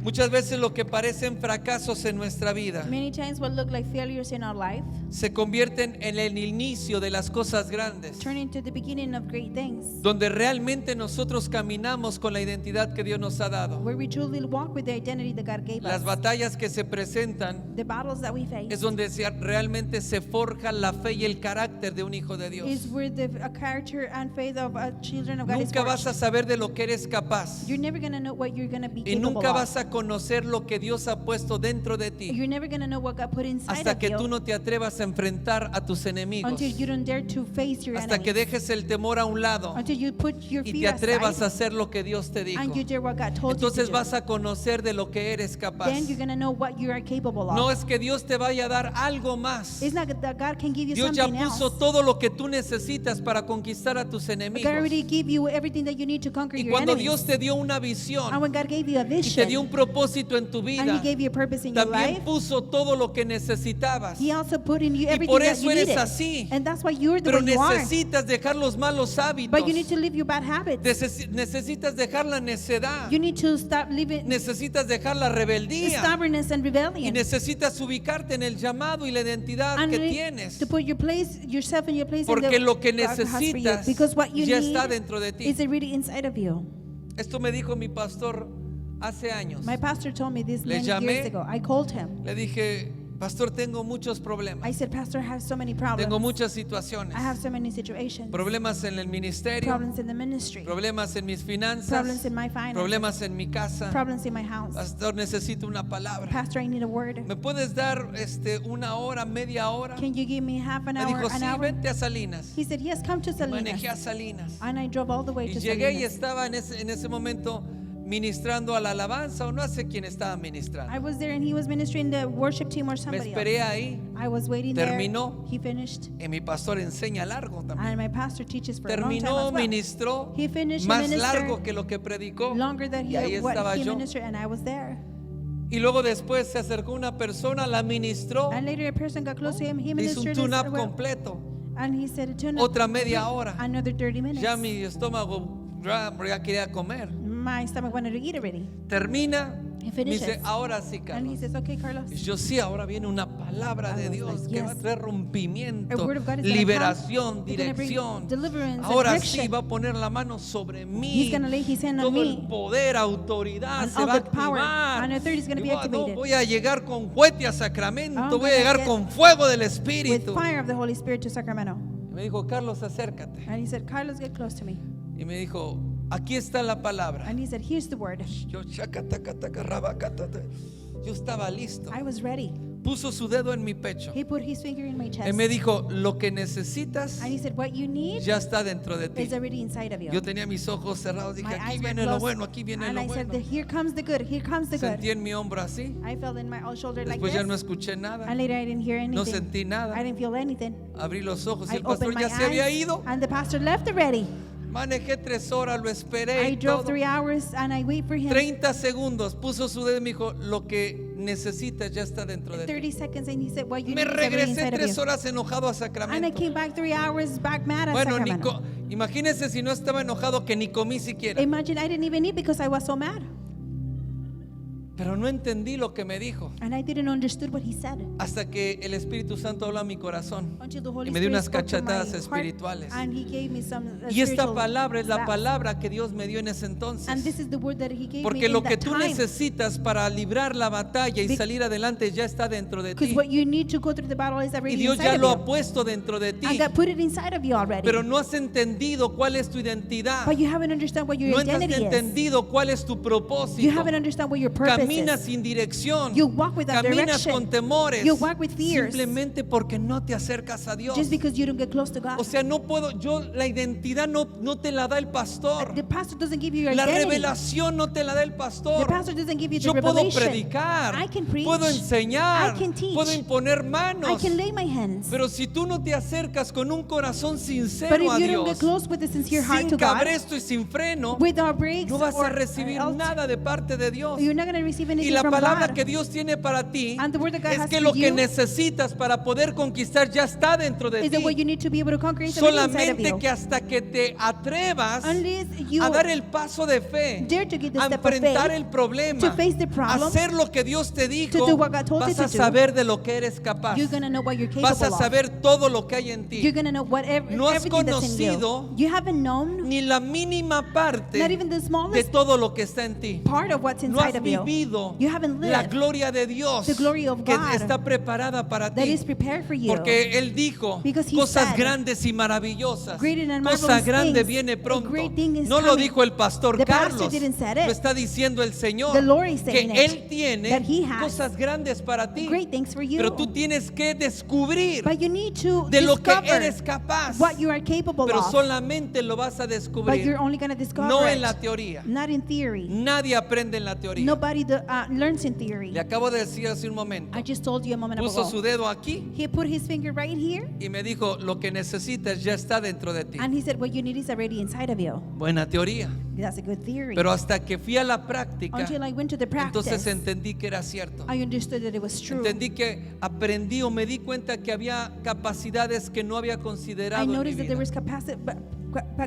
Speaker 1: Muchas veces lo que parecen fracasos en nuestra vida
Speaker 2: Many times what look like failures in our life
Speaker 1: se convierten en el inicio de las cosas grandes,
Speaker 2: turn into the beginning of great things,
Speaker 1: donde realmente nosotros caminamos con la identidad que Dios nos ha dado.
Speaker 2: where we truly walk with the identity that God gave
Speaker 1: Las
Speaker 2: us.
Speaker 1: batallas que se presentan
Speaker 2: The battles that we face
Speaker 1: es donde realmente se forja la fe y el carácter de un hijo de
Speaker 2: is
Speaker 1: Dios.
Speaker 2: where the character and faith of children of God is
Speaker 1: Nunca vas a
Speaker 2: forged.
Speaker 1: saber de lo que eres capaz
Speaker 2: You're never going to know what you're going to be
Speaker 1: y
Speaker 2: capable
Speaker 1: nunca
Speaker 2: of.
Speaker 1: vas a conocer lo que Dios ha puesto dentro de ti
Speaker 2: You're never going to know what God put inside
Speaker 1: hasta
Speaker 2: of
Speaker 1: que
Speaker 2: you
Speaker 1: tú no te atrevas a enfrentar a tus enemigos,
Speaker 2: until you don't dare to face your
Speaker 1: hasta que
Speaker 2: enemies,
Speaker 1: dejes el temor a un lado
Speaker 2: until you put your
Speaker 1: y
Speaker 2: feet
Speaker 1: te atrevas
Speaker 2: aside
Speaker 1: a hacer lo que Dios te dijo.
Speaker 2: and you dare what God told
Speaker 1: Entonces
Speaker 2: you to
Speaker 1: vas
Speaker 2: do.
Speaker 1: a conocer de lo que eres capaz.
Speaker 2: Then you're going to know what you are capable of.
Speaker 1: No es que Dios te vaya a dar algo más.
Speaker 2: It's not that God can give you
Speaker 1: Dios ya
Speaker 2: something
Speaker 1: puso
Speaker 2: else.
Speaker 1: todo lo que tú necesitas para conquistar a tus
Speaker 2: God
Speaker 1: enemigos.
Speaker 2: already gave you everything that you need to conquer
Speaker 1: Y
Speaker 2: your
Speaker 1: cuando
Speaker 2: enemies.
Speaker 1: Dios te dio una
Speaker 2: And
Speaker 1: visión
Speaker 2: when God gave you a
Speaker 1: y te
Speaker 2: vision
Speaker 1: dio un propósito en tu
Speaker 2: and He
Speaker 1: vida,
Speaker 2: gave you a purpose in your
Speaker 1: también
Speaker 2: life,
Speaker 1: puso todo lo que necesitabas.
Speaker 2: He also put in you
Speaker 1: Y
Speaker 2: everything
Speaker 1: por
Speaker 2: that
Speaker 1: eso
Speaker 2: you
Speaker 1: eres
Speaker 2: needed.
Speaker 1: así.
Speaker 2: And that's why you're the
Speaker 1: Pero
Speaker 2: way you are.
Speaker 1: necesitas dejar los malos hábitos.
Speaker 2: But you need to leave your bad habits.
Speaker 1: Necesitas dejar la necedad.
Speaker 2: You need to stop living
Speaker 1: Necesitas dejar la rebeldía.
Speaker 2: stubbornness and
Speaker 1: Y
Speaker 2: rebellion.
Speaker 1: necesitas ubicarte en el llamado y la identidad
Speaker 2: And
Speaker 1: que
Speaker 2: you need
Speaker 1: tienes.
Speaker 2: to put yourself in your place in
Speaker 1: Porque
Speaker 2: the
Speaker 1: lo que
Speaker 2: God has for you.
Speaker 1: necesitas
Speaker 2: Because what you
Speaker 1: ya
Speaker 2: need
Speaker 1: está dentro de ti.
Speaker 2: is already inside of you.
Speaker 1: Esto me dijo mi pastor hace años.
Speaker 2: My pastor told me this
Speaker 1: Le
Speaker 2: many
Speaker 1: llamé.
Speaker 2: years ago. I called him.
Speaker 1: Le dije, pastor, tengo muchos
Speaker 2: I
Speaker 1: problemas.
Speaker 2: said, Pastor, I have so many
Speaker 1: Tengo
Speaker 2: problems.
Speaker 1: muchas situaciones.
Speaker 2: I have so many situations.
Speaker 1: Problemas en el ministerio.
Speaker 2: Problems in the ministry.
Speaker 1: Problemas en mis
Speaker 2: Problems
Speaker 1: finanzas.
Speaker 2: in my finances.
Speaker 1: Problemas en mi casa.
Speaker 2: Problems in my house.
Speaker 1: Pastor, necesito una palabra.
Speaker 2: Pastor, I need a word.
Speaker 1: ¿Me puedes dar una hora, media hora?
Speaker 2: Can you give me half an
Speaker 1: Me
Speaker 2: hour,
Speaker 1: dijo,
Speaker 2: an
Speaker 1: sí,
Speaker 2: hour?
Speaker 1: vente a Salinas.
Speaker 2: He said, yes, come to Salinas.
Speaker 1: Manejé a Salinas.
Speaker 2: And I drove all the way
Speaker 1: Y
Speaker 2: to
Speaker 1: llegué y
Speaker 2: Salinas.
Speaker 1: estaba en ese momento ministrando a la alabanza, o no sé quién estaba ministrando.
Speaker 2: I was there and he was ministering the worship team or
Speaker 1: Me
Speaker 2: somebody
Speaker 1: esperé
Speaker 2: else.
Speaker 1: ahí
Speaker 2: I was waiting
Speaker 1: Terminó.
Speaker 2: there. He finished.
Speaker 1: y mi pastor enseña largo también.
Speaker 2: And my pastor teaches for a long time
Speaker 1: Terminó,
Speaker 2: as well.
Speaker 1: ministró
Speaker 2: He finished
Speaker 1: más
Speaker 2: and ministered
Speaker 1: largo que lo que predicó.
Speaker 2: Longer than
Speaker 1: Y ahí
Speaker 2: what
Speaker 1: estaba
Speaker 2: he
Speaker 1: yo.
Speaker 2: ministered, and I was there.
Speaker 1: Y luego después se acercó una persona, la ministró,
Speaker 2: And later a person got close to him. He
Speaker 1: hizo un
Speaker 2: ministered
Speaker 1: tune-up
Speaker 2: as well.
Speaker 1: completo.
Speaker 2: And he said,
Speaker 1: Otra media hora.
Speaker 2: Another 30 minutes.
Speaker 1: Ya mi estómago ya quería comer.
Speaker 2: My stomach wanted to eat already.
Speaker 1: Termina,
Speaker 2: He
Speaker 1: me
Speaker 2: finishes.
Speaker 1: dice, ahora sí,
Speaker 2: And he
Speaker 1: Carlos.
Speaker 2: says, okay, Carlos.
Speaker 1: Y yo sí, ahora viene una palabra
Speaker 2: I
Speaker 1: de
Speaker 2: was
Speaker 1: Dios
Speaker 2: like,
Speaker 1: que va a
Speaker 2: yes.
Speaker 1: traer
Speaker 2: A
Speaker 1: rompimiento,
Speaker 2: word of God is gonna
Speaker 1: liberación,
Speaker 2: come. He's gonna bring
Speaker 1: dirección.
Speaker 2: deliverance and
Speaker 1: Ahora
Speaker 2: direction.
Speaker 1: sí va a poner la mano sobre mí.
Speaker 2: He's gonna lay his hand on
Speaker 1: Todo
Speaker 2: me.
Speaker 1: el poder, autoridad
Speaker 2: And
Speaker 1: se
Speaker 2: all
Speaker 1: va a
Speaker 2: the power
Speaker 1: activar.
Speaker 2: and authority is gonna
Speaker 1: Y
Speaker 2: be
Speaker 1: no,
Speaker 2: activated.
Speaker 1: voy a llegar con cohete a Sacramento,
Speaker 2: I'm
Speaker 1: voy a
Speaker 2: gonna
Speaker 1: llegar
Speaker 2: get
Speaker 1: con fuego del
Speaker 2: With
Speaker 1: Espíritu.
Speaker 2: fire of the Holy Spirit to Sacramento.
Speaker 1: Y me dijo, Carlos, acércate.
Speaker 2: And he said, Carlos, get close to me.
Speaker 1: Y me dijo, aquí está la palabra.
Speaker 2: And he said, here's the word.
Speaker 1: Yo, yo estaba listo.
Speaker 2: I was ready.
Speaker 1: Puso su dedo en mi pecho.
Speaker 2: He put his finger in my chest.
Speaker 1: Él me dijo, lo que necesitas
Speaker 2: And he said, what you need
Speaker 1: ya está dentro de ti.
Speaker 2: is already inside of you.
Speaker 1: Yo tenía mis ojos cerrados, dije,
Speaker 2: My
Speaker 1: aquí
Speaker 2: eyes were
Speaker 1: viene lo
Speaker 2: closed.
Speaker 1: bueno, aquí viene
Speaker 2: And
Speaker 1: lo
Speaker 2: I said,
Speaker 1: bueno.
Speaker 2: here comes the good, here comes the good.
Speaker 1: Sentí en mi hombro así.
Speaker 2: I felt in my shoulder like
Speaker 1: Después ya
Speaker 2: this.
Speaker 1: no escuché nada.
Speaker 2: And later I didn't hear anything.
Speaker 1: No sentí nada.
Speaker 2: I didn't feel anything.
Speaker 1: Abrí los ojos y
Speaker 2: I
Speaker 1: el pastor
Speaker 2: opened my
Speaker 1: ya se había
Speaker 2: eyes
Speaker 1: ido.
Speaker 2: and the pastor left already.
Speaker 1: Manejé 3 horas, lo esperé
Speaker 2: I
Speaker 1: y
Speaker 2: drove
Speaker 1: todo.
Speaker 2: 3 hours and I wait for him.
Speaker 1: 30 segundos, puso su dedo y me dijo, lo que necesitas ya está dentro de
Speaker 2: 30
Speaker 1: ti.
Speaker 2: seconds and he said, what you
Speaker 1: Me
Speaker 2: need is already
Speaker 1: regresé
Speaker 2: inside of
Speaker 1: 3
Speaker 2: you.
Speaker 1: horas enojado a
Speaker 2: And I
Speaker 1: Sacramento.
Speaker 2: came back 3 hours back mad at
Speaker 1: Bueno,
Speaker 2: Sacramento.
Speaker 1: imagínense si no estaba enojado que ni comí siquiera.
Speaker 2: Imagine I didn't even eat because I was so mad.
Speaker 1: Pero no entendí lo que me dijo.
Speaker 2: And I didn't understand what he said.
Speaker 1: Hasta que el Espíritu Santo habló a mi corazón.
Speaker 2: Until the Holy
Speaker 1: Y me dio
Speaker 2: Spirit
Speaker 1: unas
Speaker 2: spoke to my
Speaker 1: cachetadas
Speaker 2: heart,
Speaker 1: espirituales.
Speaker 2: and he gave me some
Speaker 1: Y esta
Speaker 2: spiritual
Speaker 1: palabra es la
Speaker 2: slaps.
Speaker 1: palabra que Dios me dio en ese
Speaker 2: And
Speaker 1: entonces.
Speaker 2: this is the word that he gave me
Speaker 1: Porque
Speaker 2: in
Speaker 1: lo que
Speaker 2: that
Speaker 1: tú
Speaker 2: time.
Speaker 1: necesitas para librar la batalla y
Speaker 2: Be-
Speaker 1: salir adelante ya está dentro de
Speaker 2: Because
Speaker 1: ti.
Speaker 2: what you need to go through the battle is
Speaker 1: Y
Speaker 2: already
Speaker 1: Dios
Speaker 2: inside
Speaker 1: ya
Speaker 2: of
Speaker 1: lo
Speaker 2: you.
Speaker 1: ha puesto dentro de
Speaker 2: And
Speaker 1: ti.
Speaker 2: God put it inside of you already.
Speaker 1: Pero no has entendido cuál es tu identidad.
Speaker 2: But you haven't understand what your
Speaker 1: No has
Speaker 2: identity is.
Speaker 1: entendido cuál es tu
Speaker 2: You
Speaker 1: propósito.
Speaker 2: haven't understand what your purpose
Speaker 1: caminas sin dirección,
Speaker 2: You walk without
Speaker 1: caminas
Speaker 2: direction.
Speaker 1: con temores,
Speaker 2: You walk with fears.
Speaker 1: simplemente porque no te acercas a Dios.
Speaker 2: Just because you don't get close to God.
Speaker 1: O sea, no puedo, la identidad no te la da el pastor.
Speaker 2: The pastor doesn't give you your
Speaker 1: La
Speaker 2: identity.
Speaker 1: revelación no te la da el
Speaker 2: The
Speaker 1: pastor.
Speaker 2: pastor doesn't give you the
Speaker 1: Yo puedo
Speaker 2: revelation.
Speaker 1: predicar,
Speaker 2: I can preach.
Speaker 1: puedo enseñar,
Speaker 2: I can teach.
Speaker 1: puedo imponer
Speaker 2: I
Speaker 1: manos.
Speaker 2: can lay my hands.
Speaker 1: Pero si tú no te acercas con un corazón
Speaker 2: But
Speaker 1: sincero a
Speaker 2: if you don't get
Speaker 1: Dios,
Speaker 2: close with a sincere heart
Speaker 1: sin
Speaker 2: to God,
Speaker 1: cabresto y sin freno,
Speaker 2: without breaks
Speaker 1: no vas
Speaker 2: or
Speaker 1: a recibir
Speaker 2: else,
Speaker 1: nada de parte de Dios.
Speaker 2: you're not going to receive
Speaker 1: Y
Speaker 2: anything
Speaker 1: la
Speaker 2: from
Speaker 1: palabra
Speaker 2: God.
Speaker 1: que Dios tiene para ti
Speaker 2: And the word that God
Speaker 1: es
Speaker 2: has
Speaker 1: que
Speaker 2: for
Speaker 1: lo que
Speaker 2: you
Speaker 1: necesitas para poder conquistar ya está dentro de
Speaker 2: is that what
Speaker 1: ti.
Speaker 2: you need to be able to conquer is already inside of
Speaker 1: Solamente
Speaker 2: you.
Speaker 1: que hasta que te atrevas
Speaker 2: Unless you
Speaker 1: a dar el paso de fe,
Speaker 2: dare to get the
Speaker 1: a
Speaker 2: step of
Speaker 1: enfrentar
Speaker 2: faith,
Speaker 1: el problema,
Speaker 2: to face the
Speaker 1: a
Speaker 2: problem,
Speaker 1: hacer lo que Dios te
Speaker 2: to
Speaker 1: dijo,
Speaker 2: do what God told you
Speaker 1: vas a
Speaker 2: to do,
Speaker 1: saber de lo que eres capaz.
Speaker 2: you're going to know what you're capable
Speaker 1: Vas a
Speaker 2: of.
Speaker 1: saber todo lo que hay en ti.
Speaker 2: You're going to know whatever,
Speaker 1: No has
Speaker 2: everything that's in
Speaker 1: conocido
Speaker 2: you. You haven't known
Speaker 1: Ni la mínima parte
Speaker 2: not even the
Speaker 1: de
Speaker 2: smallest
Speaker 1: todo lo que está en ti.
Speaker 2: part of what's
Speaker 1: No
Speaker 2: inside
Speaker 1: has
Speaker 2: of you.
Speaker 1: vivido
Speaker 2: You haven't
Speaker 1: la
Speaker 2: lived
Speaker 1: gloria de Dios
Speaker 2: the glory of
Speaker 1: que
Speaker 2: God
Speaker 1: está preparada para
Speaker 2: that
Speaker 1: ti.
Speaker 2: is prepared for you.
Speaker 1: Porque Él dijo
Speaker 2: Because he
Speaker 1: cosas
Speaker 2: said,
Speaker 1: grandes y maravillosas.
Speaker 2: great and
Speaker 1: Cosa
Speaker 2: marvelous
Speaker 1: grande
Speaker 2: things,
Speaker 1: viene
Speaker 2: a
Speaker 1: pronto.
Speaker 2: great thing is
Speaker 1: No lo
Speaker 2: coming.
Speaker 1: dijo el pastor
Speaker 2: The pastor
Speaker 1: Carlos.
Speaker 2: didn't say
Speaker 1: Lo
Speaker 2: it.
Speaker 1: está diciendo el Señor.
Speaker 2: The Lord is
Speaker 1: Que
Speaker 2: saying it.
Speaker 1: Él tiene
Speaker 2: That he has
Speaker 1: cosas grandes para ti.
Speaker 2: great things for you.
Speaker 1: Pero tú tienes que descubrir
Speaker 2: But you need to
Speaker 1: de lo que
Speaker 2: discover
Speaker 1: eres capaz.
Speaker 2: what you are capable
Speaker 1: Pero
Speaker 2: of.
Speaker 1: solamente lo vas a
Speaker 2: But
Speaker 1: descubrir.
Speaker 2: you're only going to discover
Speaker 1: No
Speaker 2: it.
Speaker 1: en la teoría.
Speaker 2: Not in theory.
Speaker 1: Nadie aprende en la teoría.
Speaker 2: Nobody learns in theory.
Speaker 1: Le acabo de decir hace un momento.
Speaker 2: I just told you a moment
Speaker 1: Puso
Speaker 2: ago.
Speaker 1: su dedo aquí
Speaker 2: He put his finger right here,
Speaker 1: y me dijo, lo que necesitas ya está dentro de ti.
Speaker 2: and he said, what you need is already inside of you.
Speaker 1: Buena teoría.
Speaker 2: That's a good theory.
Speaker 1: Pero hasta que fui a la práctica,
Speaker 2: Until I went to the practice,
Speaker 1: entonces entendí que era cierto.
Speaker 2: I understood that it was true.
Speaker 1: Entendí que aprendí o me di cuenta que había capacidades que no había considerado
Speaker 2: I
Speaker 1: en mi
Speaker 2: noticed that there
Speaker 1: vida.
Speaker 2: was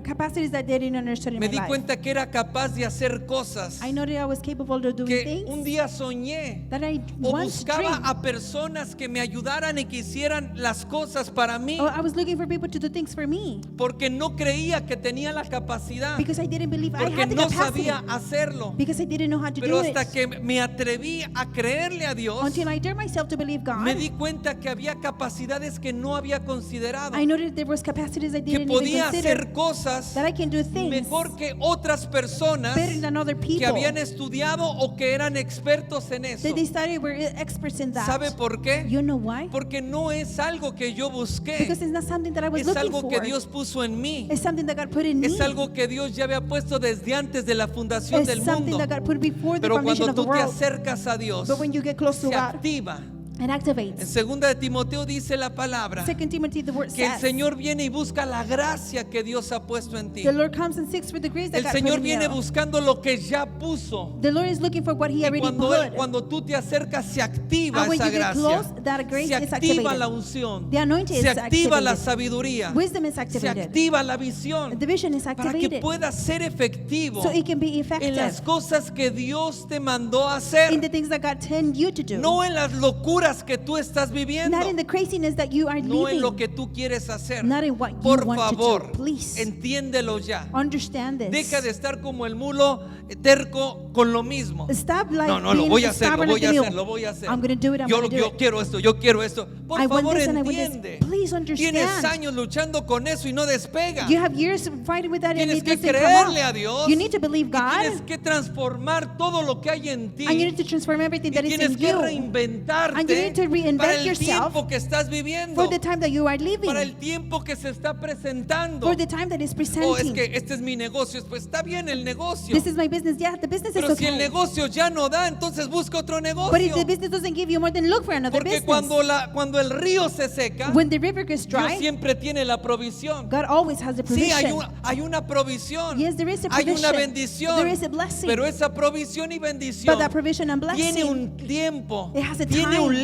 Speaker 2: capacities that I didn't understand in
Speaker 1: Me
Speaker 2: my
Speaker 1: di
Speaker 2: life.
Speaker 1: cuenta que era capaz de hacer cosas
Speaker 2: I know that I was capable of doing
Speaker 1: que un
Speaker 2: things
Speaker 1: día soñé
Speaker 2: that I
Speaker 1: o
Speaker 2: once
Speaker 1: buscaba
Speaker 2: dreamed.
Speaker 1: a personas que me ayudaran y que hicieran las cosas para mí,
Speaker 2: Oh, I was looking for people to do things for me
Speaker 1: porque no creía que tenía la capacidad,
Speaker 2: because I didn't believe I
Speaker 1: porque
Speaker 2: had the
Speaker 1: no
Speaker 2: capacity,
Speaker 1: sabía hacerlo.
Speaker 2: because I didn't know how to
Speaker 1: Pero
Speaker 2: do
Speaker 1: hasta
Speaker 2: it.
Speaker 1: que me atreví a creerle a Dios,
Speaker 2: Until I dared myself to believe God,
Speaker 1: me di cuenta que había capacidades que no había considerado,
Speaker 2: I noticed there was capacities I
Speaker 1: que
Speaker 2: didn't even
Speaker 1: podía
Speaker 2: consider,
Speaker 1: hacer cosas
Speaker 2: that I can do things
Speaker 1: mejor que otras personas
Speaker 2: better than other
Speaker 1: que
Speaker 2: people
Speaker 1: habían estudiado o que eran expertos en eso.
Speaker 2: that they started were experts in that.
Speaker 1: ¿Sabe por qué?
Speaker 2: You know why?
Speaker 1: Porque no es algo que yo busqué,
Speaker 2: Because it's not something that I was
Speaker 1: es
Speaker 2: looking
Speaker 1: algo
Speaker 2: for.
Speaker 1: que Dios puso en mí,
Speaker 2: It's something that God put in me.
Speaker 1: es algo que Dios ya había puesto desde antes de la fundación
Speaker 2: It's
Speaker 1: del
Speaker 2: something
Speaker 1: mundo.
Speaker 2: that God put before the
Speaker 1: Pero
Speaker 2: foundation
Speaker 1: cuando
Speaker 2: of the
Speaker 1: tú te
Speaker 2: world.
Speaker 1: acercas a Dios,
Speaker 2: But when you get close to
Speaker 1: se
Speaker 2: God,
Speaker 1: activa.
Speaker 2: it activates.
Speaker 1: En 2 de Timoteo dice la palabra
Speaker 2: 2 Timothy, the word
Speaker 1: que el
Speaker 2: says,
Speaker 1: Señor viene y busca la gracia que Dios ha puesto en ti.
Speaker 2: the Lord comes and seeks for the grace that
Speaker 1: El
Speaker 2: God
Speaker 1: Señor
Speaker 2: put in
Speaker 1: viene
Speaker 2: you.
Speaker 1: buscando lo que ya puso.
Speaker 2: The Lord is looking for what He
Speaker 1: Y
Speaker 2: already put.
Speaker 1: cuando tú te acercas, se activa
Speaker 2: And when
Speaker 1: esa
Speaker 2: you get
Speaker 1: gracia.
Speaker 2: close, that grace
Speaker 1: Se
Speaker 2: is
Speaker 1: activa
Speaker 2: activated.
Speaker 1: la unción.
Speaker 2: The anointing
Speaker 1: Se
Speaker 2: is
Speaker 1: activa la
Speaker 2: activated.
Speaker 1: sabiduría.
Speaker 2: Wisdom is
Speaker 1: Se
Speaker 2: activated.
Speaker 1: activa la visión.
Speaker 2: The vision is
Speaker 1: Para que
Speaker 2: activated.
Speaker 1: puedas ser efectivo
Speaker 2: So it can be
Speaker 1: en
Speaker 2: effective
Speaker 1: las cosas que Dios te mandó a
Speaker 2: in
Speaker 1: hacer.
Speaker 2: the things that God tend you to do.
Speaker 1: No en las locuras que tú estás viviendo.
Speaker 2: Not in the craziness that you are
Speaker 1: No en
Speaker 2: living.
Speaker 1: lo que tú quieres hacer.
Speaker 2: Not in what you
Speaker 1: Por
Speaker 2: want
Speaker 1: favor,
Speaker 2: to do. Please
Speaker 1: entiéndelo ya.
Speaker 2: understand this.
Speaker 1: Deja de estar como el mulo terco con lo mismo.
Speaker 2: Stop like
Speaker 1: No, lo
Speaker 2: being
Speaker 1: voy a hacer,
Speaker 2: stubborn
Speaker 1: lo
Speaker 2: like
Speaker 1: voy a
Speaker 2: the
Speaker 1: hacer,
Speaker 2: mule.
Speaker 1: lo voy a hacer.
Speaker 2: I'm going to do it. I'm
Speaker 1: Yo
Speaker 2: going to do it.
Speaker 1: quiero esto, yo quiero esto. Por
Speaker 2: I want
Speaker 1: favor,
Speaker 2: this and I want this.
Speaker 1: entiende.
Speaker 2: Please
Speaker 1: Tienes
Speaker 2: understand.
Speaker 1: años luchando con eso y no despega.
Speaker 2: You have years fighting with that and
Speaker 1: Tienes
Speaker 2: it
Speaker 1: que
Speaker 2: doesn't come
Speaker 1: creerle
Speaker 2: off.
Speaker 1: a Dios.
Speaker 2: You need to believe
Speaker 1: Y
Speaker 2: God.
Speaker 1: tienes que transformar todo lo que hay en ti.
Speaker 2: And you need to transform everything
Speaker 1: Y
Speaker 2: that is
Speaker 1: tienes
Speaker 2: in
Speaker 1: que
Speaker 2: you
Speaker 1: reinventarte
Speaker 2: And you need to reinvent
Speaker 1: para el
Speaker 2: yourself
Speaker 1: tiempo que estás viviendo,
Speaker 2: for the time that you are living,
Speaker 1: para el tiempo que se está presentando.
Speaker 2: for the time that is
Speaker 1: Oh, es
Speaker 2: presenting.
Speaker 1: que este es mi negocio. Pues está bien el negocio.
Speaker 2: This is my business. Yeah, the business is
Speaker 1: Pero si el
Speaker 2: okay.
Speaker 1: negocio ya no da, entonces busca otro
Speaker 2: But if
Speaker 1: negocio.
Speaker 2: the business doesn't give you more, then look for another
Speaker 1: Porque
Speaker 2: business.
Speaker 1: cuando el río se seca,
Speaker 2: When the river gets
Speaker 1: Dios
Speaker 2: dry,
Speaker 1: siempre tiene la provisión.
Speaker 2: God always has the
Speaker 1: Sí,
Speaker 2: provision.
Speaker 1: hay una provisión.
Speaker 2: Yes, there is a
Speaker 1: Hay una
Speaker 2: provision.
Speaker 1: bendición.
Speaker 2: There is a blessing.
Speaker 1: Pero esa provisión y
Speaker 2: But
Speaker 1: bendición
Speaker 2: that provision and
Speaker 1: tiene
Speaker 2: blessing,
Speaker 1: un tiempo,
Speaker 2: it has a
Speaker 1: tiene
Speaker 2: time.
Speaker 1: un
Speaker 2: It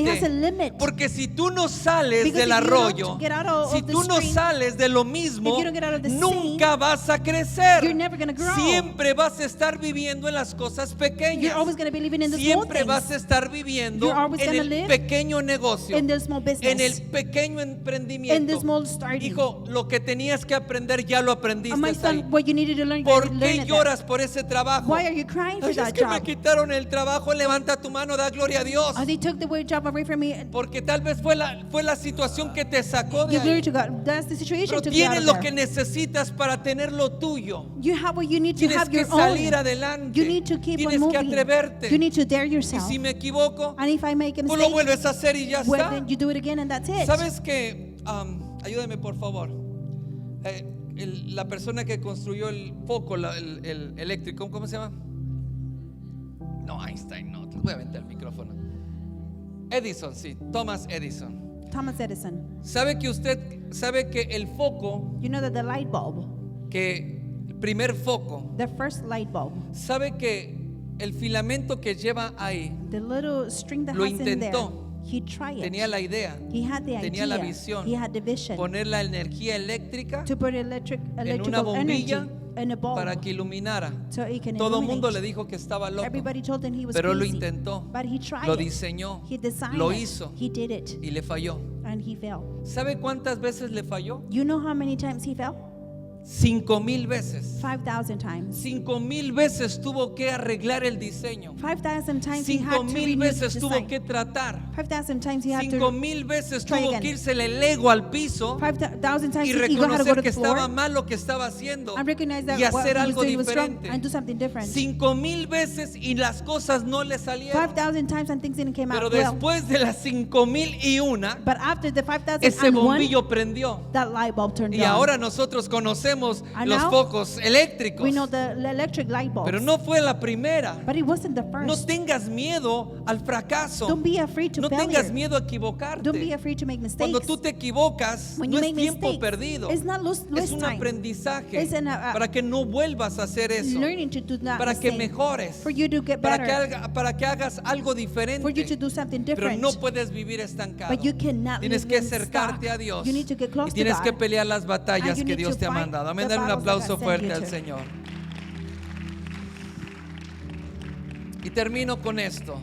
Speaker 2: has a
Speaker 1: límite.
Speaker 2: limit.
Speaker 1: Porque si tú no sales
Speaker 2: Because
Speaker 1: del
Speaker 2: if you
Speaker 1: arroyo,
Speaker 2: don't get out of
Speaker 1: si
Speaker 2: the
Speaker 1: tú no
Speaker 2: stream,
Speaker 1: sales de lo mismo,
Speaker 2: if you don't get out of the
Speaker 1: nunca vas a crecer.
Speaker 2: you're never gonna grow.
Speaker 1: Siempre vas a estar viviendo en las cosas pequeñas.
Speaker 2: You're always going to be living in the small
Speaker 1: Siempre
Speaker 2: things,
Speaker 1: vas a estar viviendo
Speaker 2: You're always
Speaker 1: en
Speaker 2: gonna
Speaker 1: el
Speaker 2: live
Speaker 1: pequeño negocio,
Speaker 2: in the small business,
Speaker 1: en el pequeño pequeño
Speaker 2: in
Speaker 1: emprendimiento,
Speaker 2: this small starting.
Speaker 1: hijo, lo que tenías que aprender ya lo aprendiste
Speaker 2: My
Speaker 1: ahí.
Speaker 2: son, what you needed to learn, you
Speaker 1: ¿Por
Speaker 2: already
Speaker 1: qué
Speaker 2: learned it there.
Speaker 1: lloras por ese trabajo?
Speaker 2: Why are you crying for
Speaker 1: Ay, es
Speaker 2: that
Speaker 1: que me
Speaker 2: job?
Speaker 1: quitaron el trabajo. Levanta tu mano, da gloria a Dios.
Speaker 2: Oh, they took the job away from me.
Speaker 1: Porque tal vez fue la situación que te sacó de
Speaker 2: You glory
Speaker 1: ahí.
Speaker 2: to God. That's the situation.
Speaker 1: Pero
Speaker 2: Took you out
Speaker 1: tienes
Speaker 2: of
Speaker 1: lo
Speaker 2: there.
Speaker 1: que necesitas para tener lo tuyo.
Speaker 2: You have what you need to
Speaker 1: Tienes
Speaker 2: have
Speaker 1: que
Speaker 2: your
Speaker 1: salir
Speaker 2: own.
Speaker 1: adelante.
Speaker 2: You need to keep
Speaker 1: Tienes
Speaker 2: on
Speaker 1: que
Speaker 2: moving.
Speaker 1: atreverte.
Speaker 2: You need to dare
Speaker 1: Y
Speaker 2: yourself.
Speaker 1: si me equivoco,
Speaker 2: And if I make a
Speaker 1: tú lo
Speaker 2: mistake,
Speaker 1: vuelves a hacer y ya
Speaker 2: well,
Speaker 1: está.
Speaker 2: then you do it again and that's it.
Speaker 1: ¿Sabes qué? Ayúdame por favor. La persona que construyó el foco, el eléctrico, ¿cómo se llama? No, Einstein, no. Te voy a aventar el micrófono. Edison, sí, Thomas Edison.
Speaker 2: Thomas Edison.
Speaker 1: ¿Sabe que el foco,
Speaker 2: You know that the light bulb,
Speaker 1: que el primer foco,
Speaker 2: the first light bulb,
Speaker 1: sabe que el filamento que lleva ahí,
Speaker 2: the little string that
Speaker 1: Lo
Speaker 2: has in there,
Speaker 1: intentó.
Speaker 2: he tried
Speaker 1: tenía
Speaker 2: it.
Speaker 1: la idea,
Speaker 2: He had the
Speaker 1: tenía la
Speaker 2: idea.
Speaker 1: visión,
Speaker 2: He had the vision
Speaker 1: poner la energía eléctrica
Speaker 2: to put
Speaker 1: en una
Speaker 2: electrical
Speaker 1: bombilla
Speaker 2: energy in a bulb
Speaker 1: para que iluminara.
Speaker 2: so it can
Speaker 1: Todo el
Speaker 2: illuminate.
Speaker 1: mundo le dijo que estaba loco,
Speaker 2: Everybody told him he was
Speaker 1: pero lo
Speaker 2: crazy.
Speaker 1: intentó,
Speaker 2: But he tried
Speaker 1: lo
Speaker 2: it.
Speaker 1: diseñó,
Speaker 2: He designed
Speaker 1: lo
Speaker 2: it.
Speaker 1: hizo
Speaker 2: He did it.
Speaker 1: y le falló.
Speaker 2: And he failed.
Speaker 1: ¿Sabe cuántas veces le falló?
Speaker 2: You know how many times he fell?
Speaker 1: 5,000 veces.
Speaker 2: 5,000 times.
Speaker 1: 5,000 veces tuvo que arreglar el diseño.
Speaker 2: 5,000 times he had to
Speaker 1: 5,000
Speaker 2: renew the
Speaker 1: veces tuvo
Speaker 2: design.
Speaker 1: que tratar.
Speaker 2: 5,000 times he had to
Speaker 1: 5,000 veces
Speaker 2: try
Speaker 1: tuvo
Speaker 2: again.
Speaker 1: que irse el ego al piso
Speaker 2: 5,000 times
Speaker 1: y
Speaker 2: he ego had to go
Speaker 1: reconocer
Speaker 2: to
Speaker 1: que
Speaker 2: the
Speaker 1: estaba
Speaker 2: floor
Speaker 1: mal lo que estaba haciendo
Speaker 2: and recognize that
Speaker 1: y
Speaker 2: what
Speaker 1: hacer
Speaker 2: he was
Speaker 1: algo
Speaker 2: doing was wrong
Speaker 1: diferente.
Speaker 2: and do something different.
Speaker 1: 5,000 veces y las cosas no le salieron.
Speaker 2: 5,000 times and things didn't come
Speaker 1: Pero
Speaker 2: out well.
Speaker 1: después de las 5,001,
Speaker 2: But after the 5,001,
Speaker 1: ese bombillo prendió.
Speaker 2: that light bulb turned
Speaker 1: Y
Speaker 2: on.
Speaker 1: ahora nosotros conocemos
Speaker 2: And
Speaker 1: los
Speaker 2: now,
Speaker 1: focos eléctricos.
Speaker 2: We know the electric light bulbs.
Speaker 1: Pero no fue la primera.
Speaker 2: But it wasn't the
Speaker 1: No
Speaker 2: first.
Speaker 1: tengas miedo al fracaso.
Speaker 2: Don't be afraid to
Speaker 1: No
Speaker 2: failure.
Speaker 1: tengas miedo a
Speaker 2: Don't be
Speaker 1: equivocarte.
Speaker 2: afraid to make mistakes.
Speaker 1: Cuando tú te equivocas,
Speaker 2: When
Speaker 1: no
Speaker 2: you
Speaker 1: es
Speaker 2: make
Speaker 1: tiempo
Speaker 2: mistakes,
Speaker 1: perdido.
Speaker 2: it's not
Speaker 1: Es
Speaker 2: lost
Speaker 1: un
Speaker 2: time.
Speaker 1: aprendizaje
Speaker 2: It's
Speaker 1: para que no vuelvas a hacer eso.
Speaker 2: Learning to do that
Speaker 1: Para que
Speaker 2: mistake.
Speaker 1: mejores.
Speaker 2: For you to get
Speaker 1: Para
Speaker 2: better.
Speaker 1: para que hagas algo
Speaker 2: For you
Speaker 1: diferente.
Speaker 2: to do something
Speaker 1: Pero
Speaker 2: different.
Speaker 1: no puedes vivir estancado.
Speaker 2: But you cannot
Speaker 1: Tienes
Speaker 2: live
Speaker 1: que
Speaker 2: in
Speaker 1: acercarte
Speaker 2: stock.
Speaker 1: a Dios.
Speaker 2: You need to get close
Speaker 1: Y tienes
Speaker 2: to
Speaker 1: que
Speaker 2: God.
Speaker 1: pelear las batallas
Speaker 2: And you
Speaker 1: que
Speaker 2: need
Speaker 1: Dios
Speaker 2: to
Speaker 1: te ha
Speaker 2: fight
Speaker 1: mandado. Amén.
Speaker 2: the
Speaker 1: Dale un
Speaker 2: battles that God
Speaker 1: aplauso
Speaker 2: sent
Speaker 1: fuerte
Speaker 2: you
Speaker 1: al
Speaker 2: to.
Speaker 1: Señor. Y termino con esto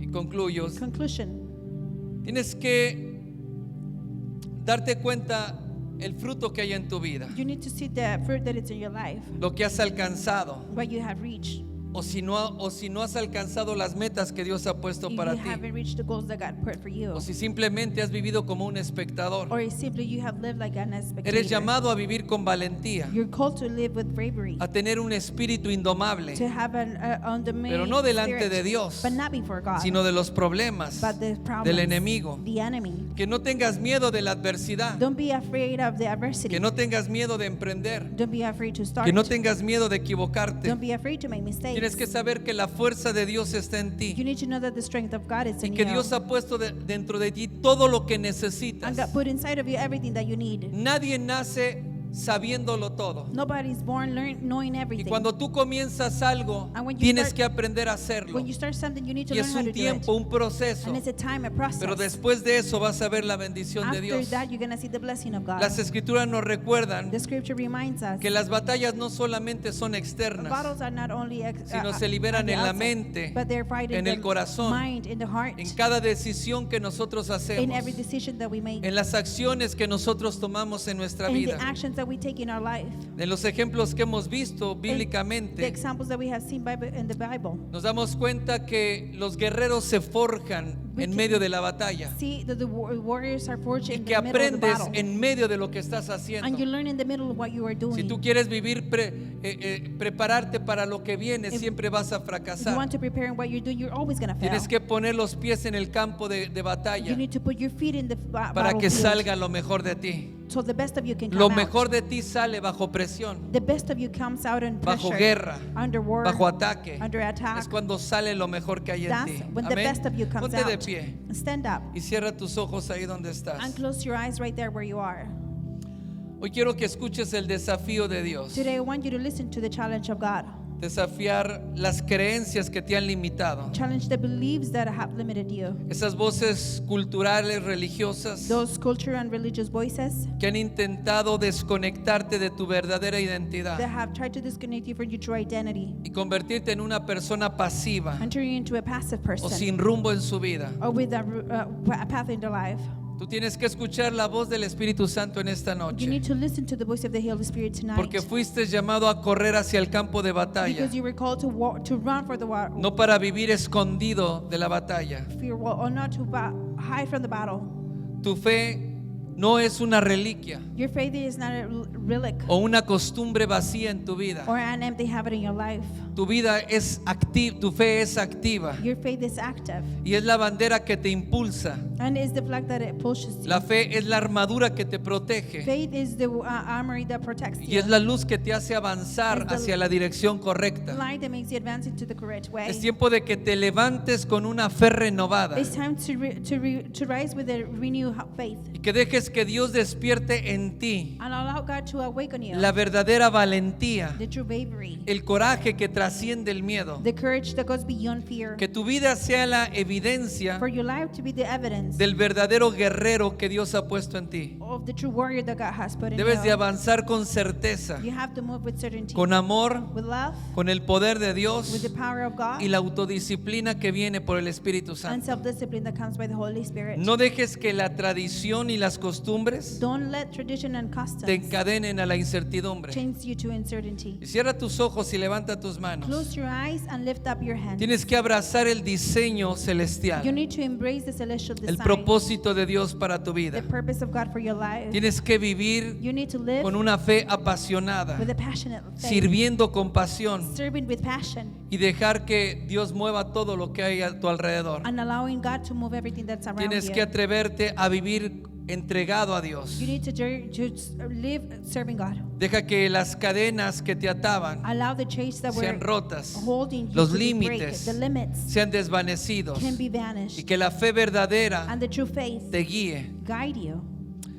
Speaker 1: y concluyo.
Speaker 2: Conclusion.
Speaker 1: Tienes que darte cuenta el fruto que hay en tu vida,
Speaker 2: You need to see the fruit that is in your life,
Speaker 1: lo que has alcanzado,
Speaker 2: what you have reached.
Speaker 1: o si no has alcanzado las metas que Dios ha puesto
Speaker 2: If
Speaker 1: para
Speaker 2: you
Speaker 1: ti,
Speaker 2: haven't reached the goals that God put for you,
Speaker 1: o si simplemente has vivido como un espectador.
Speaker 2: or if simply you have lived like an spectator.
Speaker 1: Eres llamado a vivir con valentía,
Speaker 2: You're called to live with bravery,
Speaker 1: a tener un espíritu indomable,
Speaker 2: to have an undiminished
Speaker 1: pero no delante
Speaker 2: spirit,
Speaker 1: de Dios,
Speaker 2: but not before God,
Speaker 1: sino de los problemas
Speaker 2: but the problems,
Speaker 1: del enemigo.
Speaker 2: the enemy.
Speaker 1: Que no tengas miedo de la adversidad,
Speaker 2: Don't be afraid of the adversity.
Speaker 1: que no tengas miedo de emprender,
Speaker 2: Don't be afraid to start.
Speaker 1: que no tengas miedo de equivocarte.
Speaker 2: Don't be afraid to make mistakes.
Speaker 1: Tienes que saber que la fuerza de Dios está en
Speaker 2: You
Speaker 1: ti
Speaker 2: need to know that the strength of God is
Speaker 1: y
Speaker 2: in
Speaker 1: que
Speaker 2: you.
Speaker 1: Dios ha puesto dentro de ti todo lo que necesitas.
Speaker 2: And God put inside of you everything that you need.
Speaker 1: Nadie nace sabiéndolo todo.
Speaker 2: Nobody's born knowing
Speaker 1: Y
Speaker 2: everything.
Speaker 1: cuando tú comienzas algo,
Speaker 2: And when you
Speaker 1: tienes
Speaker 2: start-
Speaker 1: que aprender a hacerlo.
Speaker 2: When you start something, you need to
Speaker 1: Y
Speaker 2: learn
Speaker 1: es
Speaker 2: how to
Speaker 1: un
Speaker 2: do
Speaker 1: tiempo,
Speaker 2: it.
Speaker 1: un proceso.
Speaker 2: And it's a time, a process.
Speaker 1: Pero después de eso vas a ver la bendición de
Speaker 2: After
Speaker 1: Dios.
Speaker 2: that, you're going to see the blessing of God.
Speaker 1: Las escrituras nos recuerdan
Speaker 2: The scripture reminds us
Speaker 1: que las batallas no solamente son
Speaker 2: the
Speaker 1: externas,
Speaker 2: battles are not only
Speaker 1: sino se liberan
Speaker 2: on the
Speaker 1: en la
Speaker 2: outside,
Speaker 1: mente,
Speaker 2: but they're fighting
Speaker 1: en
Speaker 2: in
Speaker 1: el
Speaker 2: the
Speaker 1: corazón,
Speaker 2: mind, in the heart,
Speaker 1: en cada decisión que nosotros
Speaker 2: in
Speaker 1: hacemos,
Speaker 2: every decision that we make,
Speaker 1: en las acciones que nosotros tomamos en nuestra
Speaker 2: in the
Speaker 1: vida,
Speaker 2: actions that we take in our life,
Speaker 1: en los ejemplos que hemos visto
Speaker 2: the
Speaker 1: bíblicamente.
Speaker 2: examples that we have seen in the Bible.
Speaker 1: Nos damos cuenta que los guerreros se forjan en medio de la batalla
Speaker 2: See that the warriors are forged
Speaker 1: y
Speaker 2: in
Speaker 1: que
Speaker 2: the middle of the
Speaker 1: aprendes
Speaker 2: battle.
Speaker 1: en medio de lo que estás
Speaker 2: And you
Speaker 1: haciendo.
Speaker 2: learn in the middle of what you are doing.
Speaker 1: Si tú quieres vivir, prepararte para lo que viene, siempre vas a
Speaker 2: If you
Speaker 1: fracasar.
Speaker 2: want to prepare in what you're doing, you're always going to fail.
Speaker 1: Tienes que poner los pies en el campo de
Speaker 2: You
Speaker 1: batalla
Speaker 2: need to put your feet in the
Speaker 1: para que
Speaker 2: battlefield
Speaker 1: salga lo mejor de ti.
Speaker 2: so the best of you can come
Speaker 1: Lo
Speaker 2: out.
Speaker 1: mejor de ti sale bajo presión,
Speaker 2: The best of you comes out in
Speaker 1: bajo
Speaker 2: pressure,
Speaker 1: guerra,
Speaker 2: under war,
Speaker 1: bajo ataque.
Speaker 2: under attack.
Speaker 1: Es cuando sale lo mejor que hay en
Speaker 2: That's
Speaker 1: ti.
Speaker 2: when the
Speaker 1: Amén.
Speaker 2: best of you comes
Speaker 1: Ponte de
Speaker 2: out.
Speaker 1: pie
Speaker 2: Stand up
Speaker 1: y cierra tus ojos ahí donde estás.
Speaker 2: and close your eyes right there where you are.
Speaker 1: Hoy quiero que escuches el desafío de Dios.
Speaker 2: Today I want you to listen to the challenge of God.
Speaker 1: Desafiar las creencias que te han limitado.
Speaker 2: Challenge the beliefs that have limited you.
Speaker 1: Esas voces culturales, religiosas
Speaker 2: Those cultural and religious voices
Speaker 1: que han intentado desconectarte de tu verdadera
Speaker 2: that
Speaker 1: identidad
Speaker 2: have tried to disconnect you from your true identity
Speaker 1: y convertirte en una persona pasiva
Speaker 2: and turn you into a passive
Speaker 1: o
Speaker 2: person
Speaker 1: sin rumbo en su vida.
Speaker 2: or with a path in their life.
Speaker 1: Tú tienes que escuchar la voz del Espíritu Santo en esta
Speaker 2: You
Speaker 1: noche,
Speaker 2: need to listen to the voice of the Holy Spirit tonight.
Speaker 1: porque fuiste llamado a correr hacia el campo de batalla,
Speaker 2: Because you were called to walk, to run for the war,
Speaker 1: no para vivir escondido de la batalla.
Speaker 2: fear, or not to hide from the battle.
Speaker 1: Tu fe no es una reliquia
Speaker 2: Your faith is not a relic
Speaker 1: o una costumbre vacía en tu vida.
Speaker 2: or an empty habit in your life.
Speaker 1: Tu vida es activa, tu fe es activa
Speaker 2: Your faith is active,
Speaker 1: y es la bandera que te impulsa.
Speaker 2: and is the flag that it pushes you.
Speaker 1: La fe es la armadura que te protege
Speaker 2: Faith is the armory that protects
Speaker 1: y
Speaker 2: you.
Speaker 1: es la luz que te hace avanzar
Speaker 2: Es the
Speaker 1: hacia la dirección correcta.
Speaker 2: Light that makes you advance into the correct way.
Speaker 1: Es tiempo de que te levantes con una fe renovada
Speaker 2: It's time to rise with a renewed faith
Speaker 1: y que dejes que Dios despierte en ti
Speaker 2: and allow God to awaken you.
Speaker 1: la verdadera valentía,
Speaker 2: The true bravery,
Speaker 1: el coraje que trasciende el miedo.
Speaker 2: the courage that goes beyond fear.
Speaker 1: Que tu vida sea la evidencia
Speaker 2: For your life to be the evidence
Speaker 1: del verdadero guerrero que Dios ha puesto en ti.
Speaker 2: of the true warrior that God has put in
Speaker 1: Debes de
Speaker 2: you.
Speaker 1: avanzar con certeza,
Speaker 2: You have to move with certainty,
Speaker 1: con amor,
Speaker 2: with love,
Speaker 1: con el poder de
Speaker 2: with
Speaker 1: Dios
Speaker 2: the power of God,
Speaker 1: y la autodisciplina que viene por el Espíritu
Speaker 2: and
Speaker 1: Santo.
Speaker 2: self-discipline that comes by the Holy Spirit.
Speaker 1: No dejes que la tradición y las costumbres
Speaker 2: Don't let tradition and
Speaker 1: te
Speaker 2: customs
Speaker 1: encadenen a la incertidumbre.
Speaker 2: change you to uncertainty.
Speaker 1: Y cierra tus ojos y levanta tus manos.
Speaker 2: Close your eyes and lift up your hands.
Speaker 1: Tienes que abrazar el diseño
Speaker 2: You
Speaker 1: celestial,
Speaker 2: need to embrace the celestial
Speaker 1: el
Speaker 2: design,
Speaker 1: propósito de Dios para tu
Speaker 2: the
Speaker 1: vida.
Speaker 2: purpose of God for your life.
Speaker 1: Tienes que vivir
Speaker 2: You need to live
Speaker 1: con una fe apasionada,
Speaker 2: with a passionate faith,
Speaker 1: sirviendo con pasión
Speaker 2: serving with passion,
Speaker 1: y dejar que Dios mueva todo lo que hay a tu alrededor.
Speaker 2: and allowing God to move everything that's around
Speaker 1: Tienes
Speaker 2: you.
Speaker 1: que atreverte a vivir entregado a Dios.
Speaker 2: You need to live serving God.
Speaker 1: Deja que las cadenas que te ataban
Speaker 2: Allow the chains that were
Speaker 1: sean rotas,
Speaker 2: holding you
Speaker 1: los
Speaker 2: to be break.
Speaker 1: límites
Speaker 2: The limits
Speaker 1: sean desvanecidos
Speaker 2: can be
Speaker 1: y
Speaker 2: vanished,
Speaker 1: que la fe verdadera
Speaker 2: and the true faith
Speaker 1: te guíe.
Speaker 2: guide you.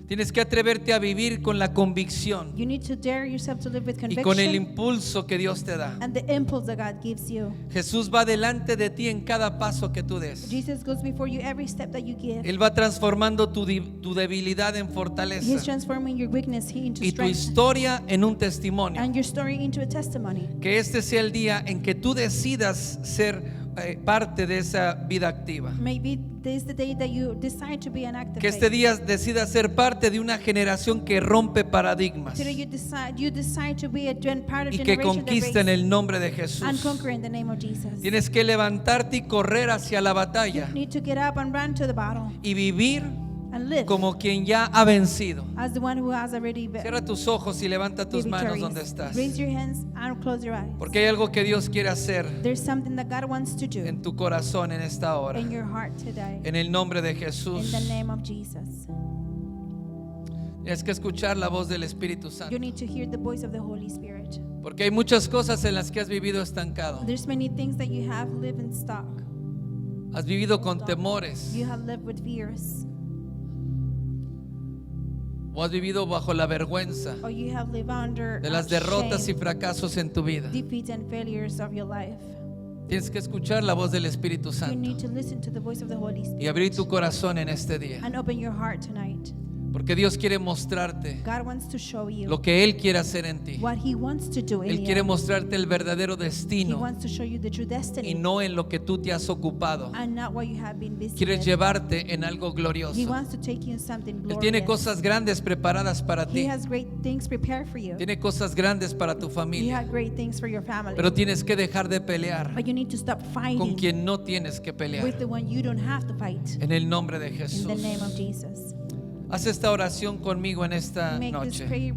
Speaker 1: Tienes que atreverte a vivir con la convicción
Speaker 2: You need to dare yourself to live with
Speaker 1: y con el
Speaker 2: conviction
Speaker 1: impulso que Dios te da.
Speaker 2: and the impulse that God gives you.
Speaker 1: Jesús va delante de ti en cada paso que tú des.
Speaker 2: Jesus goes before you every step that you give.
Speaker 1: Él va transformando tu debilidad en
Speaker 2: He's
Speaker 1: fortaleza
Speaker 2: transforming your weakness into
Speaker 1: y tu
Speaker 2: strength
Speaker 1: historia en un testimonio.
Speaker 2: and your story into a testimony.
Speaker 1: Que este sea el día en que tú decidas ser parte de esa vida activa.
Speaker 2: Maybe this is the day that you decide to be an active
Speaker 1: Que este
Speaker 2: faith.
Speaker 1: día decidas ser parte de una generación que rompe paradigmas
Speaker 2: Today you decide to be a part of
Speaker 1: y que
Speaker 2: generation
Speaker 1: conquista en
Speaker 2: that
Speaker 1: el nombre de
Speaker 2: breaks and
Speaker 1: Jesús.
Speaker 2: conquer in the name of Jesus.
Speaker 1: Tienes que levantarte y correr hacia la batalla
Speaker 2: You need to get up and run to the battle
Speaker 1: y vivir
Speaker 2: and live
Speaker 1: como quien ya ha vencido.
Speaker 2: as the one who has already been
Speaker 1: Cierra tus ojos y levanta tus manos donde
Speaker 2: victorious.
Speaker 1: estás.
Speaker 2: Raise your hands and close your eyes.
Speaker 1: Porque hay algo que Dios quiere hacer
Speaker 2: There's something that God wants to do
Speaker 1: en tu corazón en esta hora.
Speaker 2: in your heart today.
Speaker 1: En el nombre de
Speaker 2: In
Speaker 1: Jesús.
Speaker 2: the name of Jesus.
Speaker 1: Tienes que escuchar la voz del Espíritu
Speaker 2: You
Speaker 1: Santo.
Speaker 2: need to hear the voice of the Holy Spirit.
Speaker 1: Porque hay muchas cosas en las que has vivido estancado.
Speaker 2: There's many things that you have lived in stock.
Speaker 1: Has vivido con temores.
Speaker 2: You have lived with fears.
Speaker 1: O has vivido bajo la vergüenza
Speaker 2: Or you have lived under
Speaker 1: de las derrotas y
Speaker 2: shame,
Speaker 1: fracasos en tu vida.
Speaker 2: defeats and failures of your life.
Speaker 1: Tienes que escuchar la voz del Espíritu
Speaker 2: You need
Speaker 1: Santo
Speaker 2: to listen to the voice of the Holy
Speaker 1: y
Speaker 2: Spirit
Speaker 1: abrir tu corazón en este día.
Speaker 2: and open your heart tonight.
Speaker 1: Porque Dios quiere mostrarte
Speaker 2: God wants to show you
Speaker 1: lo que Él quiere hacer en ti.
Speaker 2: what He wants to do in
Speaker 1: Él quiere
Speaker 2: you.
Speaker 1: mostrarte el verdadero
Speaker 2: He
Speaker 1: destino
Speaker 2: wants to show you the true
Speaker 1: y
Speaker 2: destiny
Speaker 1: no en lo que tú te has ocupado.
Speaker 2: and not what you have been busy
Speaker 1: Quiere
Speaker 2: with.
Speaker 1: llevarte en algo
Speaker 2: He
Speaker 1: glorioso.
Speaker 2: wants to take you in something
Speaker 1: Él tiene
Speaker 2: glorious.
Speaker 1: cosas grandes preparadas para
Speaker 2: He
Speaker 1: ti.
Speaker 2: has great things prepared for you.
Speaker 1: Tiene cosas grandes para tu
Speaker 2: He
Speaker 1: familia.
Speaker 2: has great things for your family.
Speaker 1: Pero tienes que dejar de pelear
Speaker 2: But you need to stop
Speaker 1: con
Speaker 2: fighting
Speaker 1: quien no tienes que pelear.
Speaker 2: with the one you don't have to fight.
Speaker 1: En el nombre de
Speaker 2: In
Speaker 1: Jesús.
Speaker 2: the name of Jesus.
Speaker 1: Haz esta oración conmigo en esta
Speaker 2: Make this
Speaker 1: noche.
Speaker 2: prayer